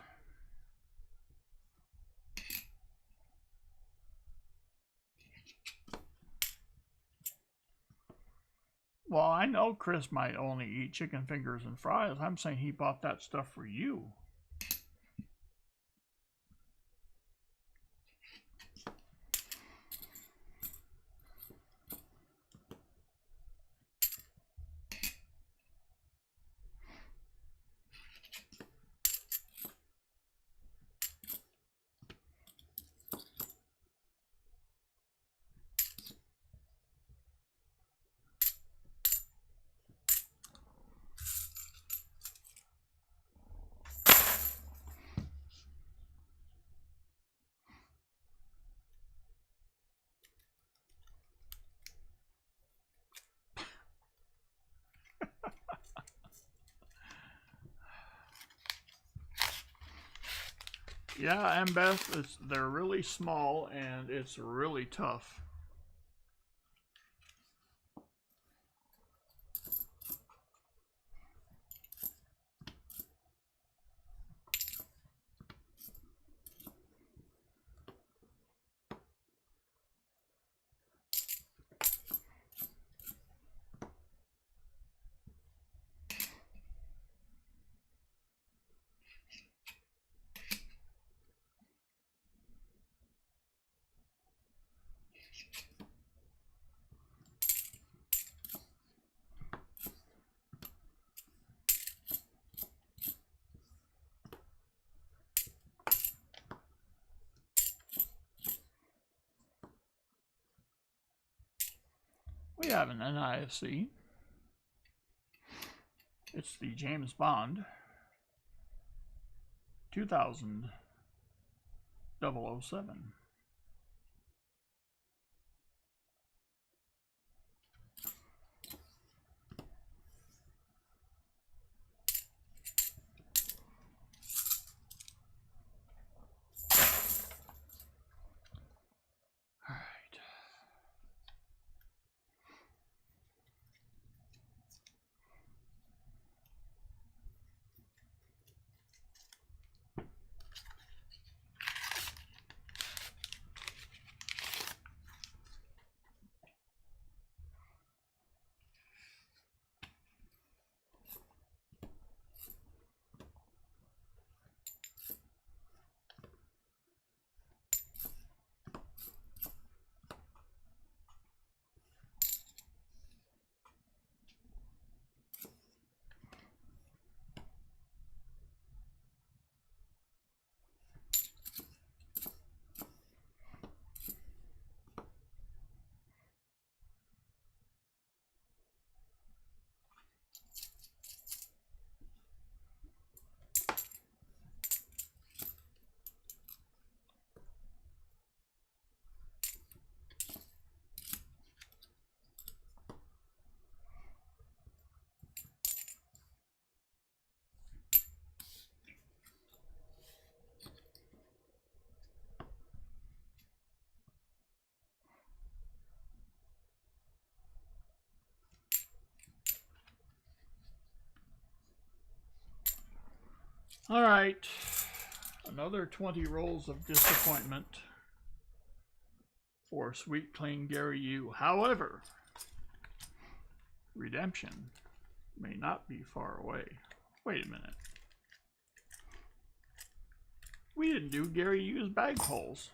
Well, I know Chris might only eat chicken fingers and fries. I'm saying he bought that stuff for you. Yeah, and Beth, they're really small and it's really tough. We have an NIFC. It's the James Bond 2000 007. All right, another 20 rolls of disappointment for Sweet Clean Gary U. However, redemption may not be far away. Wait a minute. We didn't do Gary U's bag pulls.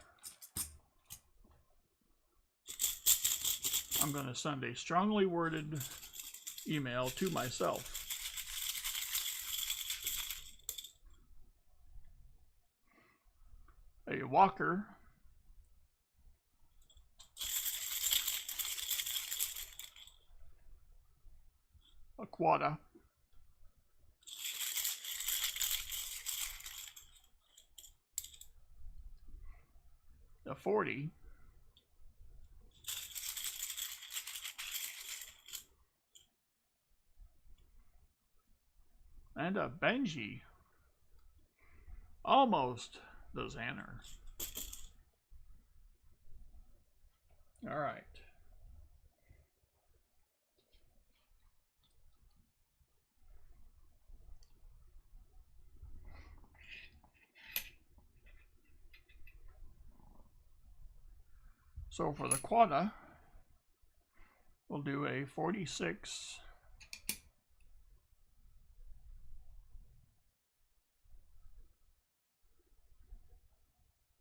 I'm going to send a strongly worded email to myself. A Walker quarter. The 40. And a Benji. Almost the Xanner. All right. So for the quarter, we'll do a 46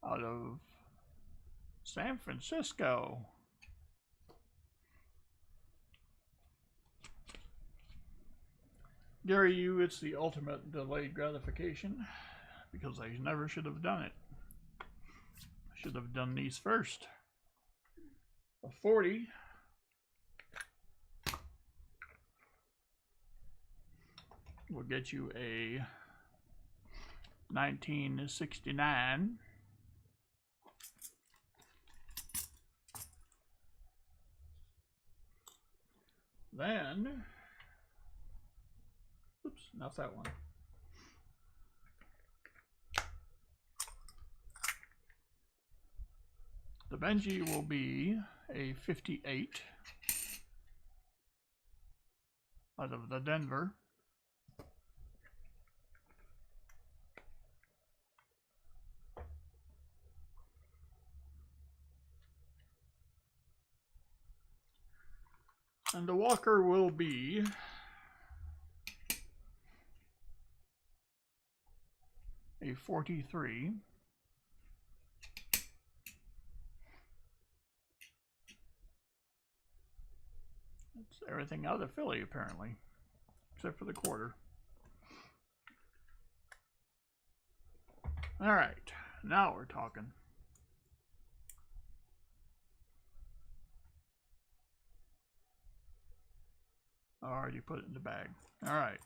out of San Francisco. Gary Yu, it's the ultimate delayed gratification because I never should have done it. I should have done these first. A 40 will get you a 1969. Then, oops, not that one. The Benji will be a 58 out of the Denver. And the Walker will be a 43. That's everything out of Philly, apparently, except for the quarter. All right, now we're talking. I already put it in the bag. All right.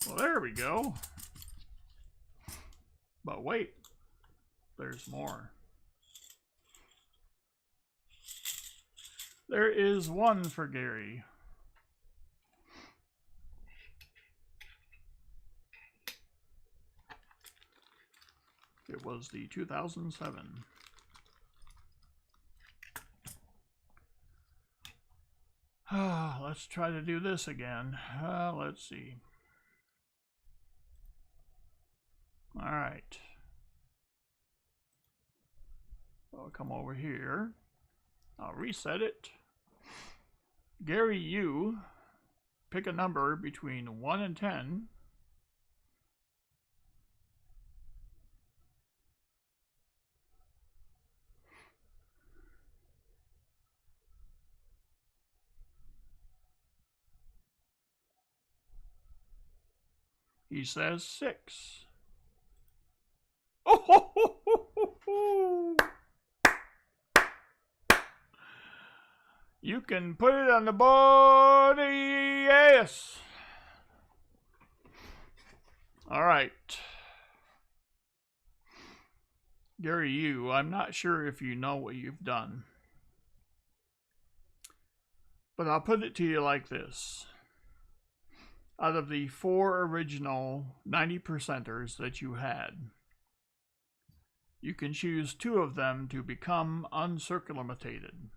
Well, there we go. But wait, there's more. There is one for Gary. It was the 2007. Let's try to do this again. Let's see. All right. I'll come over here. I'll reset it. Gary Yu, pick a number between 1 and 10. He says 6. Oh, ho, ho, ho, ho, ho. You can put it on the board, yes. All right. Gary Yu, I'm not sure if you know what you've done, but I'll put it to you like this. Out of the 4 original 90%ers that you had, you can choose 2 of them to become uncircumlocated.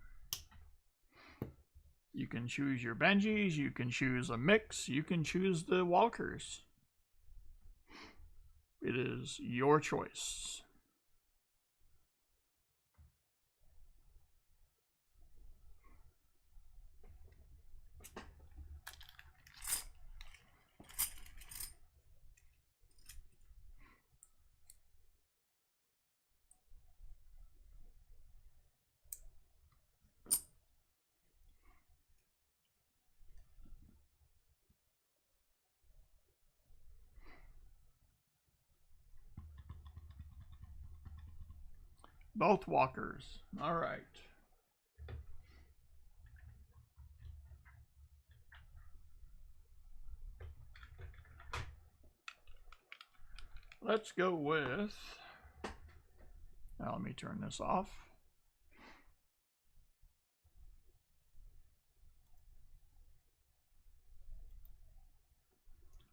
You can choose your Benjis, you can choose a mix, you can choose the Walkers. It is your choice. Both Walkers. All right. let's go with, now let me turn this off.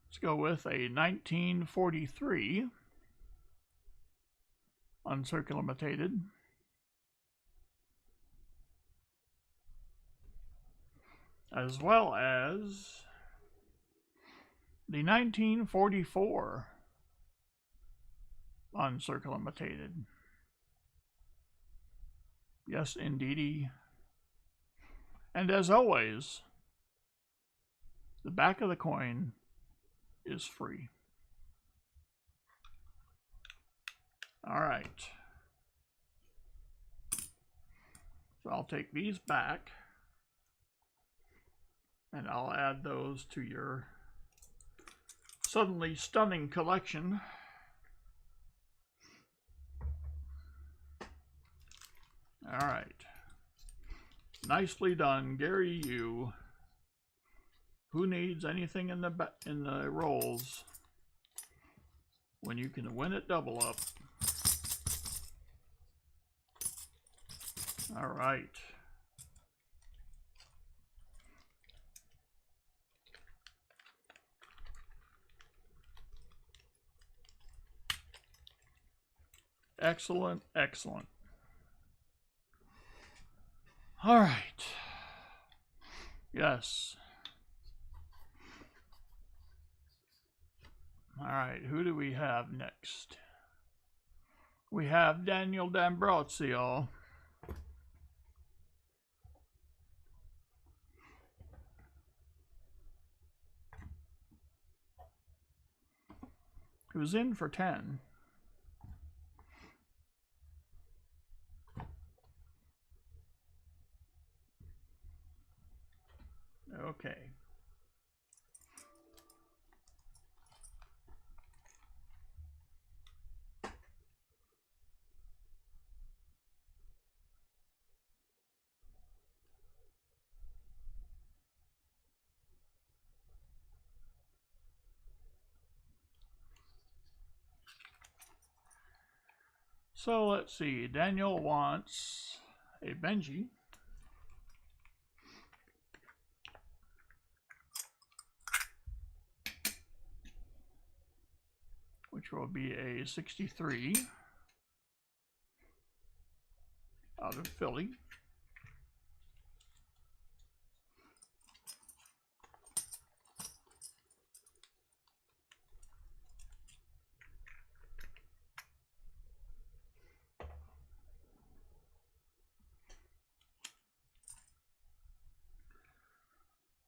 Let's go with a 1943 uncircumvented. As well as the 1944 uncircumvented. Yes, indeedy. And as always, the back of the coin is free. All right. So I'll take these back and I'll add those to your suddenly stunning collection. All right. Nicely done, Gary. You. Who needs anything in the rolls when you can win it double up? All right. Excellent, excellent. All right. Yes. All right, who do we have next? We have Daniel D'Ambrosio. Who's in for 10. Okay. So let's see. Daniel wants a Benji. Which will be a 63 out of Philly.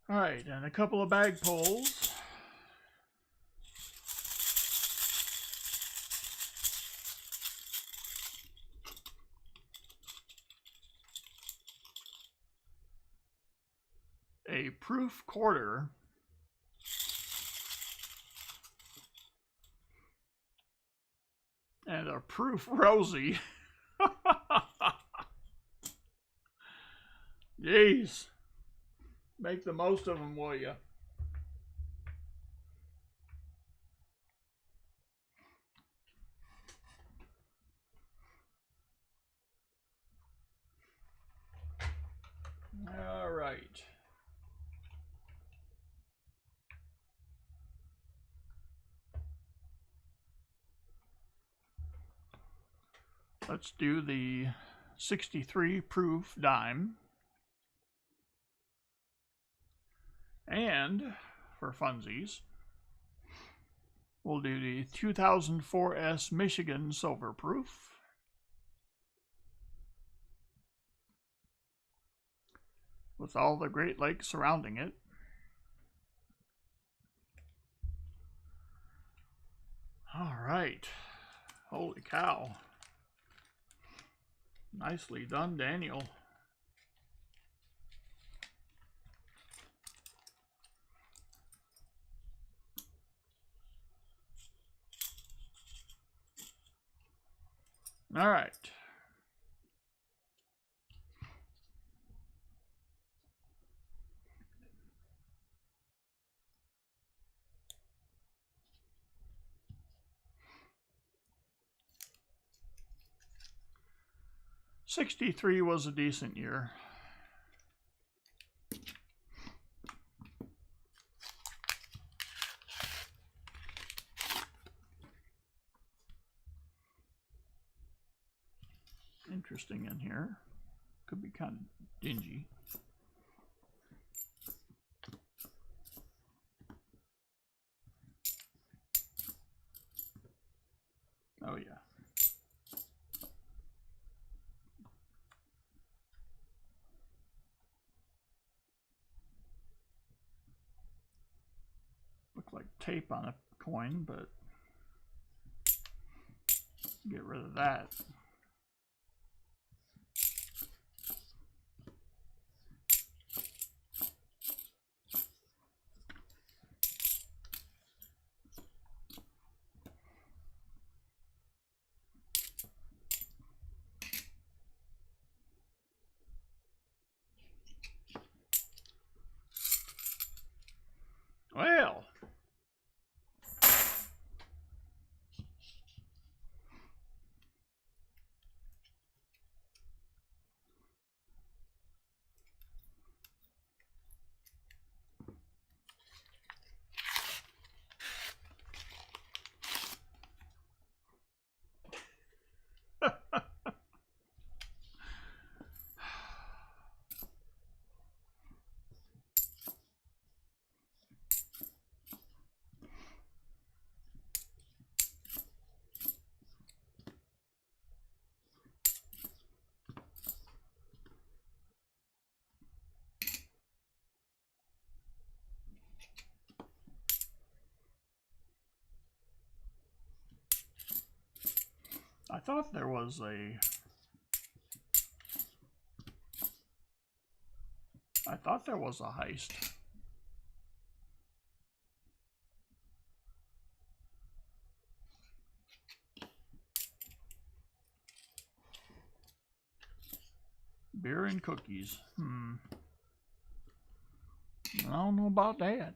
All right, and a couple of bag pulls. A proof quarter. And a proof Rosie. Jeez. Make the most of them, will you? All right. Let's do the 63 proof dime. And for funsies, we'll do the 2004S Michigan silver proof. With all the Great Lakes surrounding it. All right. Holy cow. Nicely done, Daniel. All right. '63 was a decent year. Interesting in here. Could be kind of dingy. Oh yeah. Look like tape on a coin, but get rid of that. Well, I thought there was a heist. Beer and cookies. I don't know about that.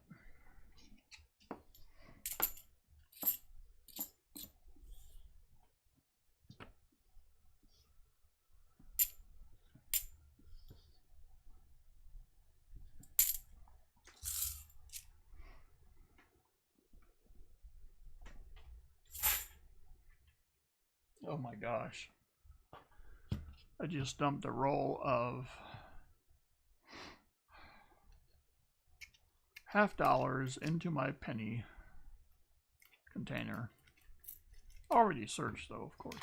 Oh my gosh. I just dumped a roll of $50 into my penny container. Already searched though, of course.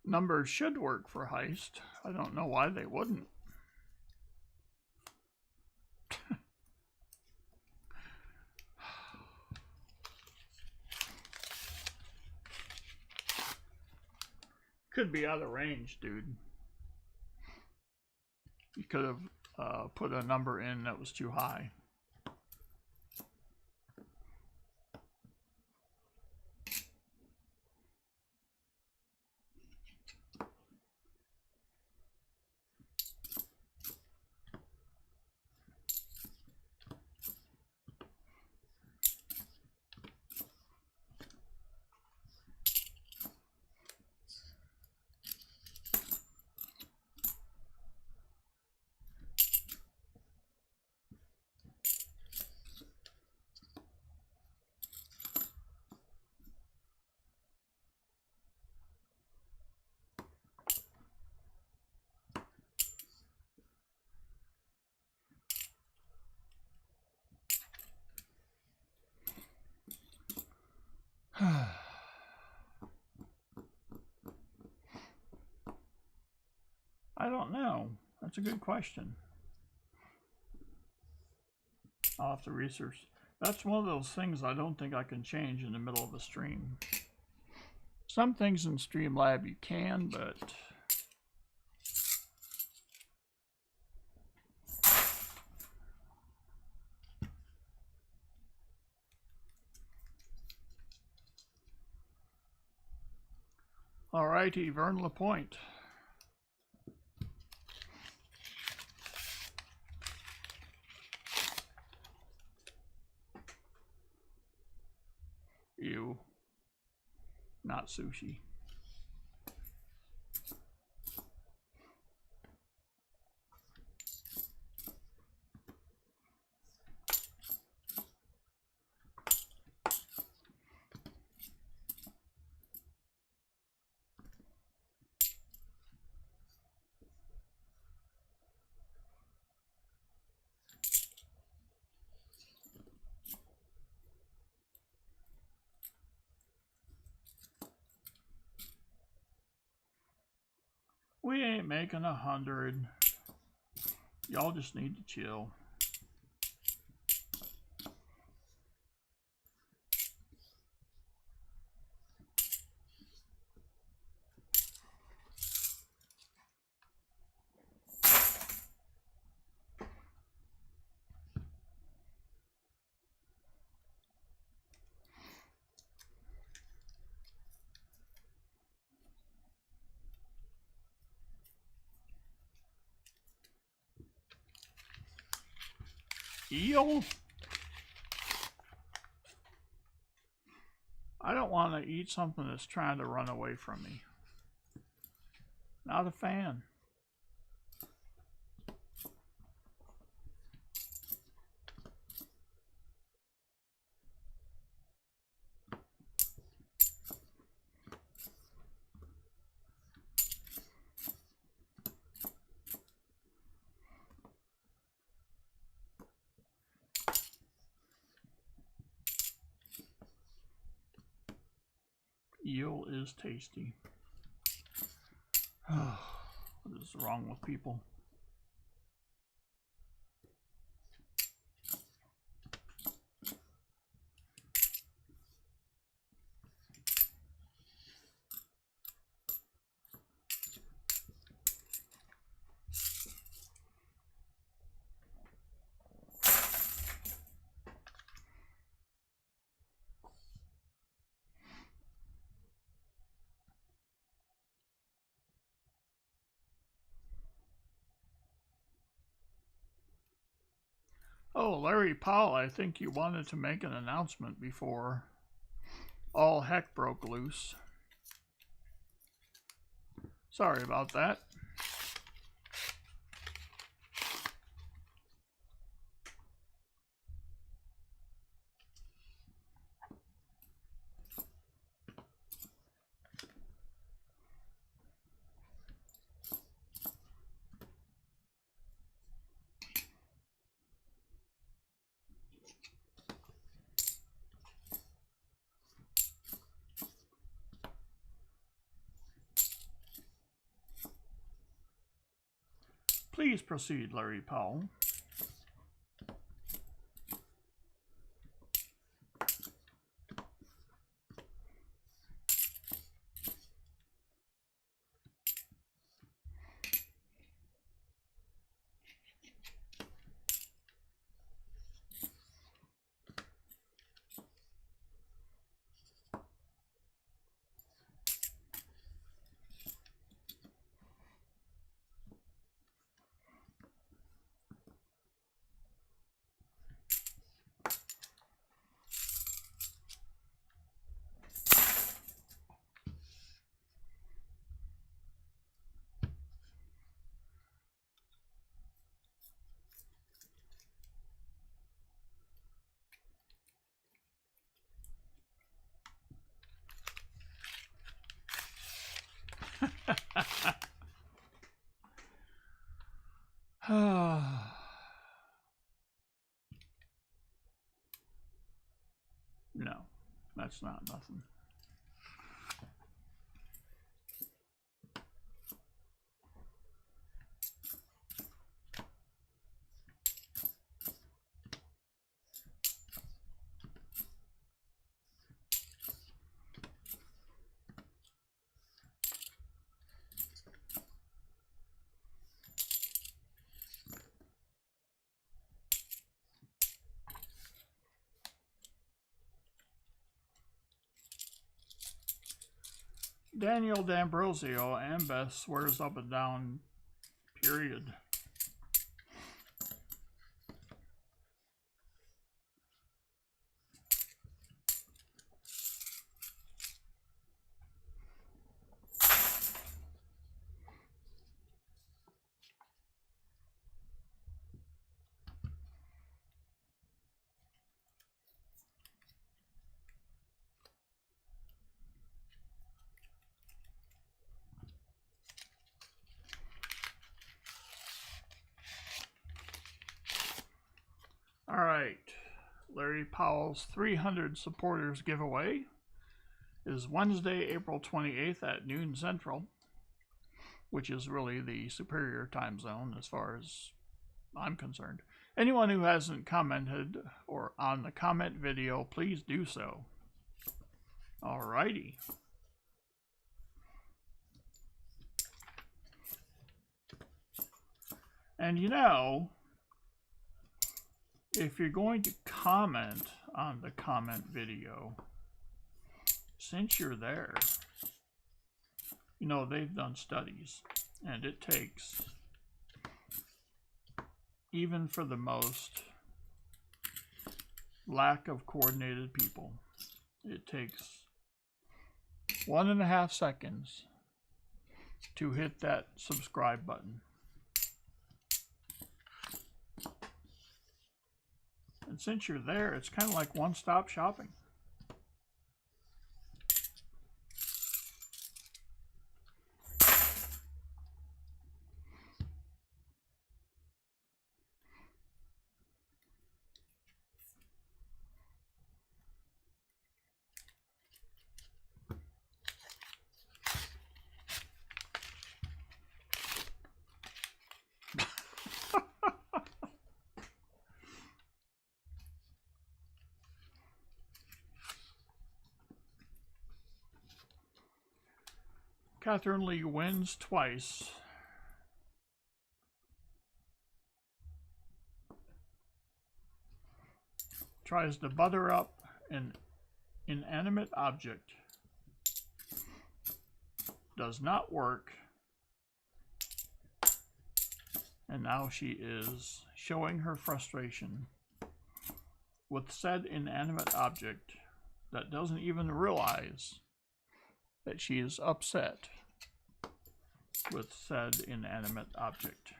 Numbers should work for heist. I don't know why they wouldn't. Could be out of range, dude. You could have put a number in that was too high. I don't know. That's a good question. I'll have to research. That's one of those things I don't think I can change in the middle of a stream. Some things in Streamlab you can, but alrighty, Vern Lapointe. Ew. Not sushi. We ain't making 100. Y'all just need to chill. Eel? I don't want to eat something that's trying to run away from me. Not a fan. Eel is tasty. What is wrong with people? Oh, Larry Powell, I think you wanted to make an announcement before all heck broke loose. Sorry about that. Please proceed, Larry Powell. No, that's not nothing. Daniel D'Ambrosio and Beth swears up and down, period. All right, Larry Powell's 300 supporters giveaway is Wednesday, April 28th at noon Central, which is really the superior time zone as far as I'm concerned. Anyone who hasn't commented or on the comment video, please do so. Alrighty. And you know, if you're going to comment on the comment video, since you're there, you know, they've done studies, and it takes, even for the most lack of coordinated people, it takes 1.5 seconds to hit that subscribe button. And since you're there, it's kind of like one-stop shopping. Catherine Lee wins twice. Tries to butter up an inanimate object. Does not work. And now she is showing her frustration with said inanimate object that doesn't even realize that she is upset with said inanimate object.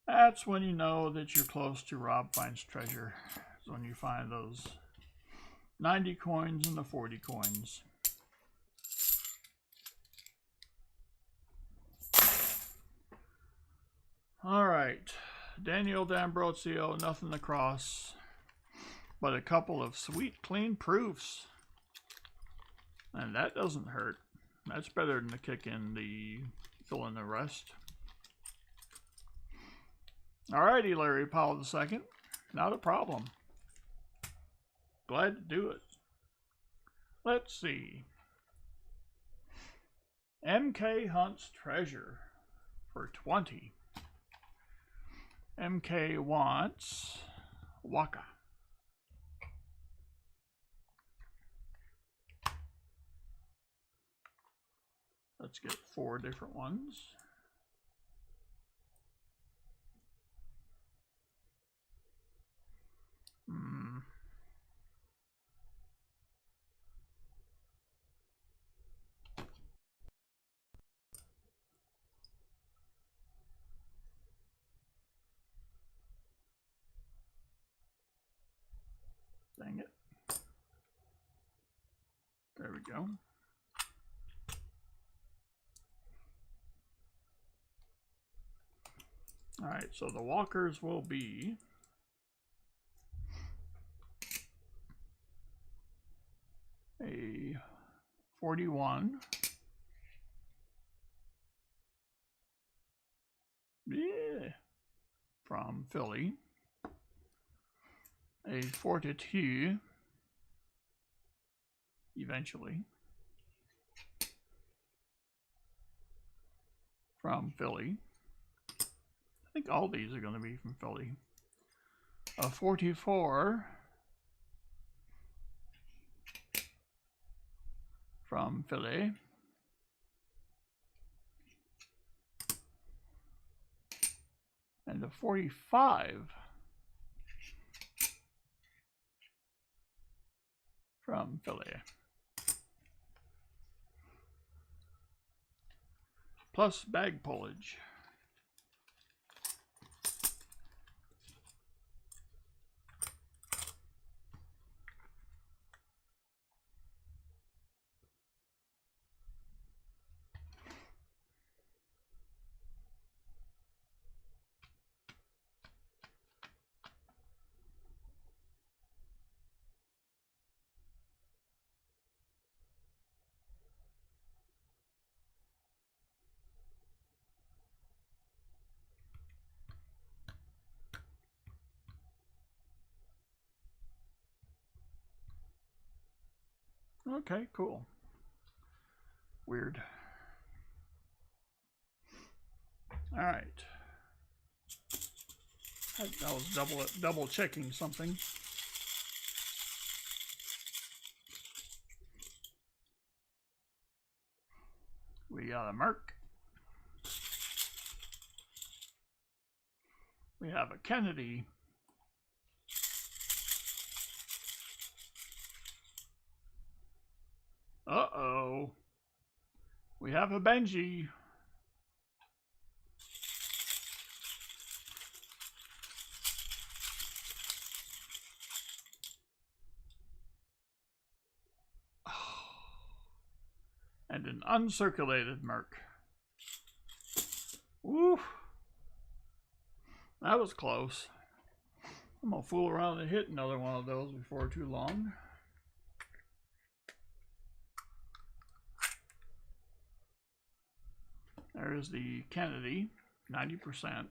That's when you know that you're close to Rob Finds treasure. It's when you find those 90 coins and the 40 coins. All right, Daniel D'Ambrosio, nothing to cross, but a couple of sweet, clean proofs. And that doesn't hurt. That's better than to kick in the fill in the rest. Alrighty, Larry Powell II, not a problem. Glad to do it. Let's see. MK Hunt's treasure for 20. MK wants Waka. Let's get 4 different ones. Dang it. There we go. All right, so the walkers will be a 41. Yeah. From Philly. A 42. Eventually. From Philly. think all these are going to be from Philly. A 44 from Philly. And a 45 from Philly. Plus bag pullage. Okay, cool. Weird. All right. I was double checking something. We got a Merc. We have a Kennedy. Uh-oh. We have a Benji. And an uncirculated Merc. Woo! That was close. I'm gonna fool around and hit another one of those before too long. There's the Kennedy, 90%.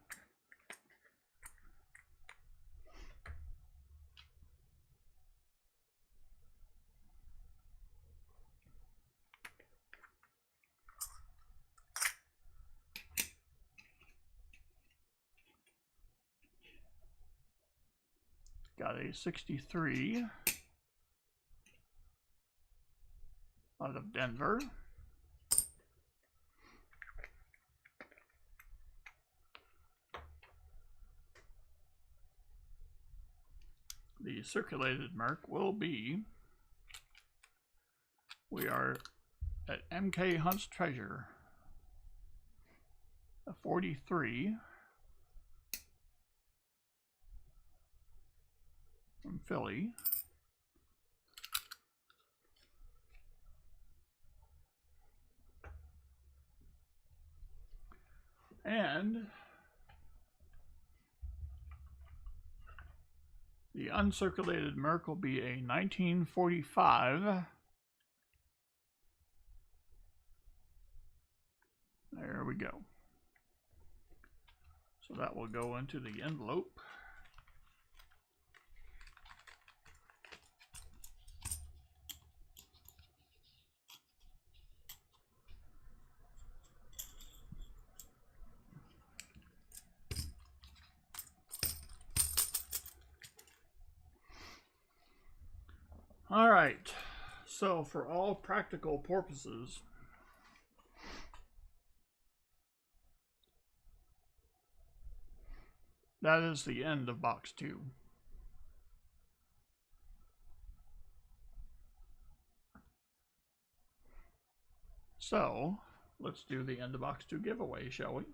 Got a 63 out of Denver. The circulated Merc will be, we are at MK Hunt's Treasure, a 43 from Philly. And the uncirculated Merc will be a 1945. There we go. So that will go into the envelope. All right, so for all practical purposes, that is the end of box 2. So let's do the end of box 2 giveaway, shall we?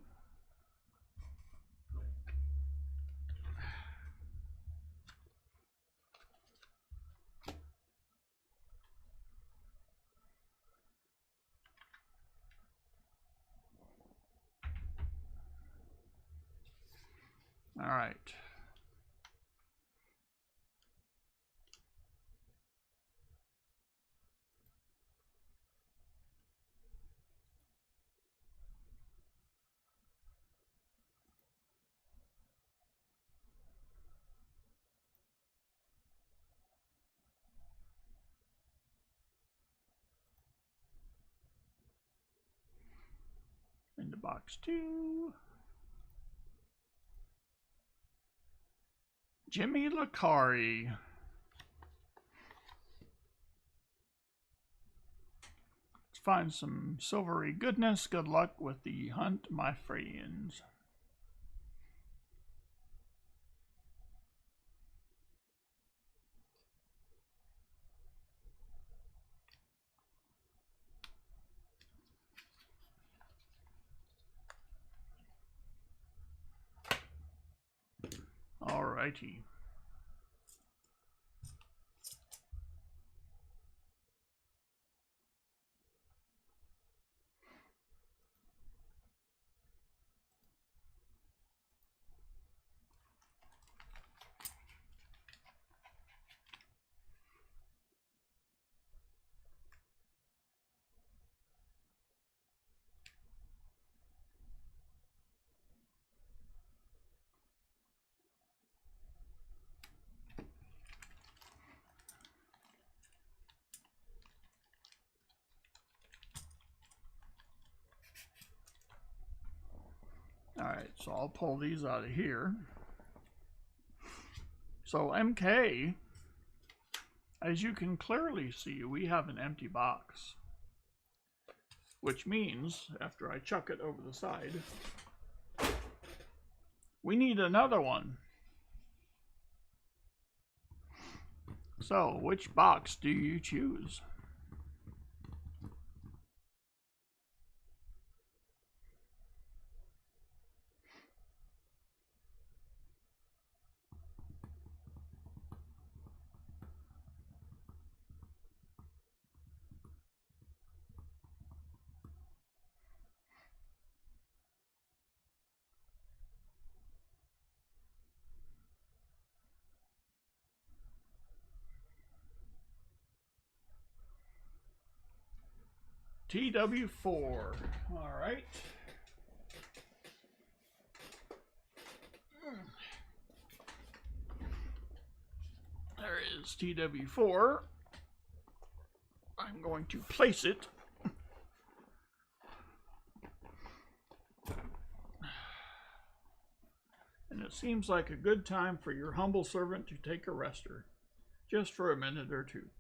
All right. Into box 2. Jimmy Lacari. Let's find some silvery goodness. Good luck with the hunt, my friends. Alrighty. Alright, so I'll pull these out of here. So MK, as you can clearly see, we have an empty box. Which means, after I chuck it over the side, we need another one. So, which box do you choose? TW4. Alright. There is TW4. I'm going to place it. And it seems like a good time for your humble servant to take a rester. Just for a minute or two.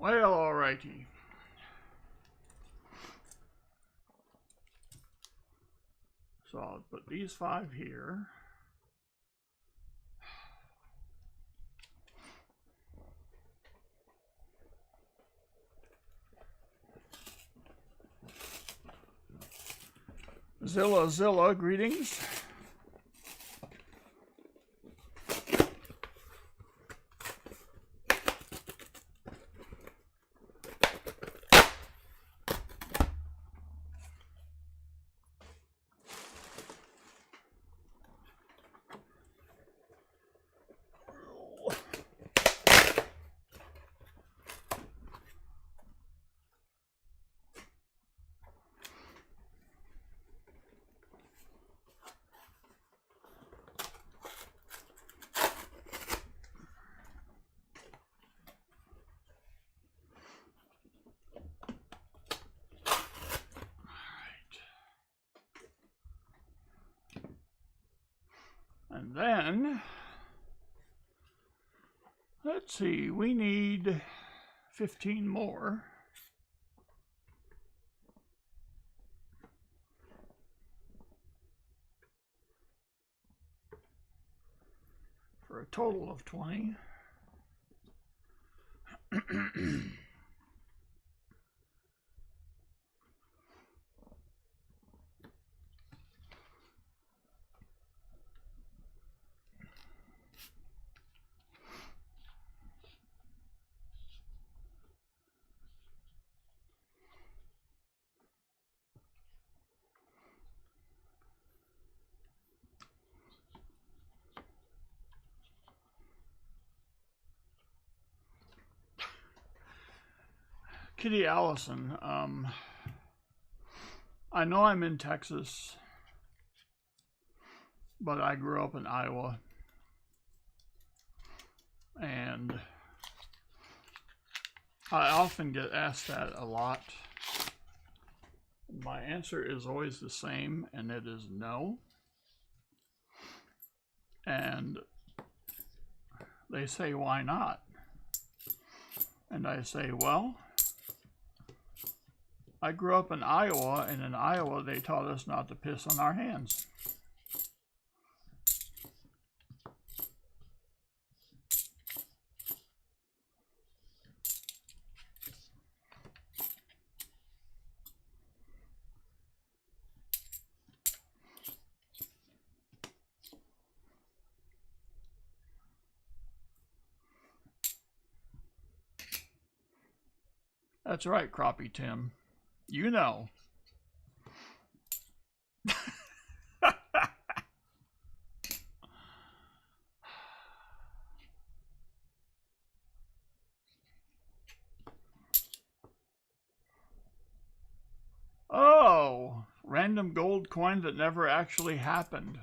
Well, alrighty. So I'll put these 5 here. Zilla, greetings. And then, let's see, we need 15 more. For a total of 20. Kitty Allison, I know I'm in Texas, but I grew up in Iowa, and I often get asked that a lot. My answer is always the same, and it is no. And they say, why not? And I say, well, I grew up in Iowa, and in Iowa they taught us not to piss on our hands. That's right, Crappie Tim. You know. Oh, random gold coin that never actually happened.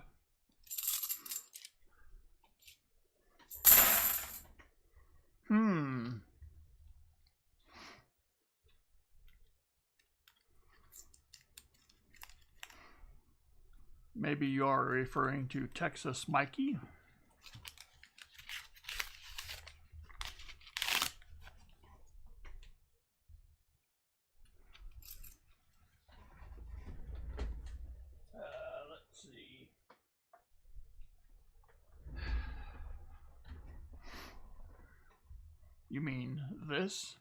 Maybe you are referring to Texas Mikey? Let's see. You mean this?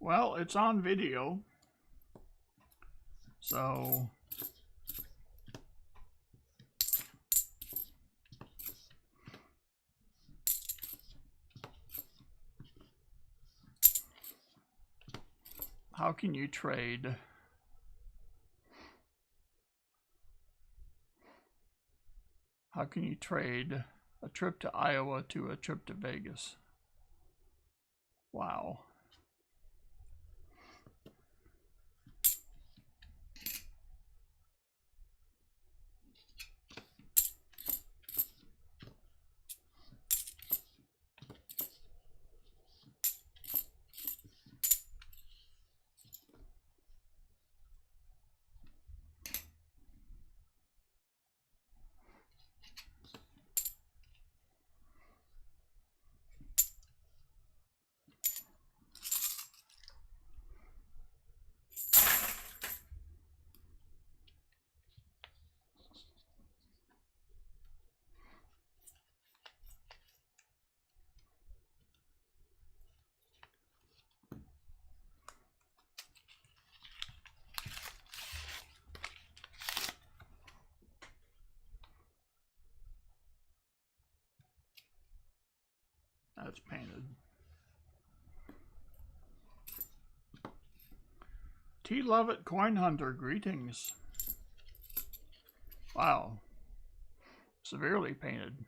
Well, it's on video, so how can you trade? How can you trade a trip to Iowa to a trip to Vegas? Wow. That's painted. T. Lovett Coin Hunter, greetings. Wow. Severely painted.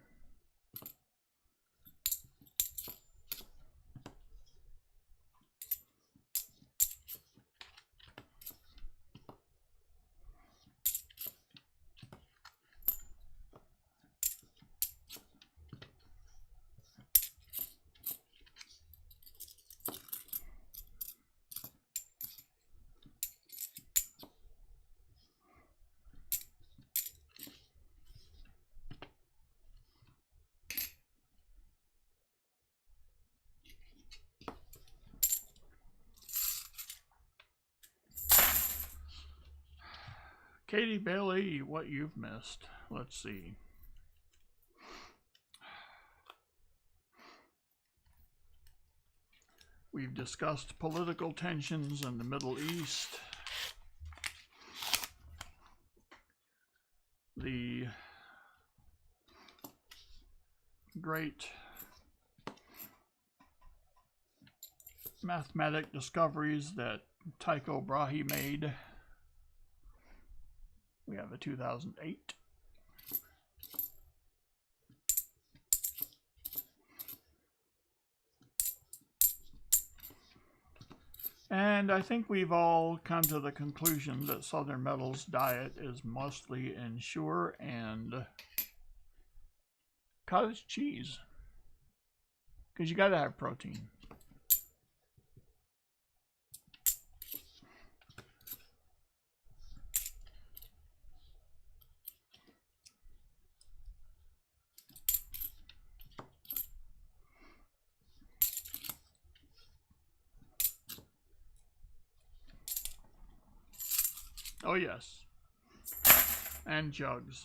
Katie Bailey, what you've missed. Let's see. We've discussed political tensions in the Middle East, the great mathematic discoveries that Tycho Brahe made. We have a 2008. And I think we've all come to the conclusion that Southern Metal's diet is mostly ensure and cottage cheese. Because you got to have protein. Oh yes. And jugs.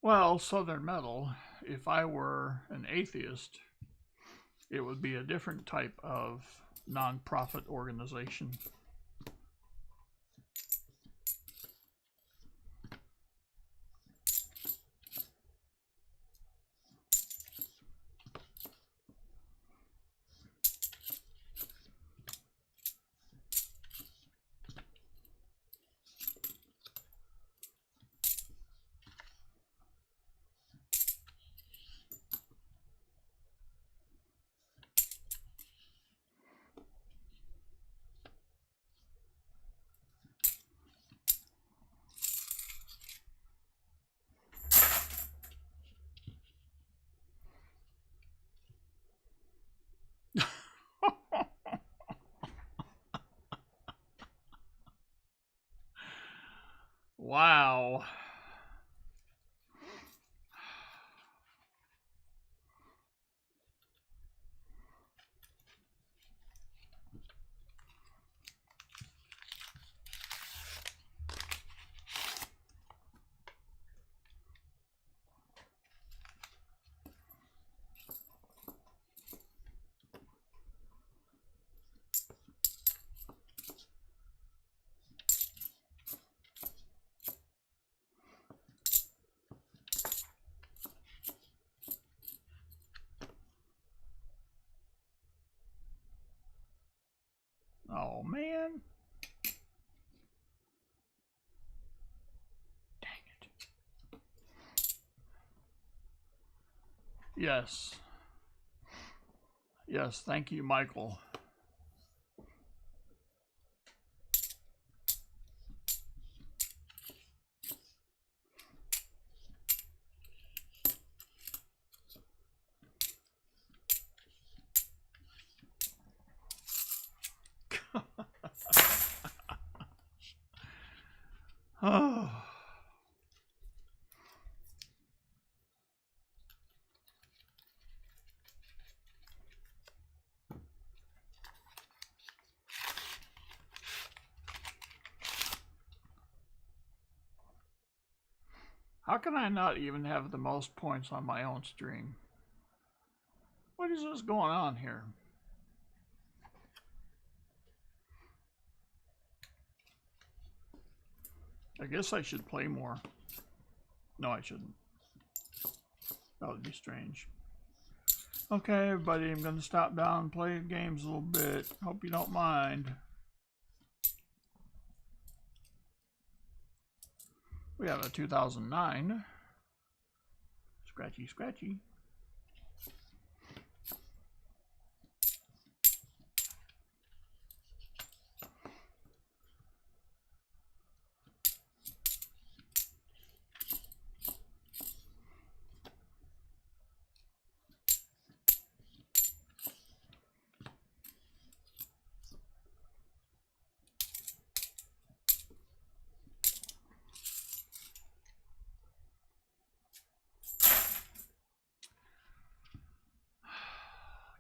Well, Southern Metal, if I were an atheist, it would be a different type of non-profit organization. Wow. Oh, man. Dang it. Yes. Yes, thank you, Michael. Oh. How can I not even have the most points on my own stream? What is this going on here? I guess I should play more. No, I shouldn't. That would be strange. Okay, everybody, I'm going to stop down and play games a little bit. Hope you don't mind. We have a 2009. Scratchy, scratchy.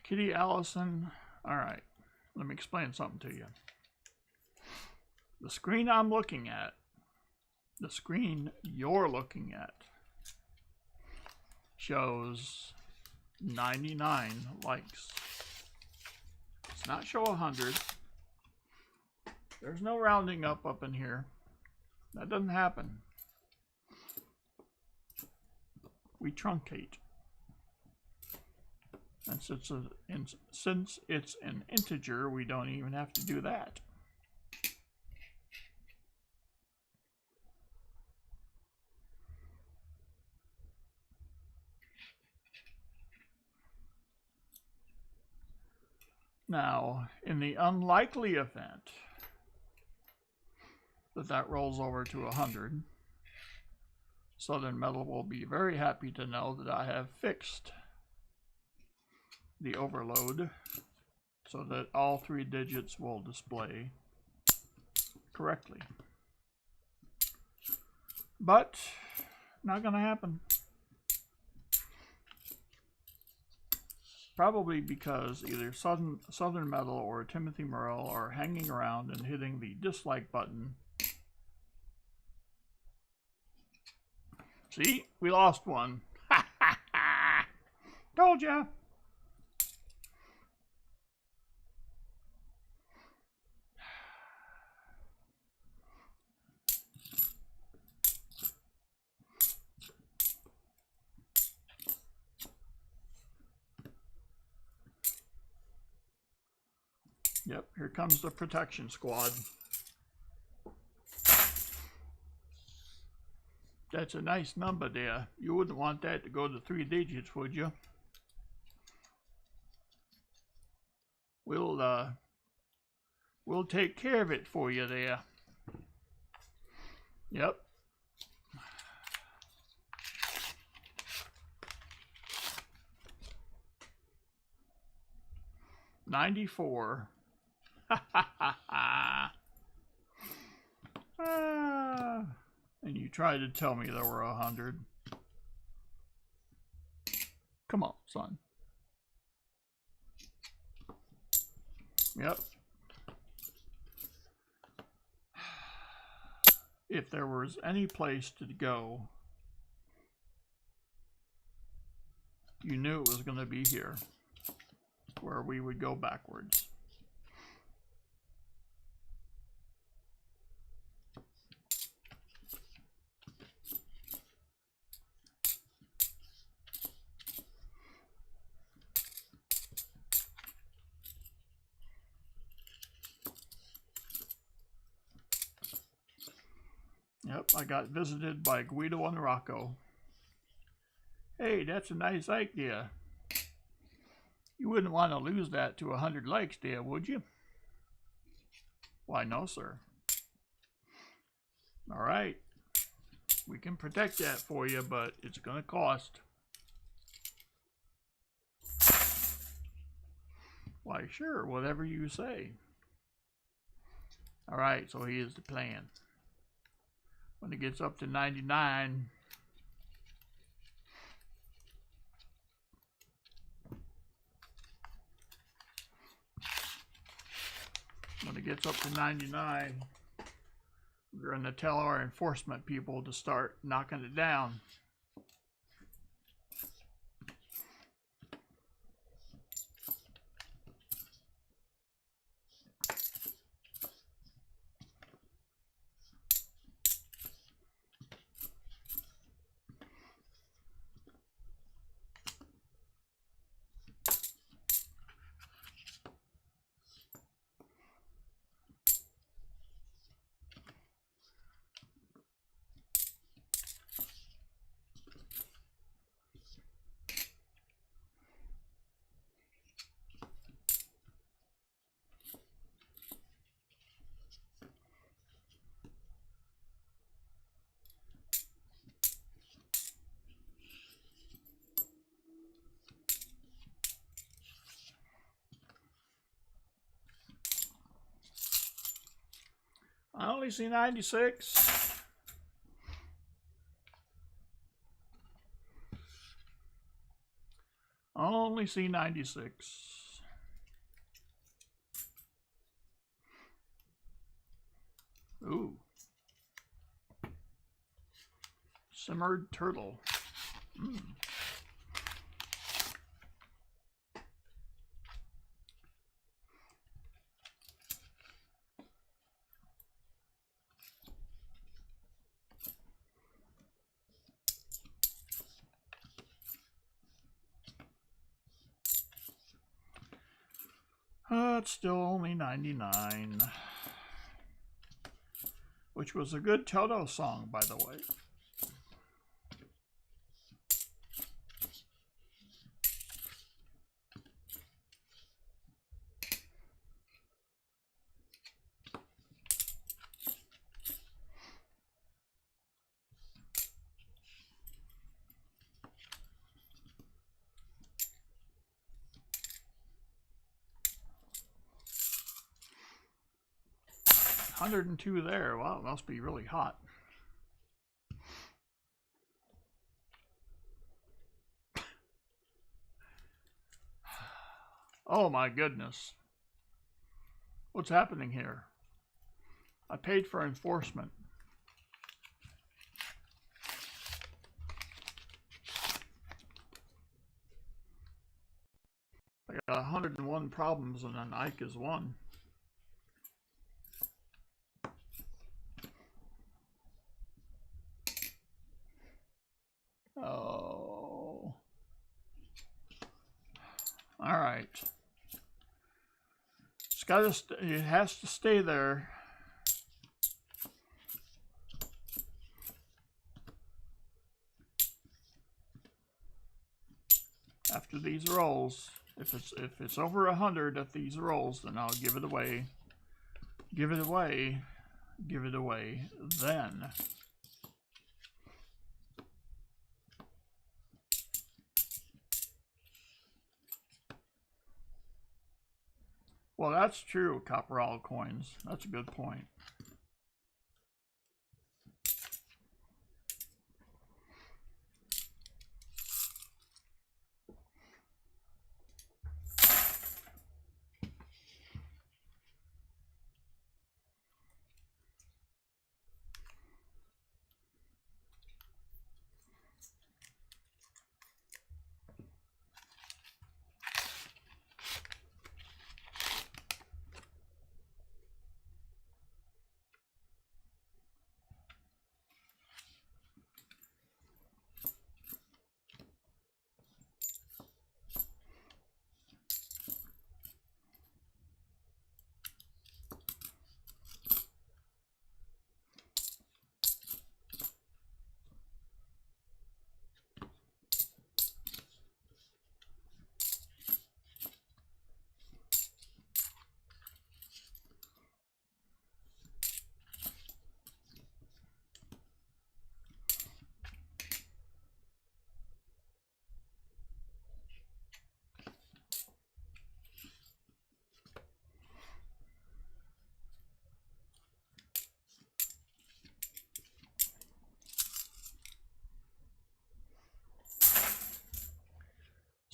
Kitty Allison. All right, let me explain something to you. The screen I'm looking at, the screen you're looking at, shows 99 likes. It's not show 100. There's no rounding up in here. That doesn't happen. We truncate. And since it's an integer, we don't even have to do that. Now, in the unlikely event that rolls over to 100, Southern Metal will be very happy to know that I have fixed the overload so that all 3 digits will display correctly. But not gonna happen. Probably because either Southern Metal or Timothy Merle are hanging around and hitting the dislike button. See, we lost one. Told ya. Yep, here comes the protection squad. That's a nice number there. You wouldn't want that to go to 3 digits, would you? We'll take care of it for you there. Yep. $94. tried to tell me there were 100. Come on, son. Yep. If there was any place to go, you knew it was going to be here, where we would go backwards. Yep, I got visited by Guido and Rocco. Hey, that's a nice idea. You wouldn't want to lose that to 100 likes, dear, would you? Why, no, sir. All right. We can protect that for you, but it's going to cost. Why, sure, whatever you say. All right, so here's the plan. When it gets up to 99, we're going to tell our enforcement people to start knocking it down. I only see 96. I only see 96. Ooh. Simmered turtle. Mm. It's still only 99. Which was a good Toto song, by the way. $102 there. Wow, it must be really hot. Oh my goodness. What's happening here? I paid for enforcement. I got 101 problems and an Ike is one. Oh. All right. It has to stay there. After these rolls, if it's over 100 at these rolls, then I'll give it away. Give it away. Give it away. Then. Well, that's true, Copperall coins. That's a good point.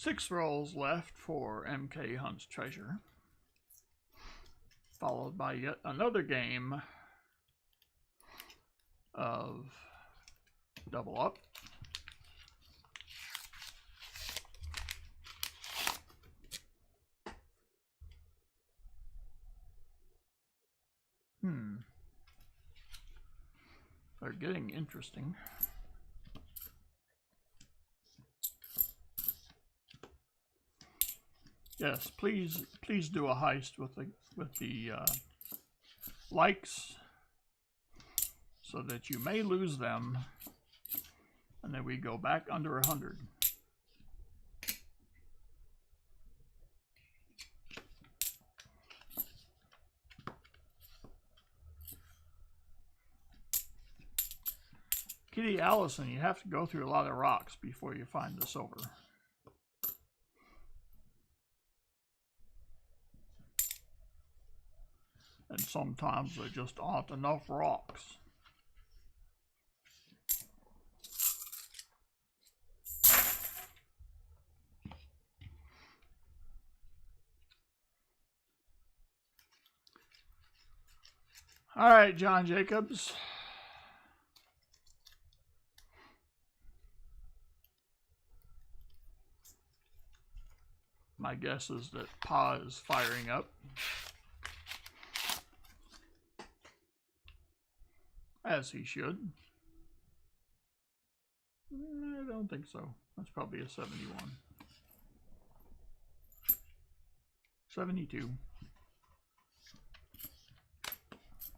6 rolls left for MK Hunt's treasure, followed by yet another game of double up. They're getting interesting. Yes, please do a heist with the likes, so that you may lose them, and then we go back under 100. Kitty Allison, you have to go through a lot of rocks before you find the silver. And sometimes there just aren't enough rocks. All right, John Jacobs. My guess is that Pa is firing up. As he should. I don't think so. That's probably a 71. 72.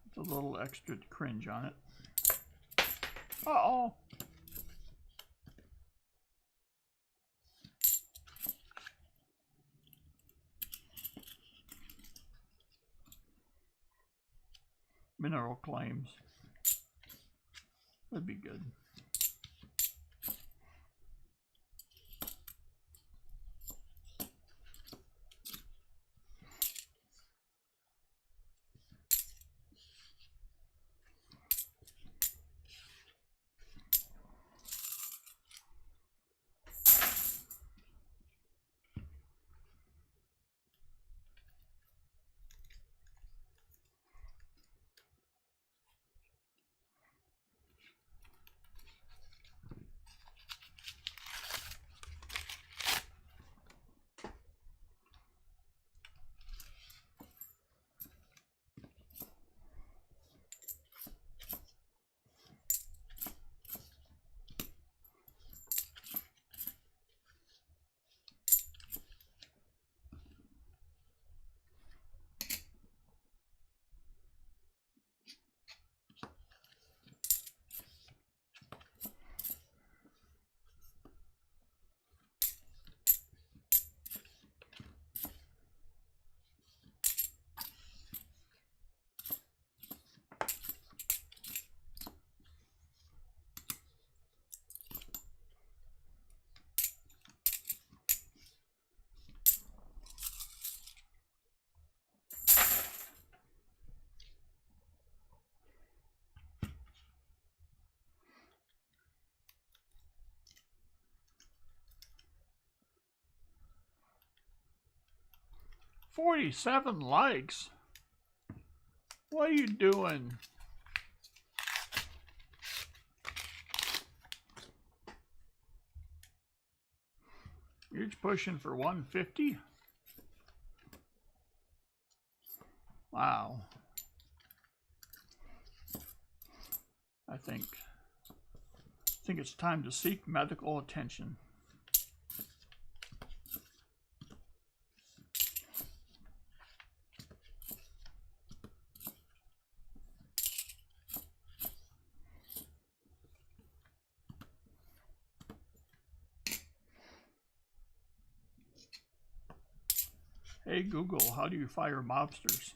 It's a little extra cringe on it. Uh-oh. Mineral claims. That'd be good. $47 likes. What are you doing? You're pushing for 150? Wow. I think it's time to seek medical attention. Hey Google, how do you fire mobsters?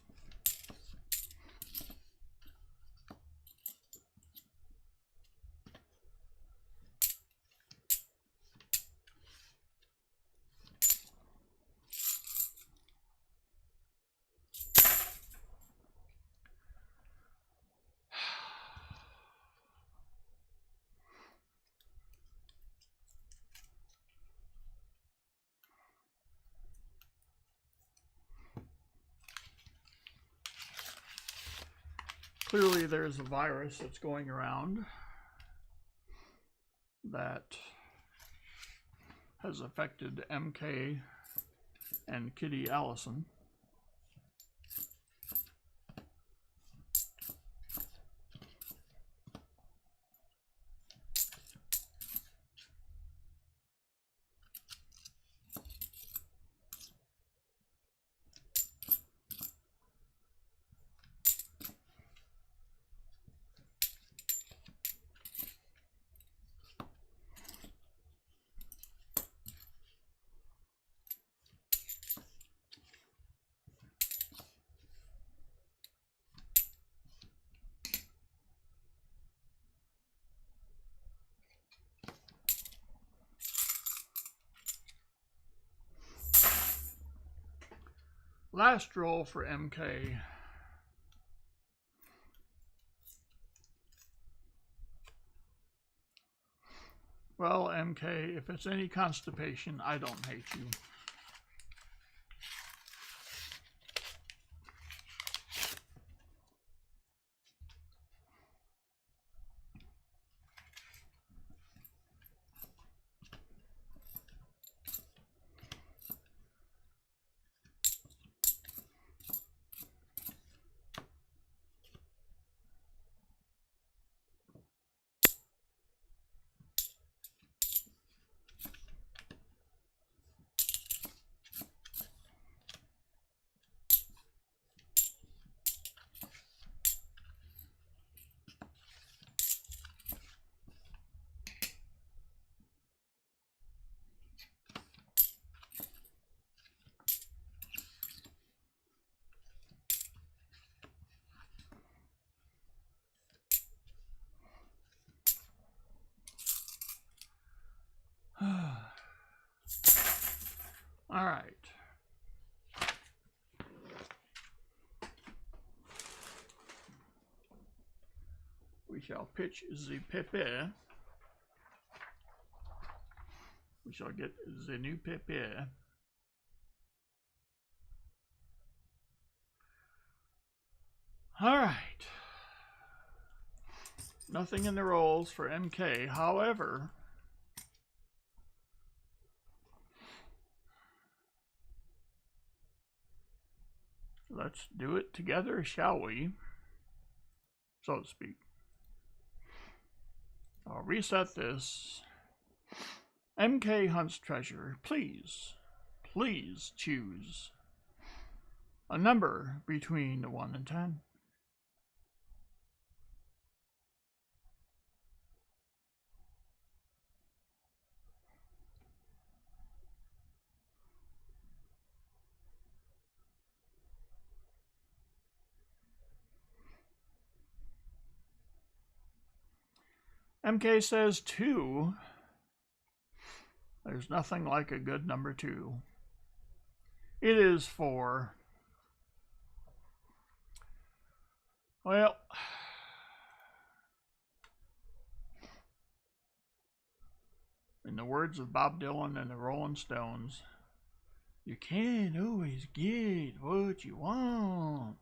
Clearly there's a virus that's going around that has affected MK and Kitty Allison. Last roll for MK. Well, MK, if it's any constipation, I don't hate you. All right. We shall pitch the pepe. We shall get the new pepe. All right. Nothing in the rolls for MK. However, let's do it together, shall we? So to speak. I'll reset this. MK hunts treasure. Please, please choose a number between 1 and 10. MK says 2. There's nothing like a good number 2. It is 4. Well, in the words of Bob Dylan and the Rolling Stones, you can't always get what you want.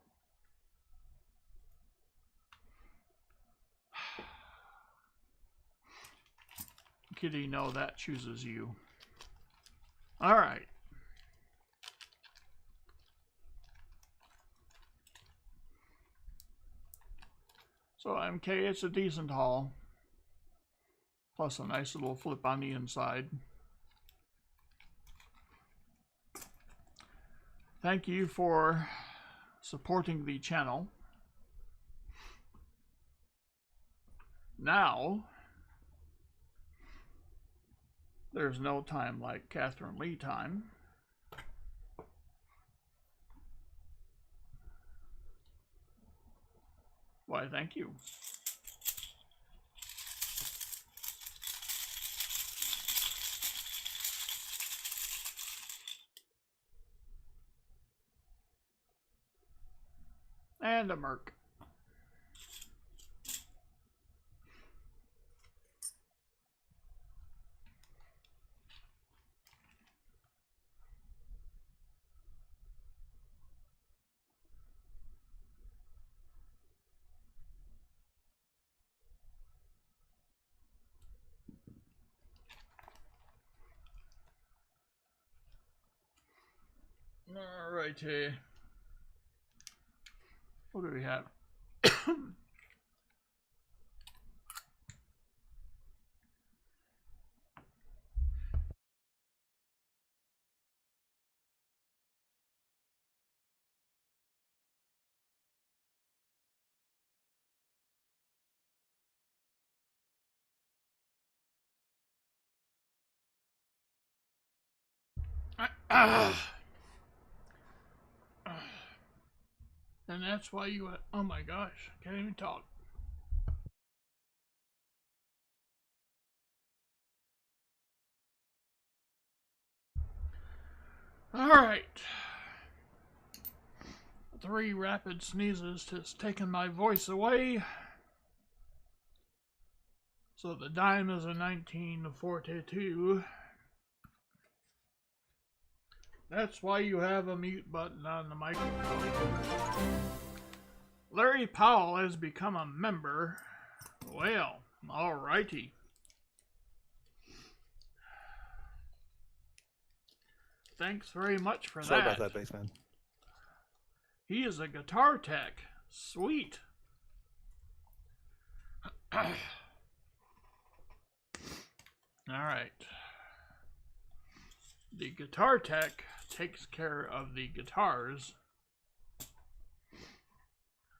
Kitty, no, that chooses you. All right. So MK, it's a decent haul. Plus a nice little flip on the inside. Thank you for supporting the channel. Now, there's no time like Catherine Lee time. Why, thank you. And a Merc. Alrighty. What do we have? And that's why you, oh my gosh, can't even talk. All right. 3 rapid sneezes has taken my voice away. So the dime is a 1942. That's why you have a mute button on the microphone. Larry Powell has become a member. Well, alrighty. Thanks very much for Sorry that. about that, bassman. He is a guitar tech. Sweet. Alright. The guitar tech takes care of the guitars,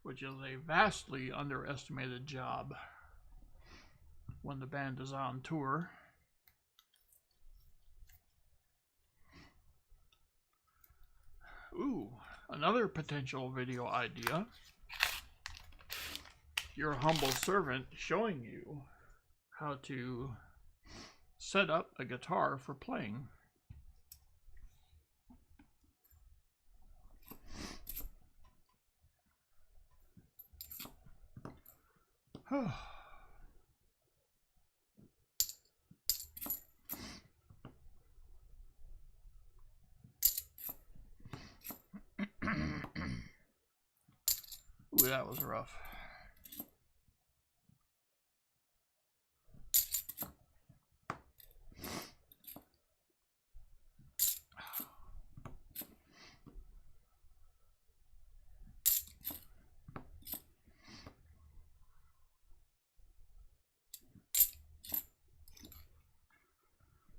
which is a vastly underestimated job when the band is on tour. Ooh, another potential video idea. Your humble servant showing you how to set up a guitar for playing. Ooh, that was rough.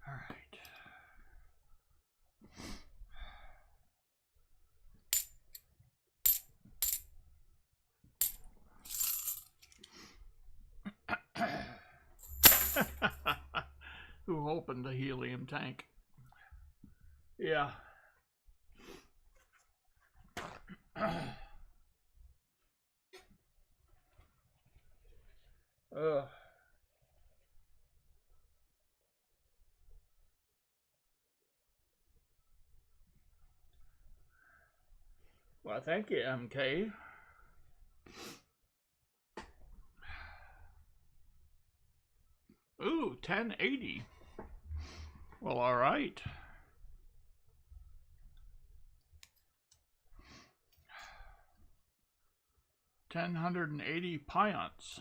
All right. Who opened the helium tank? Yeah. Well, thank you, MK. Ooh, 1080. Well, all right. 1080 pions.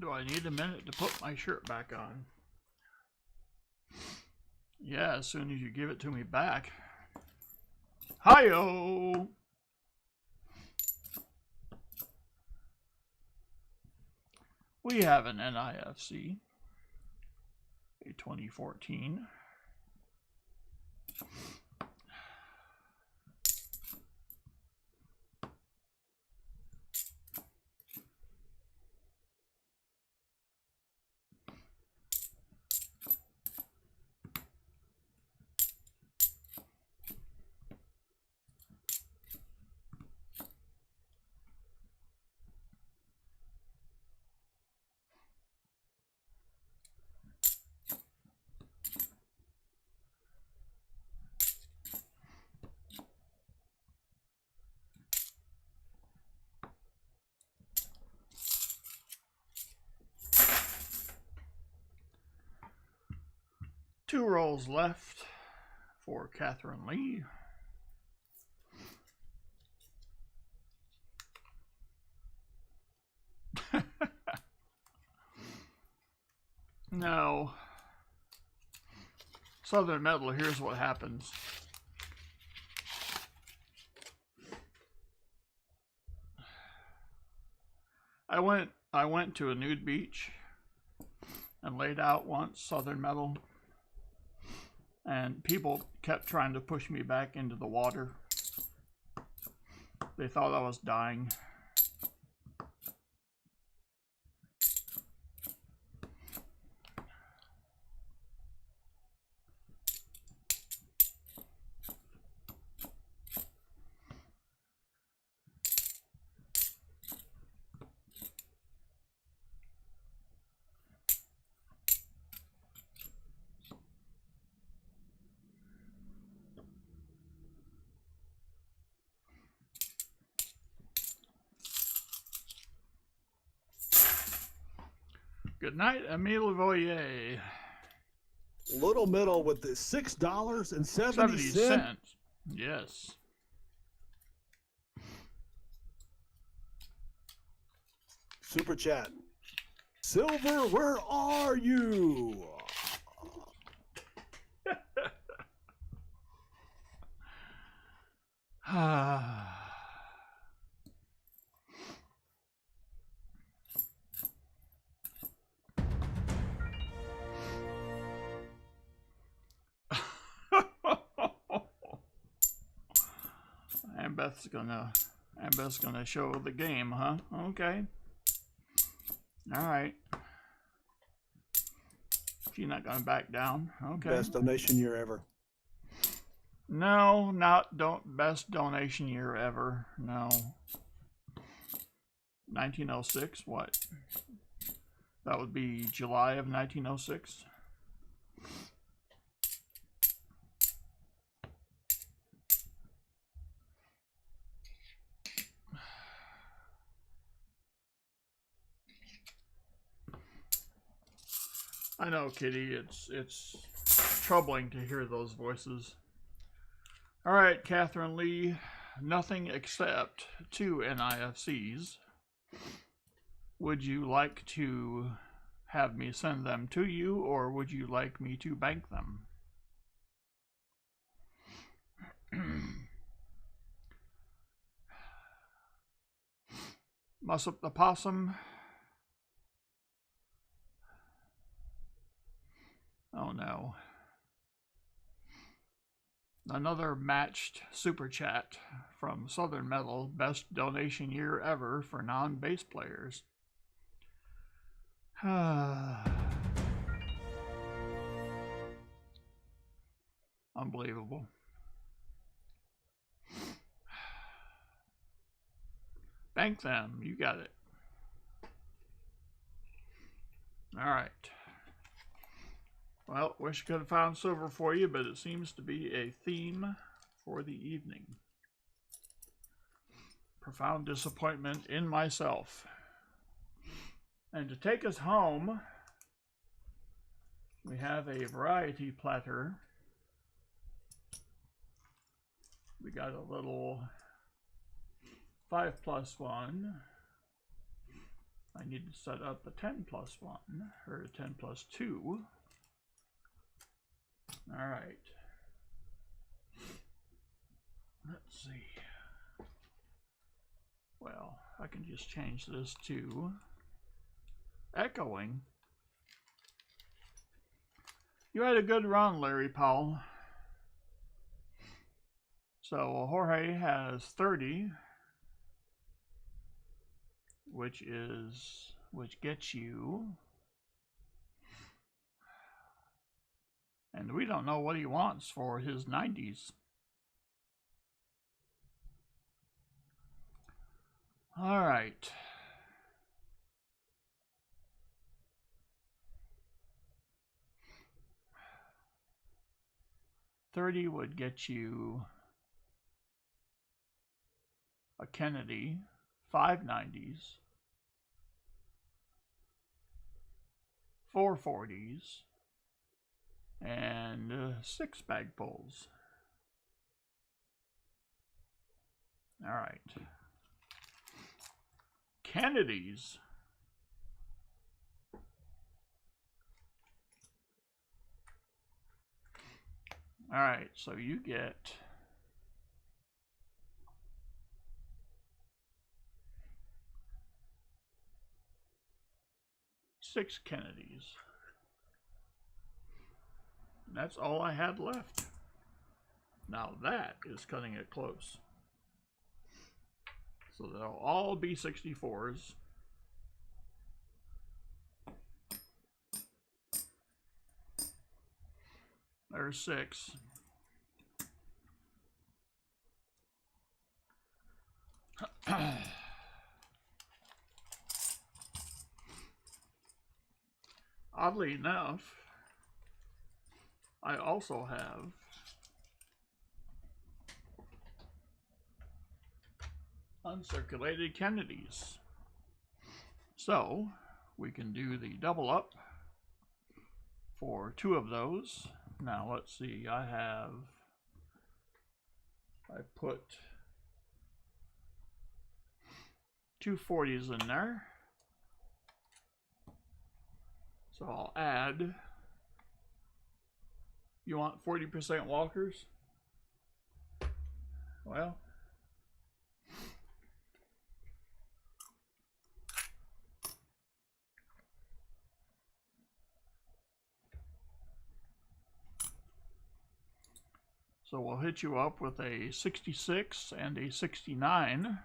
Do I need a minute to put my shirt back on? Yeah, as soon as you give it to me back. Hi-yo! We have an NIFC, a 2014. Two rolls left for Catherine Lee. No. Southern Metal, here's what happens. I went to a nude beach and laid out once, Southern Metal, and people kept trying to push me back into the water. They thought I was dying. Good night, Emile Voyer. Little Middle with the $6.70. 70 cents. Yes. Super chat. Silver, where are you? Ambeth's gonna show the game, huh? Okay. Alright. She's not gonna back down. Okay. Best donation year ever. No, best donation year ever. No. 1906, what? That would be July of 1906. I know, Kitty, it's troubling to hear those voices. All right, Catherine Lee, nothing except 2 NIFCs. Would you like to have me send them to you, or would you like me to bank them? Muss up the possum. Oh no. Another matched super chat from Southern Metal. Best donation year ever for non-bass players. Unbelievable. Bank them. You got it. All right. Well, wish I could have found silver for you, but it seems to be a theme for the evening. Profound disappointment in myself. And to take us home, we have a variety platter. We got a little 5+1, I need to set up a 10 plus 1, or a 10 plus 2. Alright. Let's see. Well, I can just change this to echoing. You had a good run, Larry Powell. So Jorge has 30, which gets you, and we don't know what he wants for his 90s. All right. $30 would get you a Kennedy, 5 90s, 4 40s, and 6 bag pulls. All right. Kennedys. All right, so you get 6 Kennedys. And that's all I had left. Now that is cutting it close. So they'll all be 64s. There's 6. Oddly enough, I also have uncirculated Kennedys. So we can do the double up for 2 of those. Now let's see, I put 2 40s in there. So I'll add, you want 40% walkers? Well, so we'll hit you up with a 66 and a 69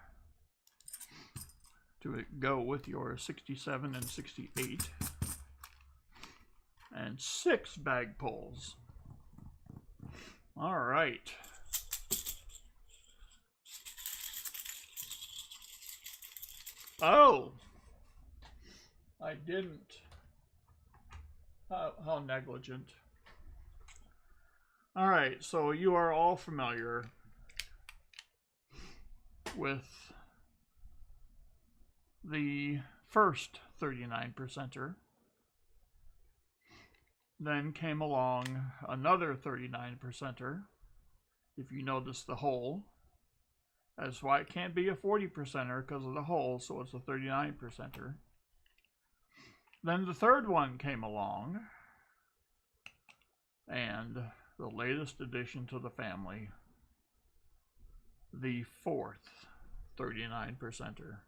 to go with your 67 and 68. And 6 bag pulls. All right. Oh, I didn't. How negligent. All right, so you are all familiar with the first 39%er. Then came along another 39%er, if you notice the hole. That's why it can't be a 40%er, because of the hole, so it's a 39%er. Then the third one came along, and the latest addition to the family, the fourth 39%er.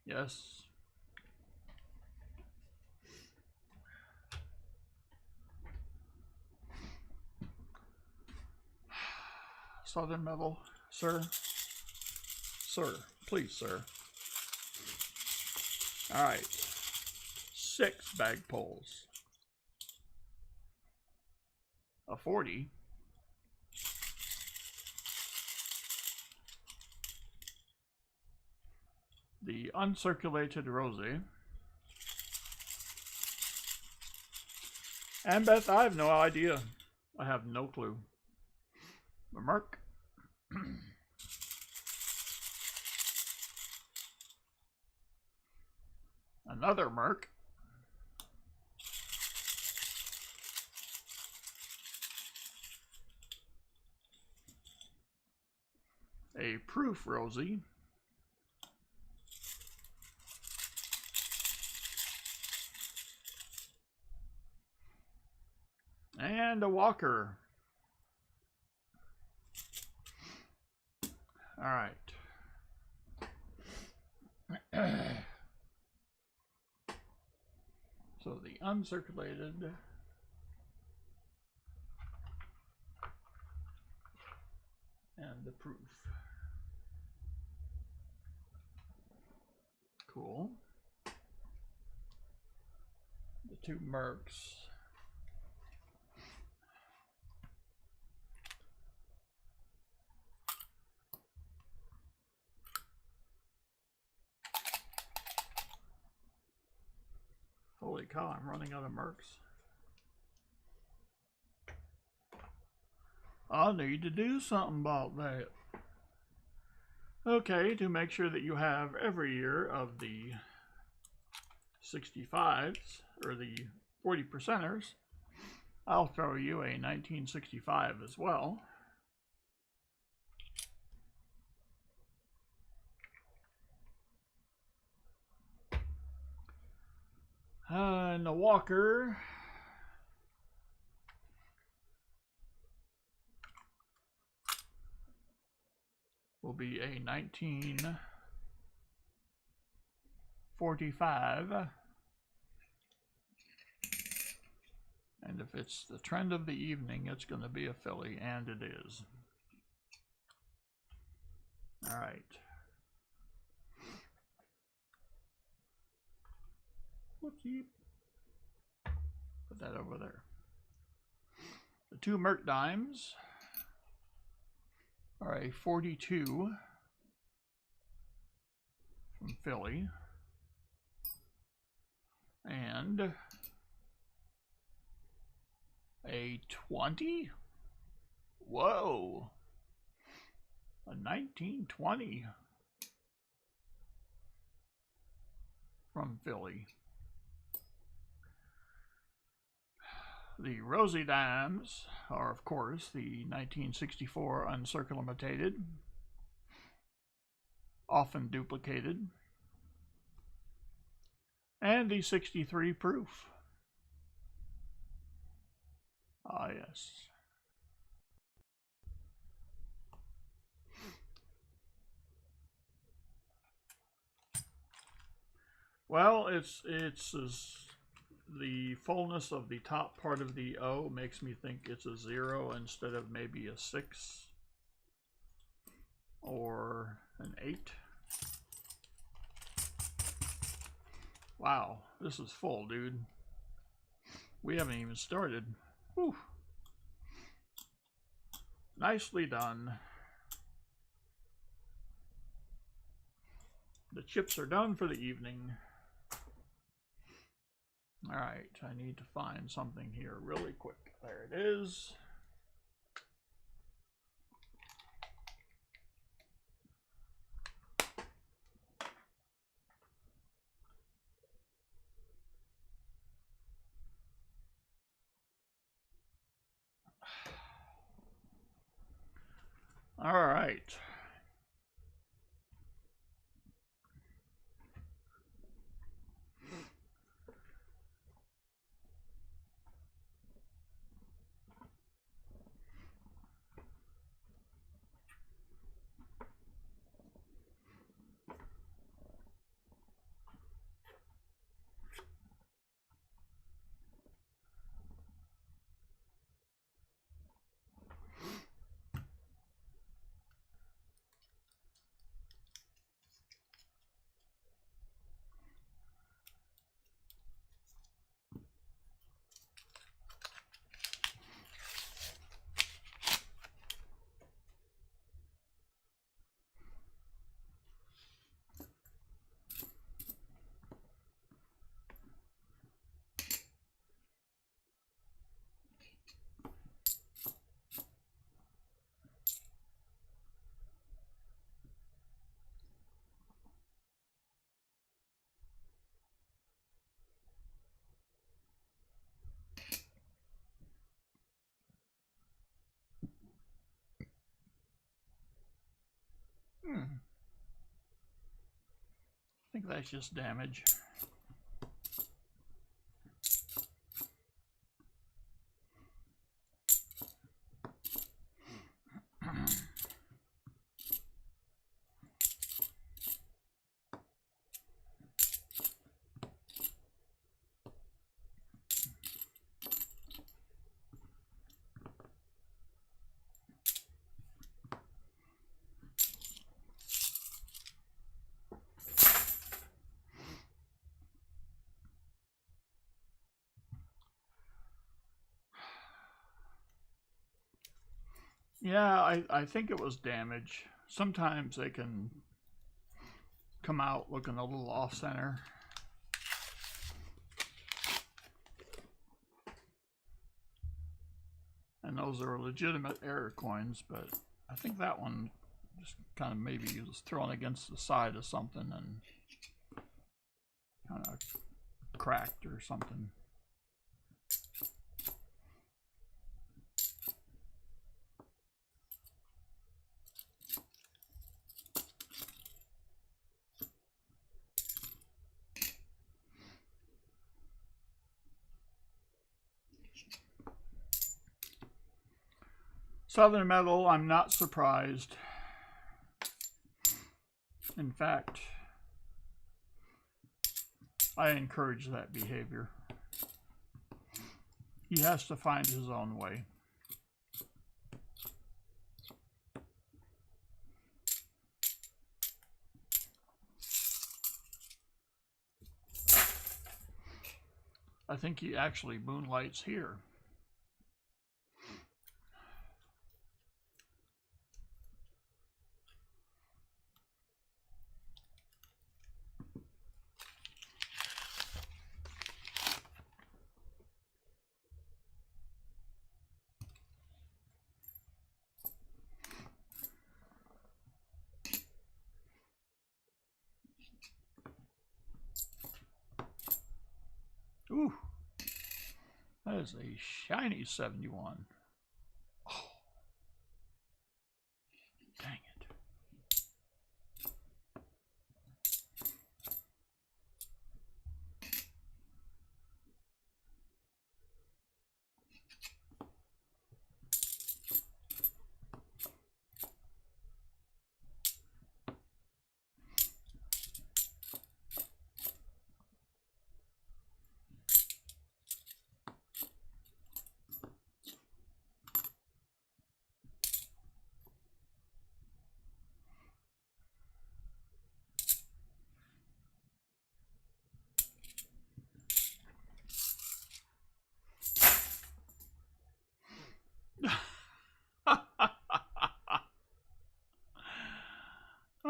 Yes. Southern Metal, sir? Sir, please, sir. All right. 6 bag pulls. A 40. The uncirculated rosé. And Beth, I have no idea. I have no clue. A Merc. Another Merc. A Proof Rosie. And a walker. All right. So the uncirculated and the proof. Cool. The two mercs. Holy cow, I'm running out of mercs. I'll need to do something about that. Okay, to make sure that you have every year of the 65s, or the 40%ers, I'll throw you a 1965 as well. And the walker will be a 1945. And if it's the trend of the evening, it's going to be a filly, and it is. All right. Whoopsie. Put that over there. The two Merc dimes are a 42 from Philly and a 20. Whoa. A 1920 from Philly. The rosy dimes are, of course, the 1964 uncircumvented, often duplicated, and the 63 proof. Ah, yes. Well, it's the fullness of the top part of the O makes me think it's a 0 instead of maybe a 6 or an 8. Wow, this is full, dude. We haven't even started. Whew. Nicely done. The chips are done for the evening. All right, I need to find something here really quick. There it is. All right. I think that's just damage. Yeah, I think it was damage. Sometimes they can come out looking a little off center. And those are legitimate error coins, but I think that one just kind of maybe was thrown against the side of something and kind of cracked or something. Southern metal, I'm not surprised. In fact, I encourage that behavior. He has to find his own way. I think he actually moonlights here. Ooh, that is a shiny 71. Oh, dang it.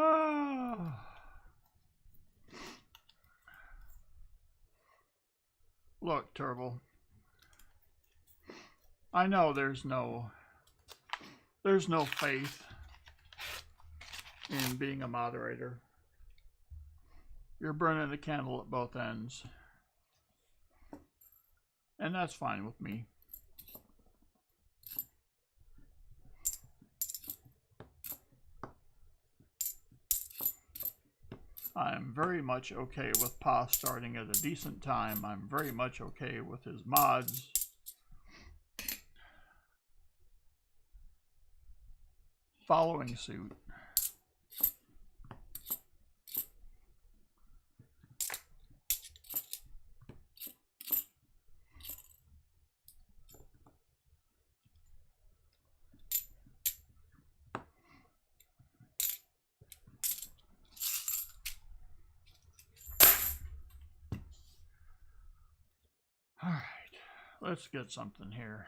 Oh. Look, Turbo. I know there's no faith in being a moderator. You're burning the candle at both ends. And that's fine with me. I'm very much okay with Pa starting at a decent time. I'm very much okay with his mods following suit. All right, let's get something here.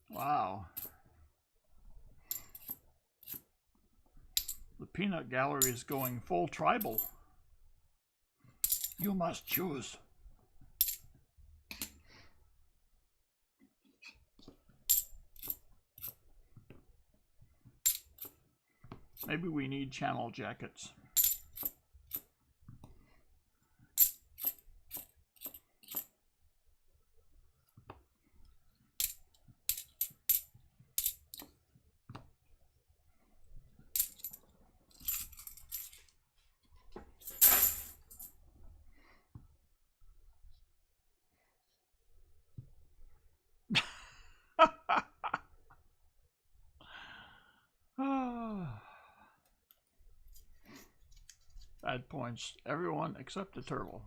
Wow. The peanut gallery is going full tribal. You must choose. Maybe we need channel jackets. Bad points, everyone except the turtle.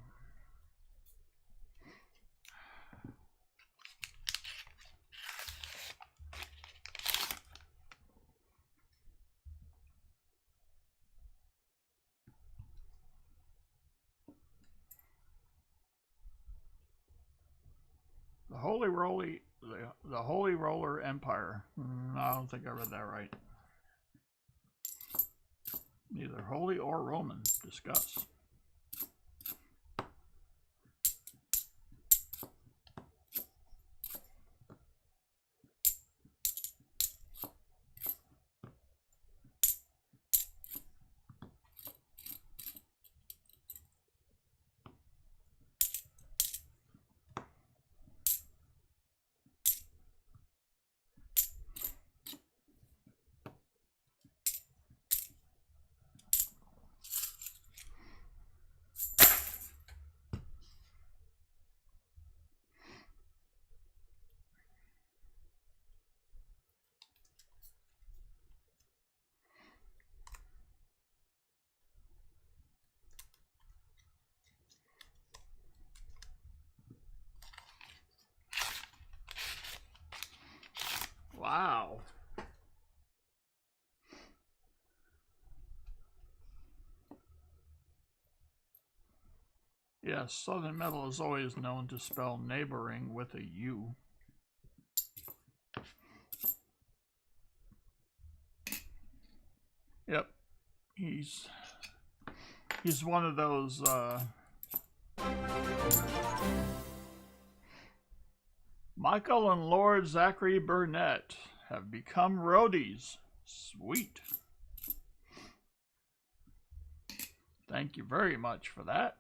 the Holy Roller Empire. I don't think I read that right. Neither holy or Roman. Discuss. Wow. Yes, Southern Metal is always known to spell neighboring with a U. Yep. He's one of those Michael and Lord Zachary Burnett have become roadies. Sweet. Thank you very much for that.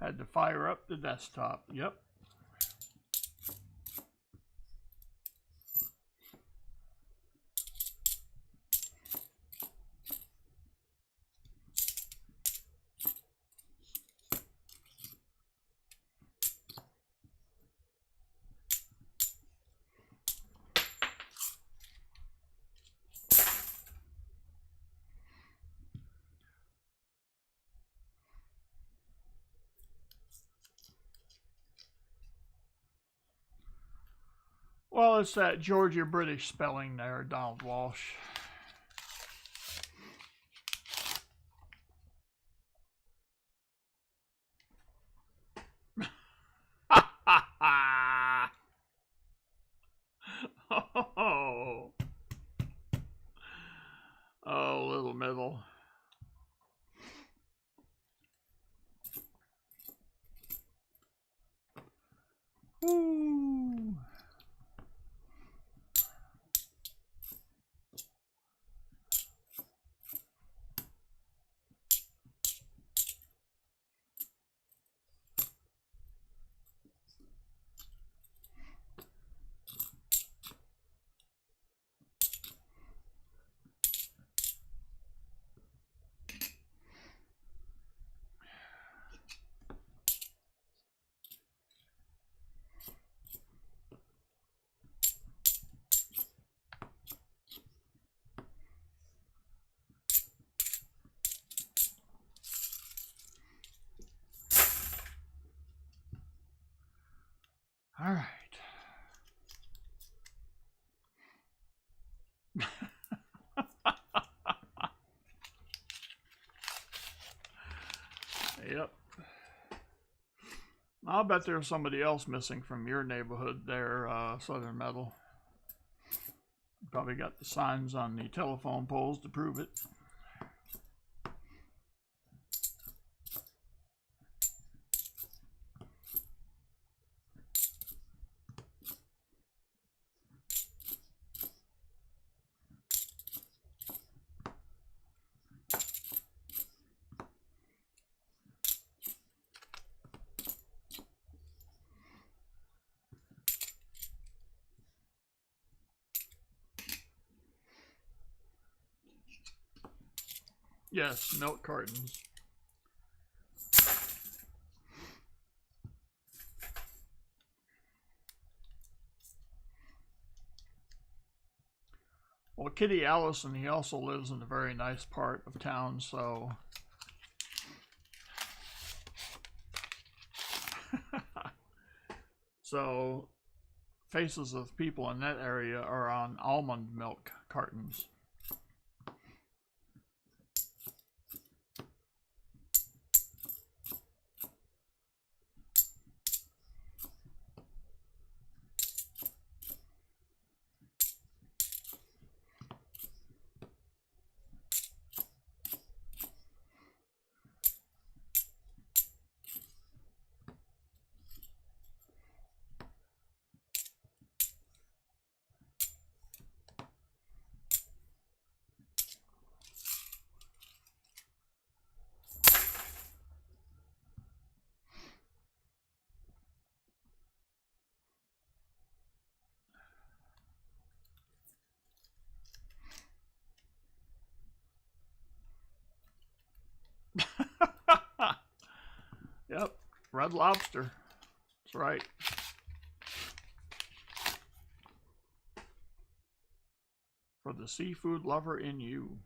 Had to fire up the desktop. Yep. Well, it's that Georgia British spelling there, Donald Walsh. Oh, little middle. Woo. All right. Yep. I'll bet there's somebody else missing from your neighborhood there, Southern Metal. Probably got the signs on the telephone poles to prove it. Yes, milk cartons. Well, Kitty Allison, he also lives in a very nice part of town, so... So, faces of people in that area are on almond milk cartons. Yep, Red Lobster. That's right. For the seafood lover in you.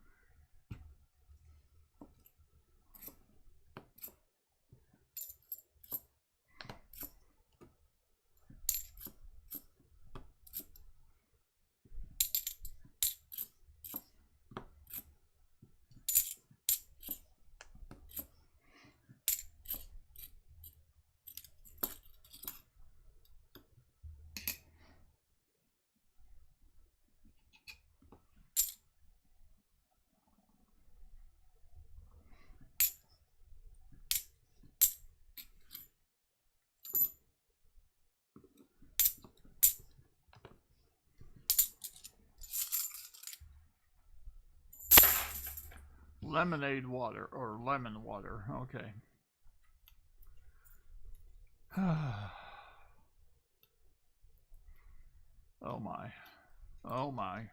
Lemonade water or lemon water. Okay. Oh my. Oh my.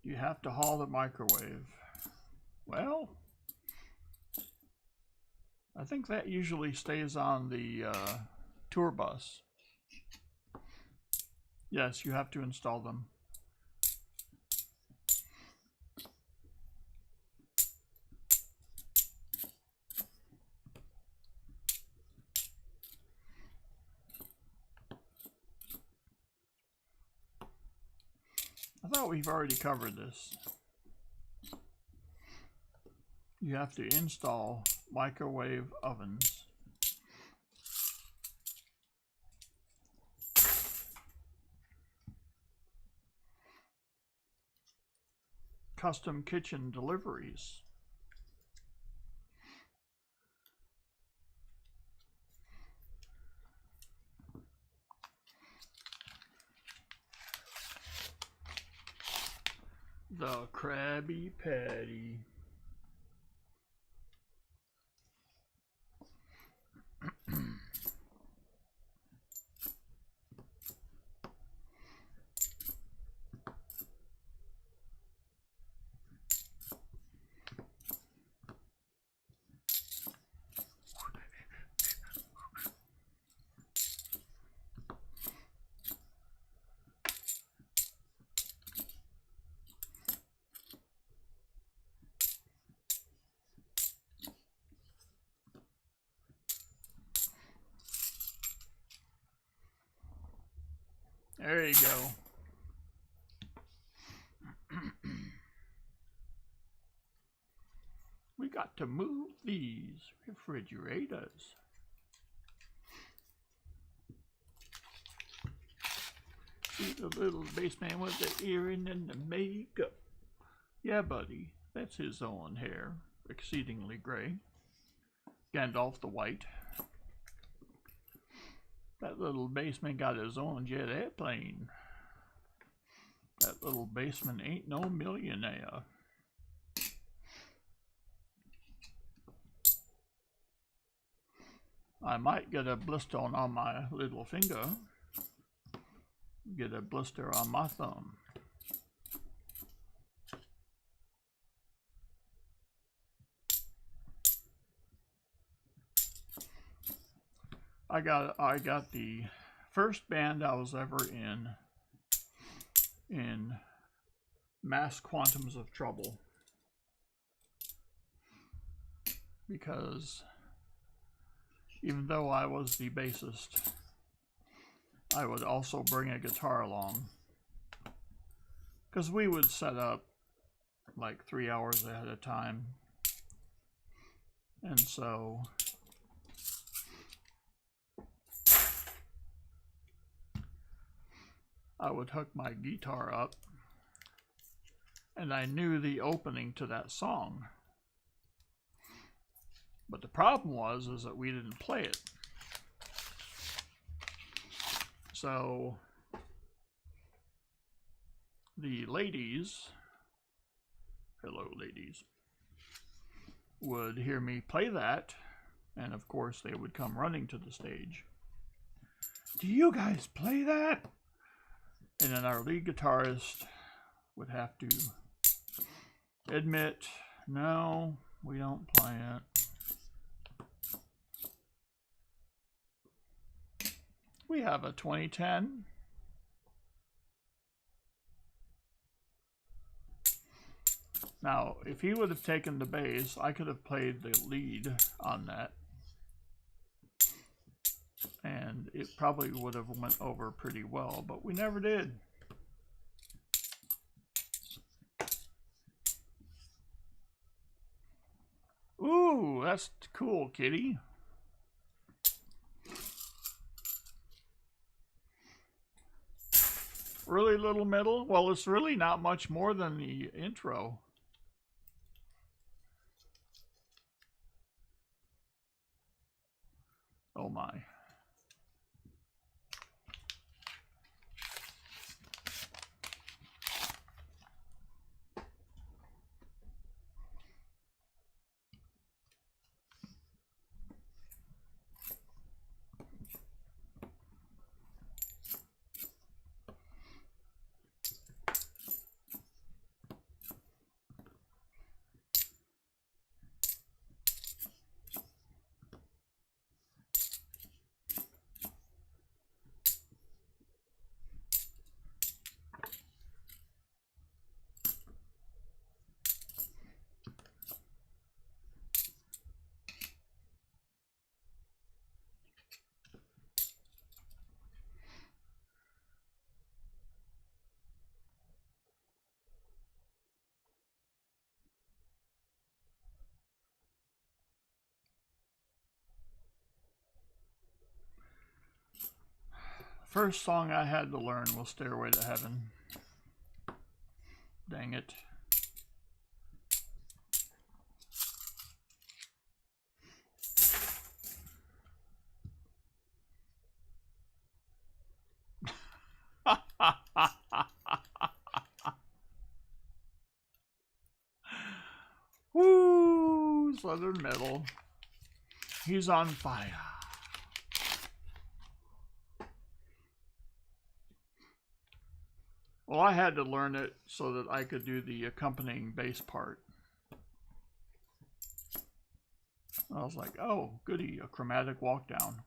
You have to haul the microwave. Well, I think that usually stays on the tour bus. Yes, you have to install them. I thought we've already covered this. You have to install microwave ovens. Custom kitchen deliveries. The Krabby Patty. There you go. We got to move these refrigerators. See the little bassman with the earring and the makeup. Yeah, buddy, that's his own hair, exceedingly gray. Gandalf the White. That little bassman got his own jet airplane. That little bassman ain't no millionaire. I might get a blister on my little finger. Get a blister on my thumb. I got the first band I was ever in Mass Quantums of Trouble, because even though I was the bassist, I would also bring a guitar along, because we would set up like 3 hours ahead of time, and so I would hook my guitar up, and I knew the opening to that song. But the problem was that we didn't play it. So the ladies, hello ladies, would hear me play that, and of course they would come running to the stage. Do you guys play that? And then our lead guitarist would have to admit, no, we don't play it. We have a 2010. Now, if he would have taken the bass, I could have played the lead on that. And it probably would have went over pretty well, but we never did. Ooh, that's cool, kitty. Really little middle? Well, it's really not much more than the intro. Oh my. First song I had to learn was Stairway to Heaven. Dang it. Woo! Southern Metal. He's on fire. Well, I had to learn it so that I could do the accompanying bass part. I was like, oh, goody, a chromatic walk down.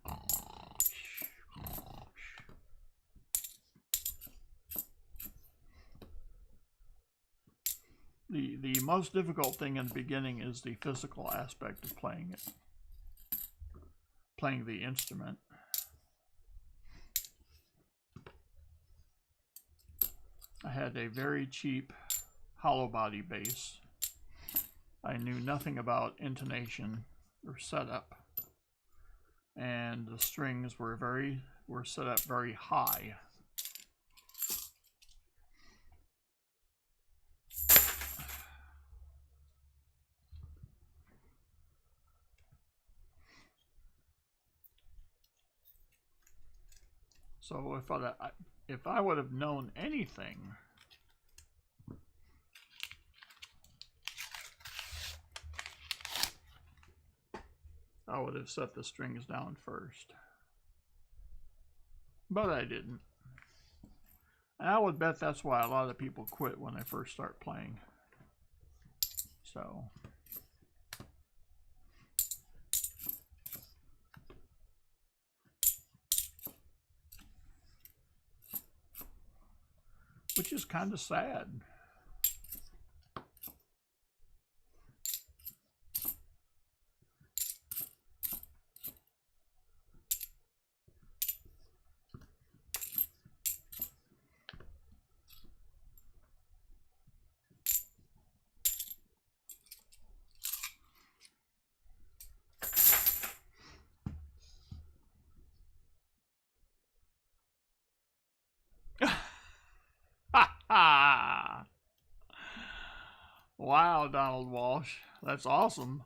The most difficult thing in the beginning is the physical aspect of playing it. Playing the instrument. I had a very cheap hollow body bass. I knew nothing about intonation or setup, and the strings were set up very high. So if I would have known anything, I would have set the strings down first. But I didn't. And I would bet that's why a lot of people quit when they first start playing. So, which is kind of sad. Wow, Donald Walsh. That's awesome.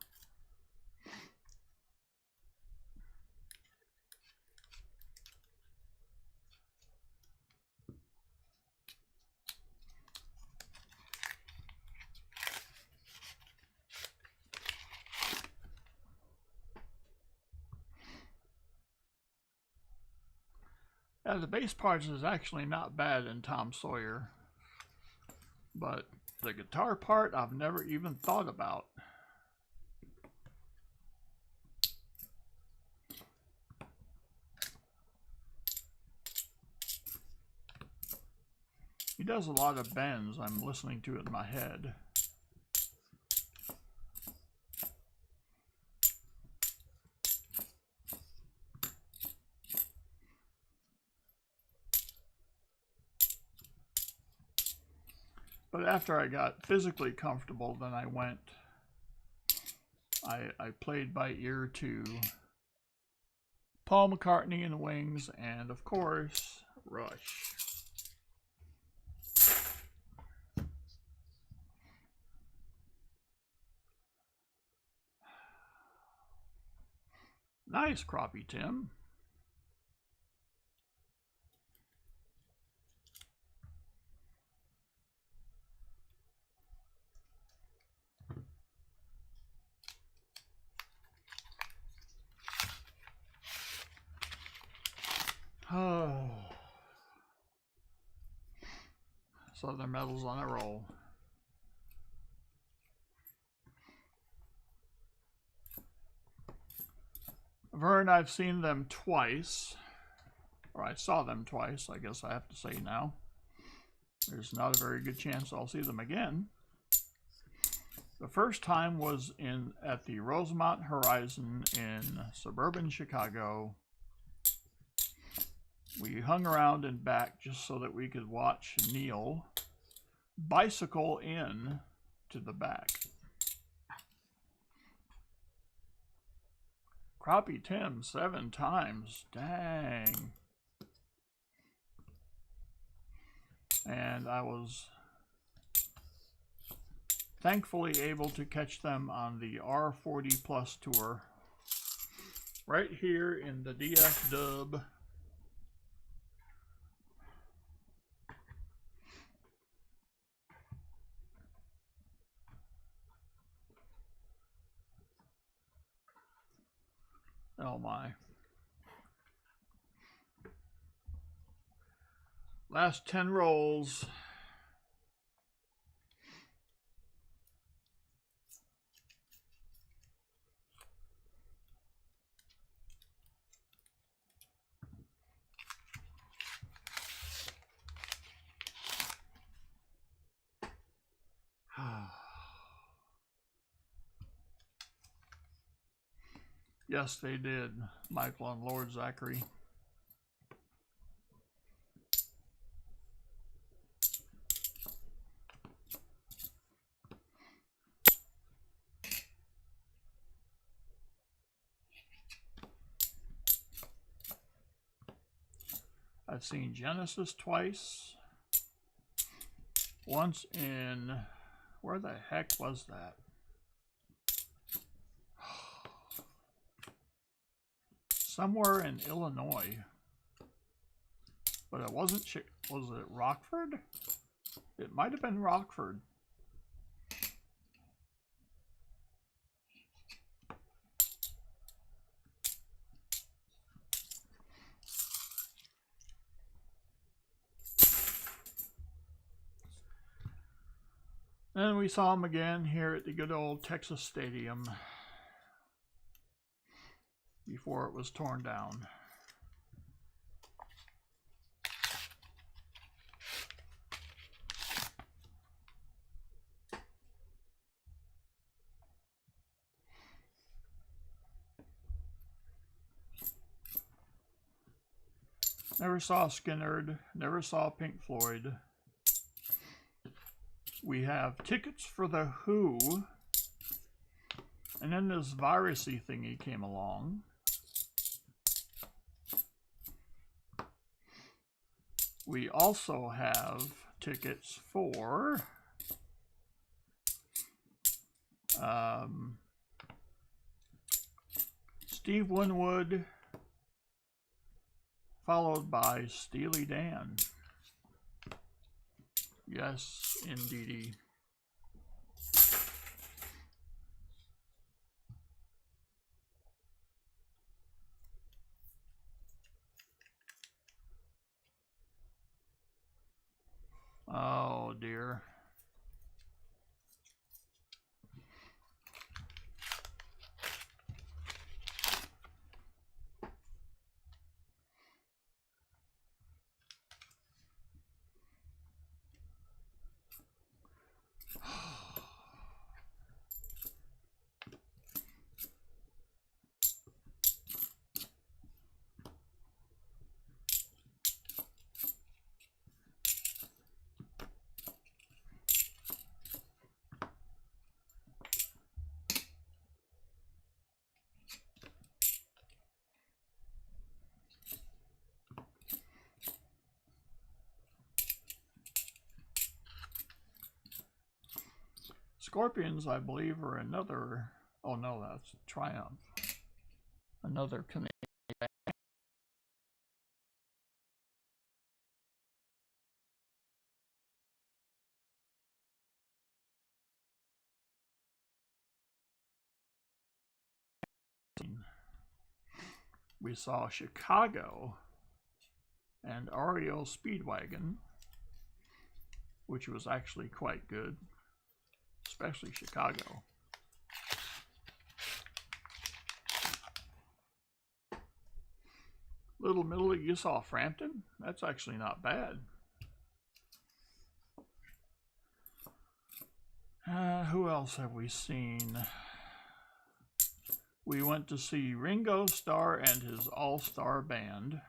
Yeah, the bass parts is actually not bad in Tom Sawyer, but the guitar part I've never even thought about. He does a lot of bends. I'm listening to it in my head. But after I got physically comfortable, then I went, I played by ear to Paul McCartney and the Wings, and of course, Rush. Nice crappie, Tim. Oh. Southern Metal's on a roll. Vern, I've seen them twice. Or I saw them twice, I guess I have to say now. There's not a very good chance I'll see them again. The first time was at the Rosemont Horizon in suburban Chicago. We hung around in back just so that we could watch Neil bicycle in to the back. Crappie Tim 7 times. Dang. And I was thankfully able to catch them on the R40 Plus tour right here in the DF Dub. Oh my. Last 10 rolls. Yes, they did, Michael and Lord Zachary. I've seen Genesis twice. Once in, where the heck was that? Somewhere in Illinois. But it wasn't, was it Rockford? It might have been Rockford. And we saw him again here at the good old Texas Stadium before it was torn down. Never saw Skynyrd, never saw Pink Floyd. We have tickets for The Who. And then this virusy thingy came along. We also have tickets for Steve Winwood, followed by Steely Dan. Yes, indeedy. Scorpions, I believe, are another. Oh no, that's Triumph. Another Canadian. We saw Chicago and REO Speedwagon, which was actually quite good, especially Chicago. Little Middle, you saw Frampton? That's actually not bad. Who else have we seen? We went to see Ringo Starr and his all-star band.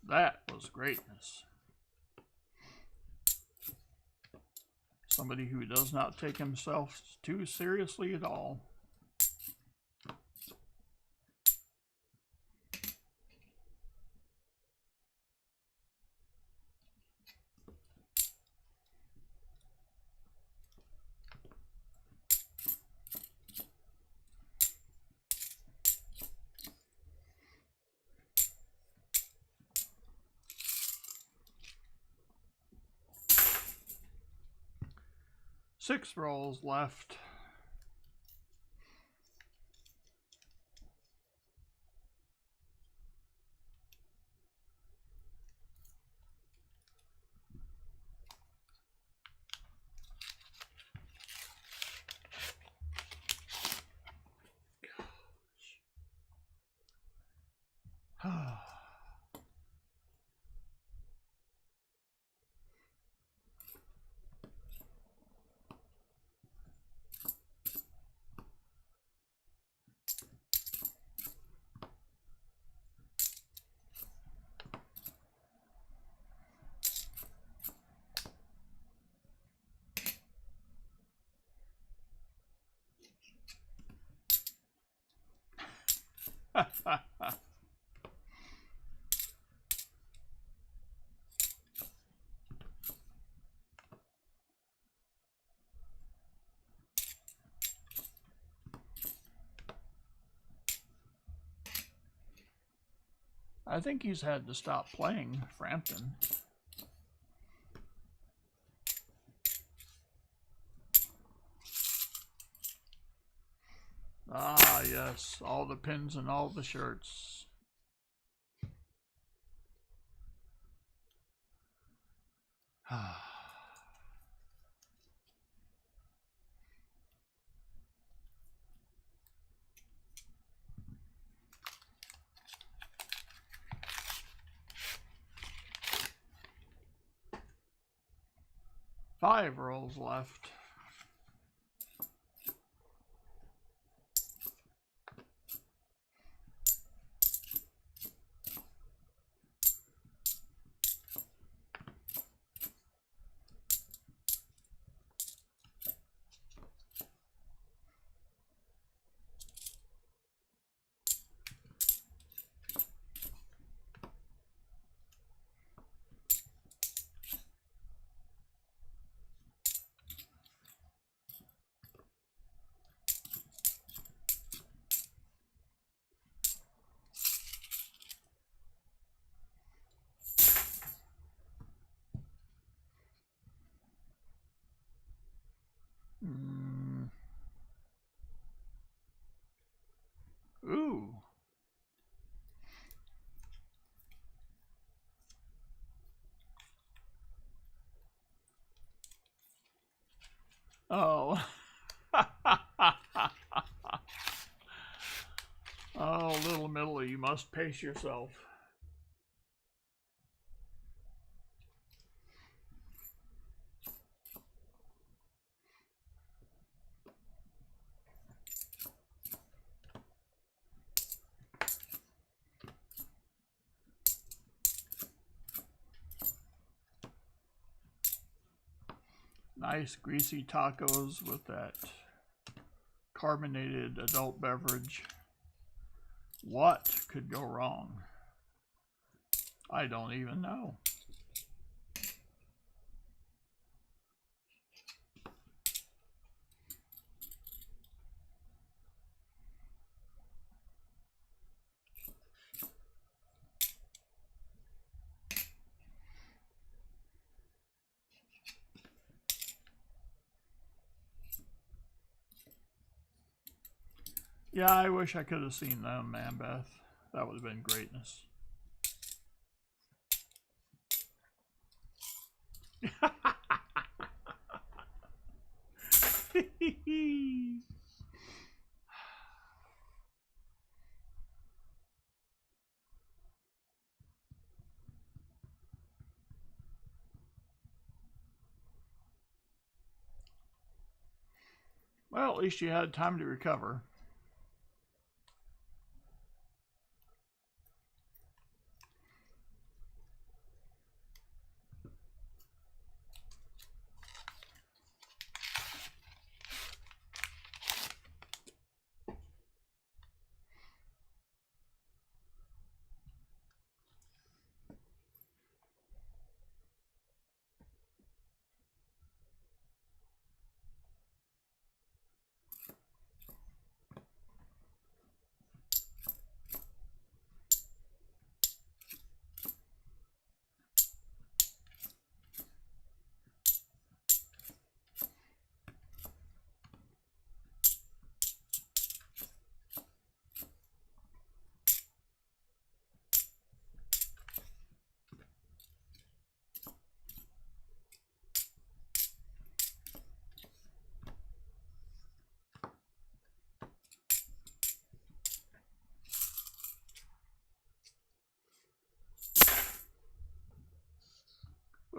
That was greatness. Somebody who does not take himself too seriously at all. Six rolls left. I think he's had to stop playing Frampton. Ah, yes, all the pins and all the shirts. Five rolls left. Ooh. Oh. Oh, little Middle, you must pace yourself. Nice greasy tacos with that carbonated adult beverage. What could go wrong? I don't even know. Yeah, I wish I could have seen them, man, Beth. That would have been greatness. Well, at least you had time to recover.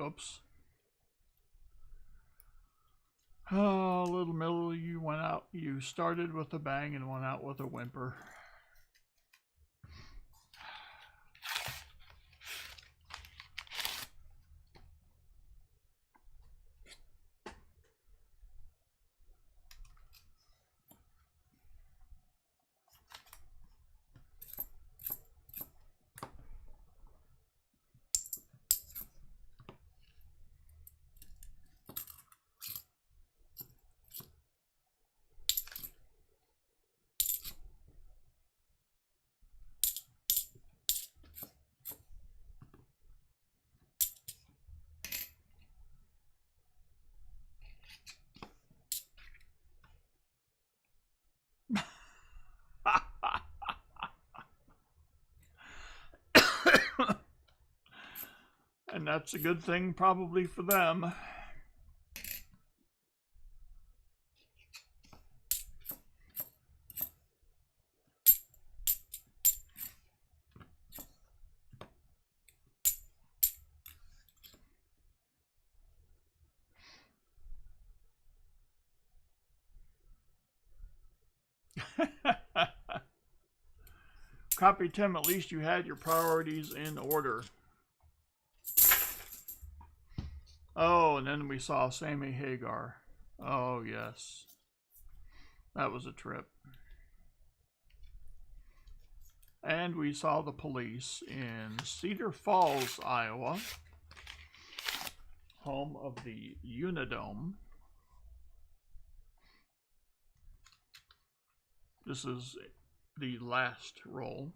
Oops. Oh, little Millie, you went out. You started with a bang and went out with a whimper. And that's a good thing probably for them. Copy Tim, at least you had your priorities in order. Oh, and then we saw Sammy Hagar. Oh, yes. That was a trip. And we saw the police in Cedar Falls, Iowa, home of the Unidome. This is the last roll.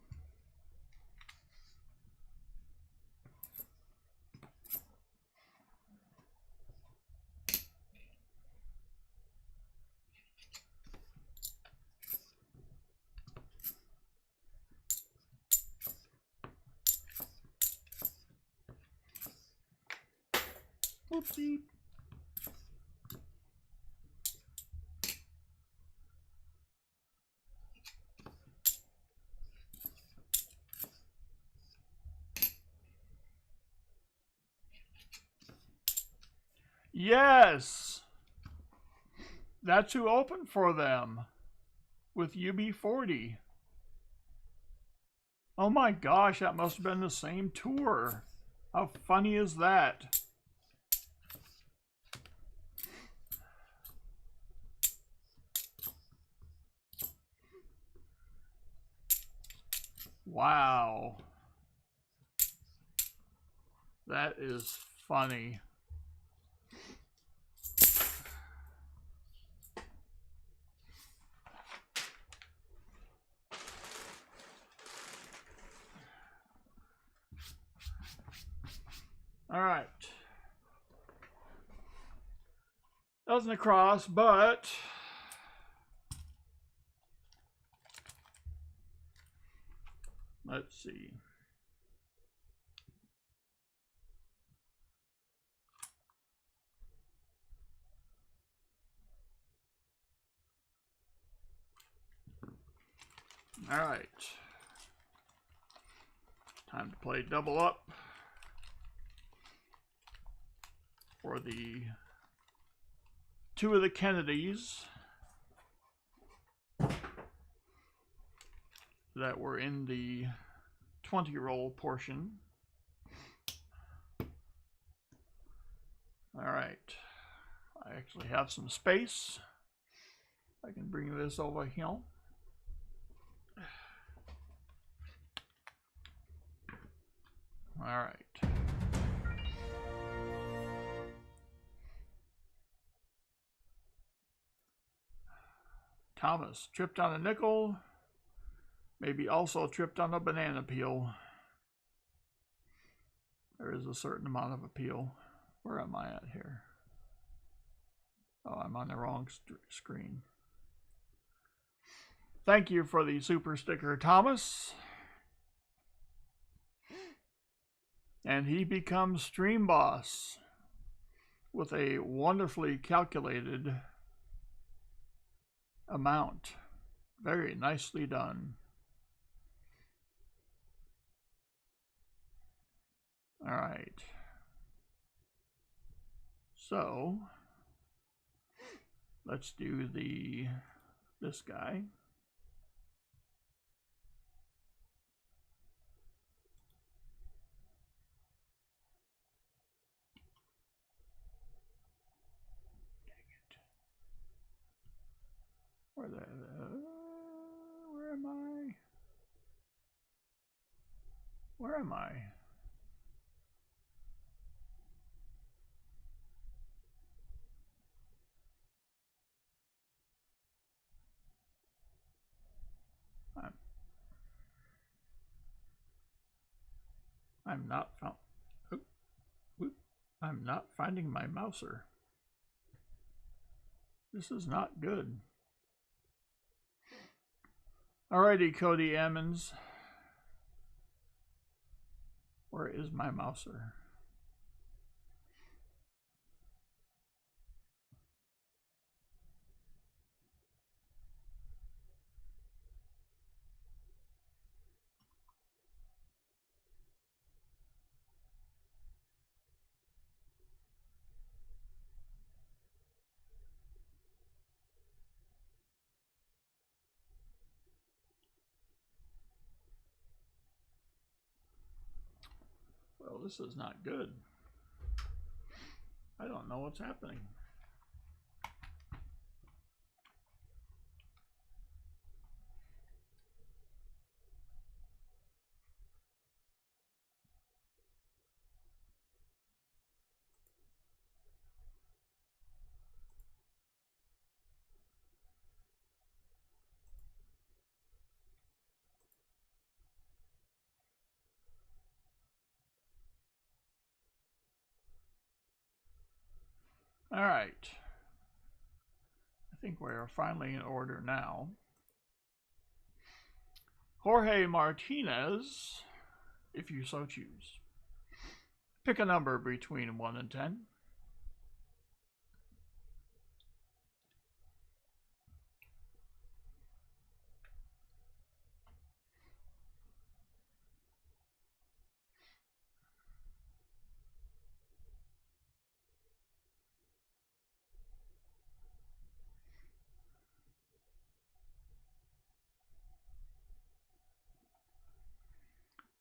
Whoopsie. Yes! That's who opened for them with UB40. Oh my gosh, that must have been the same tour. How funny is that? Wow. That is funny. All right. Doesn't cross, but Let's see. All right. Time to play double up for the two of the Kennedys that were in the 20 roll portion. All right. I actually have some space. I can bring this over here. All right. Thomas tripped on a nickel, maybe also tripped on a banana peel. There is a certain amount of appeal. Where am I at here? Oh, I'm on the wrong screen. Thank you for the super sticker, Thomas. And he becomes Stream Boss with a wonderfully calculated amount. Very nicely done. All right. So let's do this guy. Where am I? Where am I? I'm not found. I'm not finding my mouser. This is not good. Alrighty, Cody Ammons. Where is my mouser? Well, this is not good. I don't know what's happening. All right. I think we are finally in order now. Jorge Martinez, if you so choose. Pick a number between 1 and 10.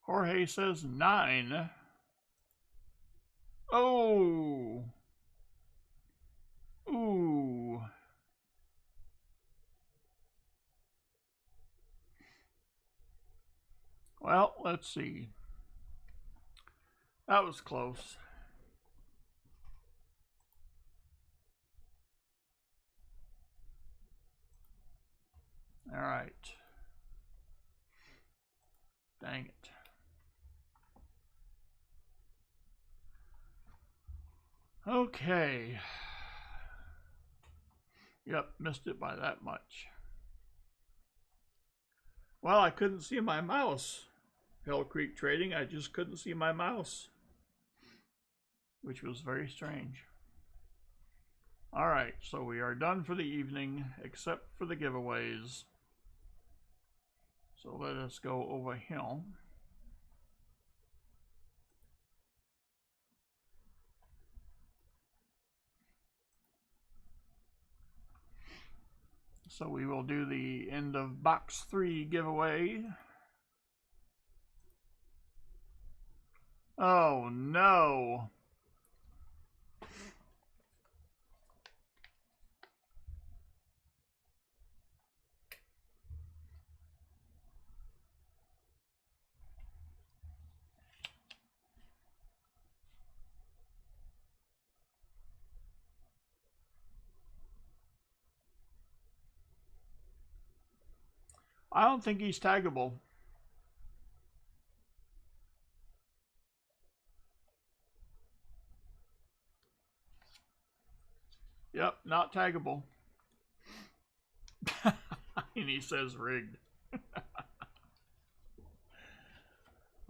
Jorge says 9. Oh. Ooh. Well, let's see. That was close. All right. Dang it. Okay. Yep, missed it by that much. Well, I couldn't see my mouse. Hell Creek Trading, I just couldn't see my mouse, which was very strange. All right, so we are done for the evening, except for the giveaways. So let us go over here. So we will do the end of box 3 giveaway. Oh no! I don't think he's taggable. Yep, not taggable. And he says rigged.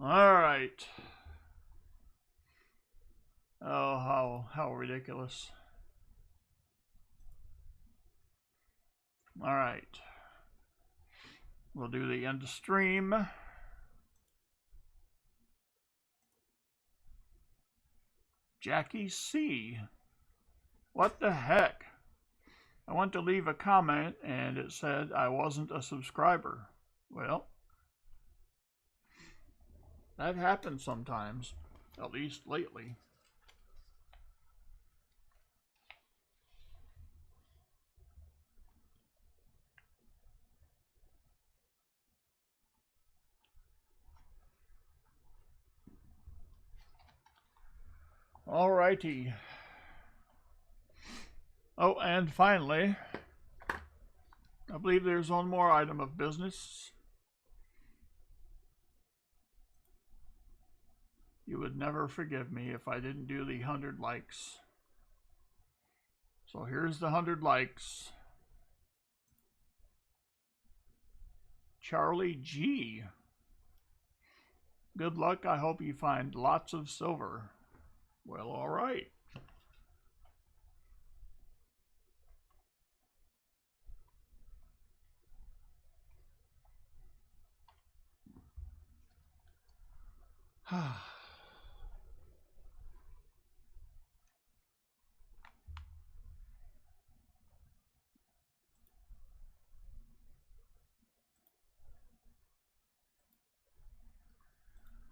All right. Oh, how ridiculous. All right. We'll do the end of stream. Jackie C. What the heck? I went to leave a comment and it said I wasn't a subscriber. Well, that happens sometimes, at least lately. Alrighty. Oh, and finally, I believe there's one more item of business. You would never forgive me if I didn't do the 100 likes. So here's the 100 likes. Charlie G. Good luck. I hope you find lots of silver. Well, all right.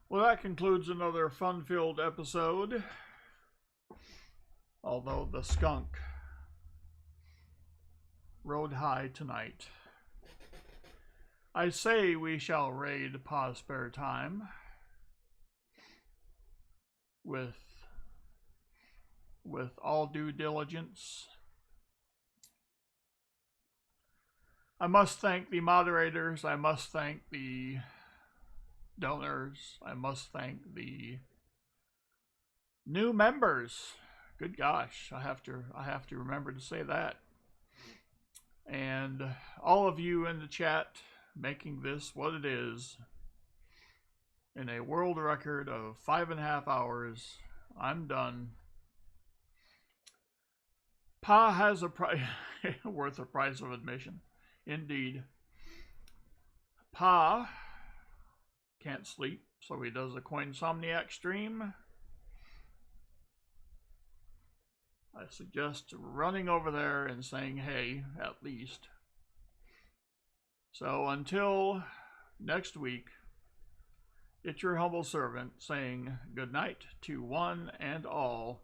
Well, that concludes another fun-filled episode. Although the skunk rode high tonight. I say we shall raid Pa Spare Time with all due diligence. I must thank the moderators. I must thank the donors. I must thank the new members. Good gosh, I have to remember to say that. And all of you in the chat making this what it is in a world record of 5.5 hours. I'm done. Pa has a price worth a price of admission. Indeed. Pa can't sleep, so he does a Coinsomniac stream. I suggest running over there and saying hey, at least. So until next week, it's your humble servant saying good night to one and all.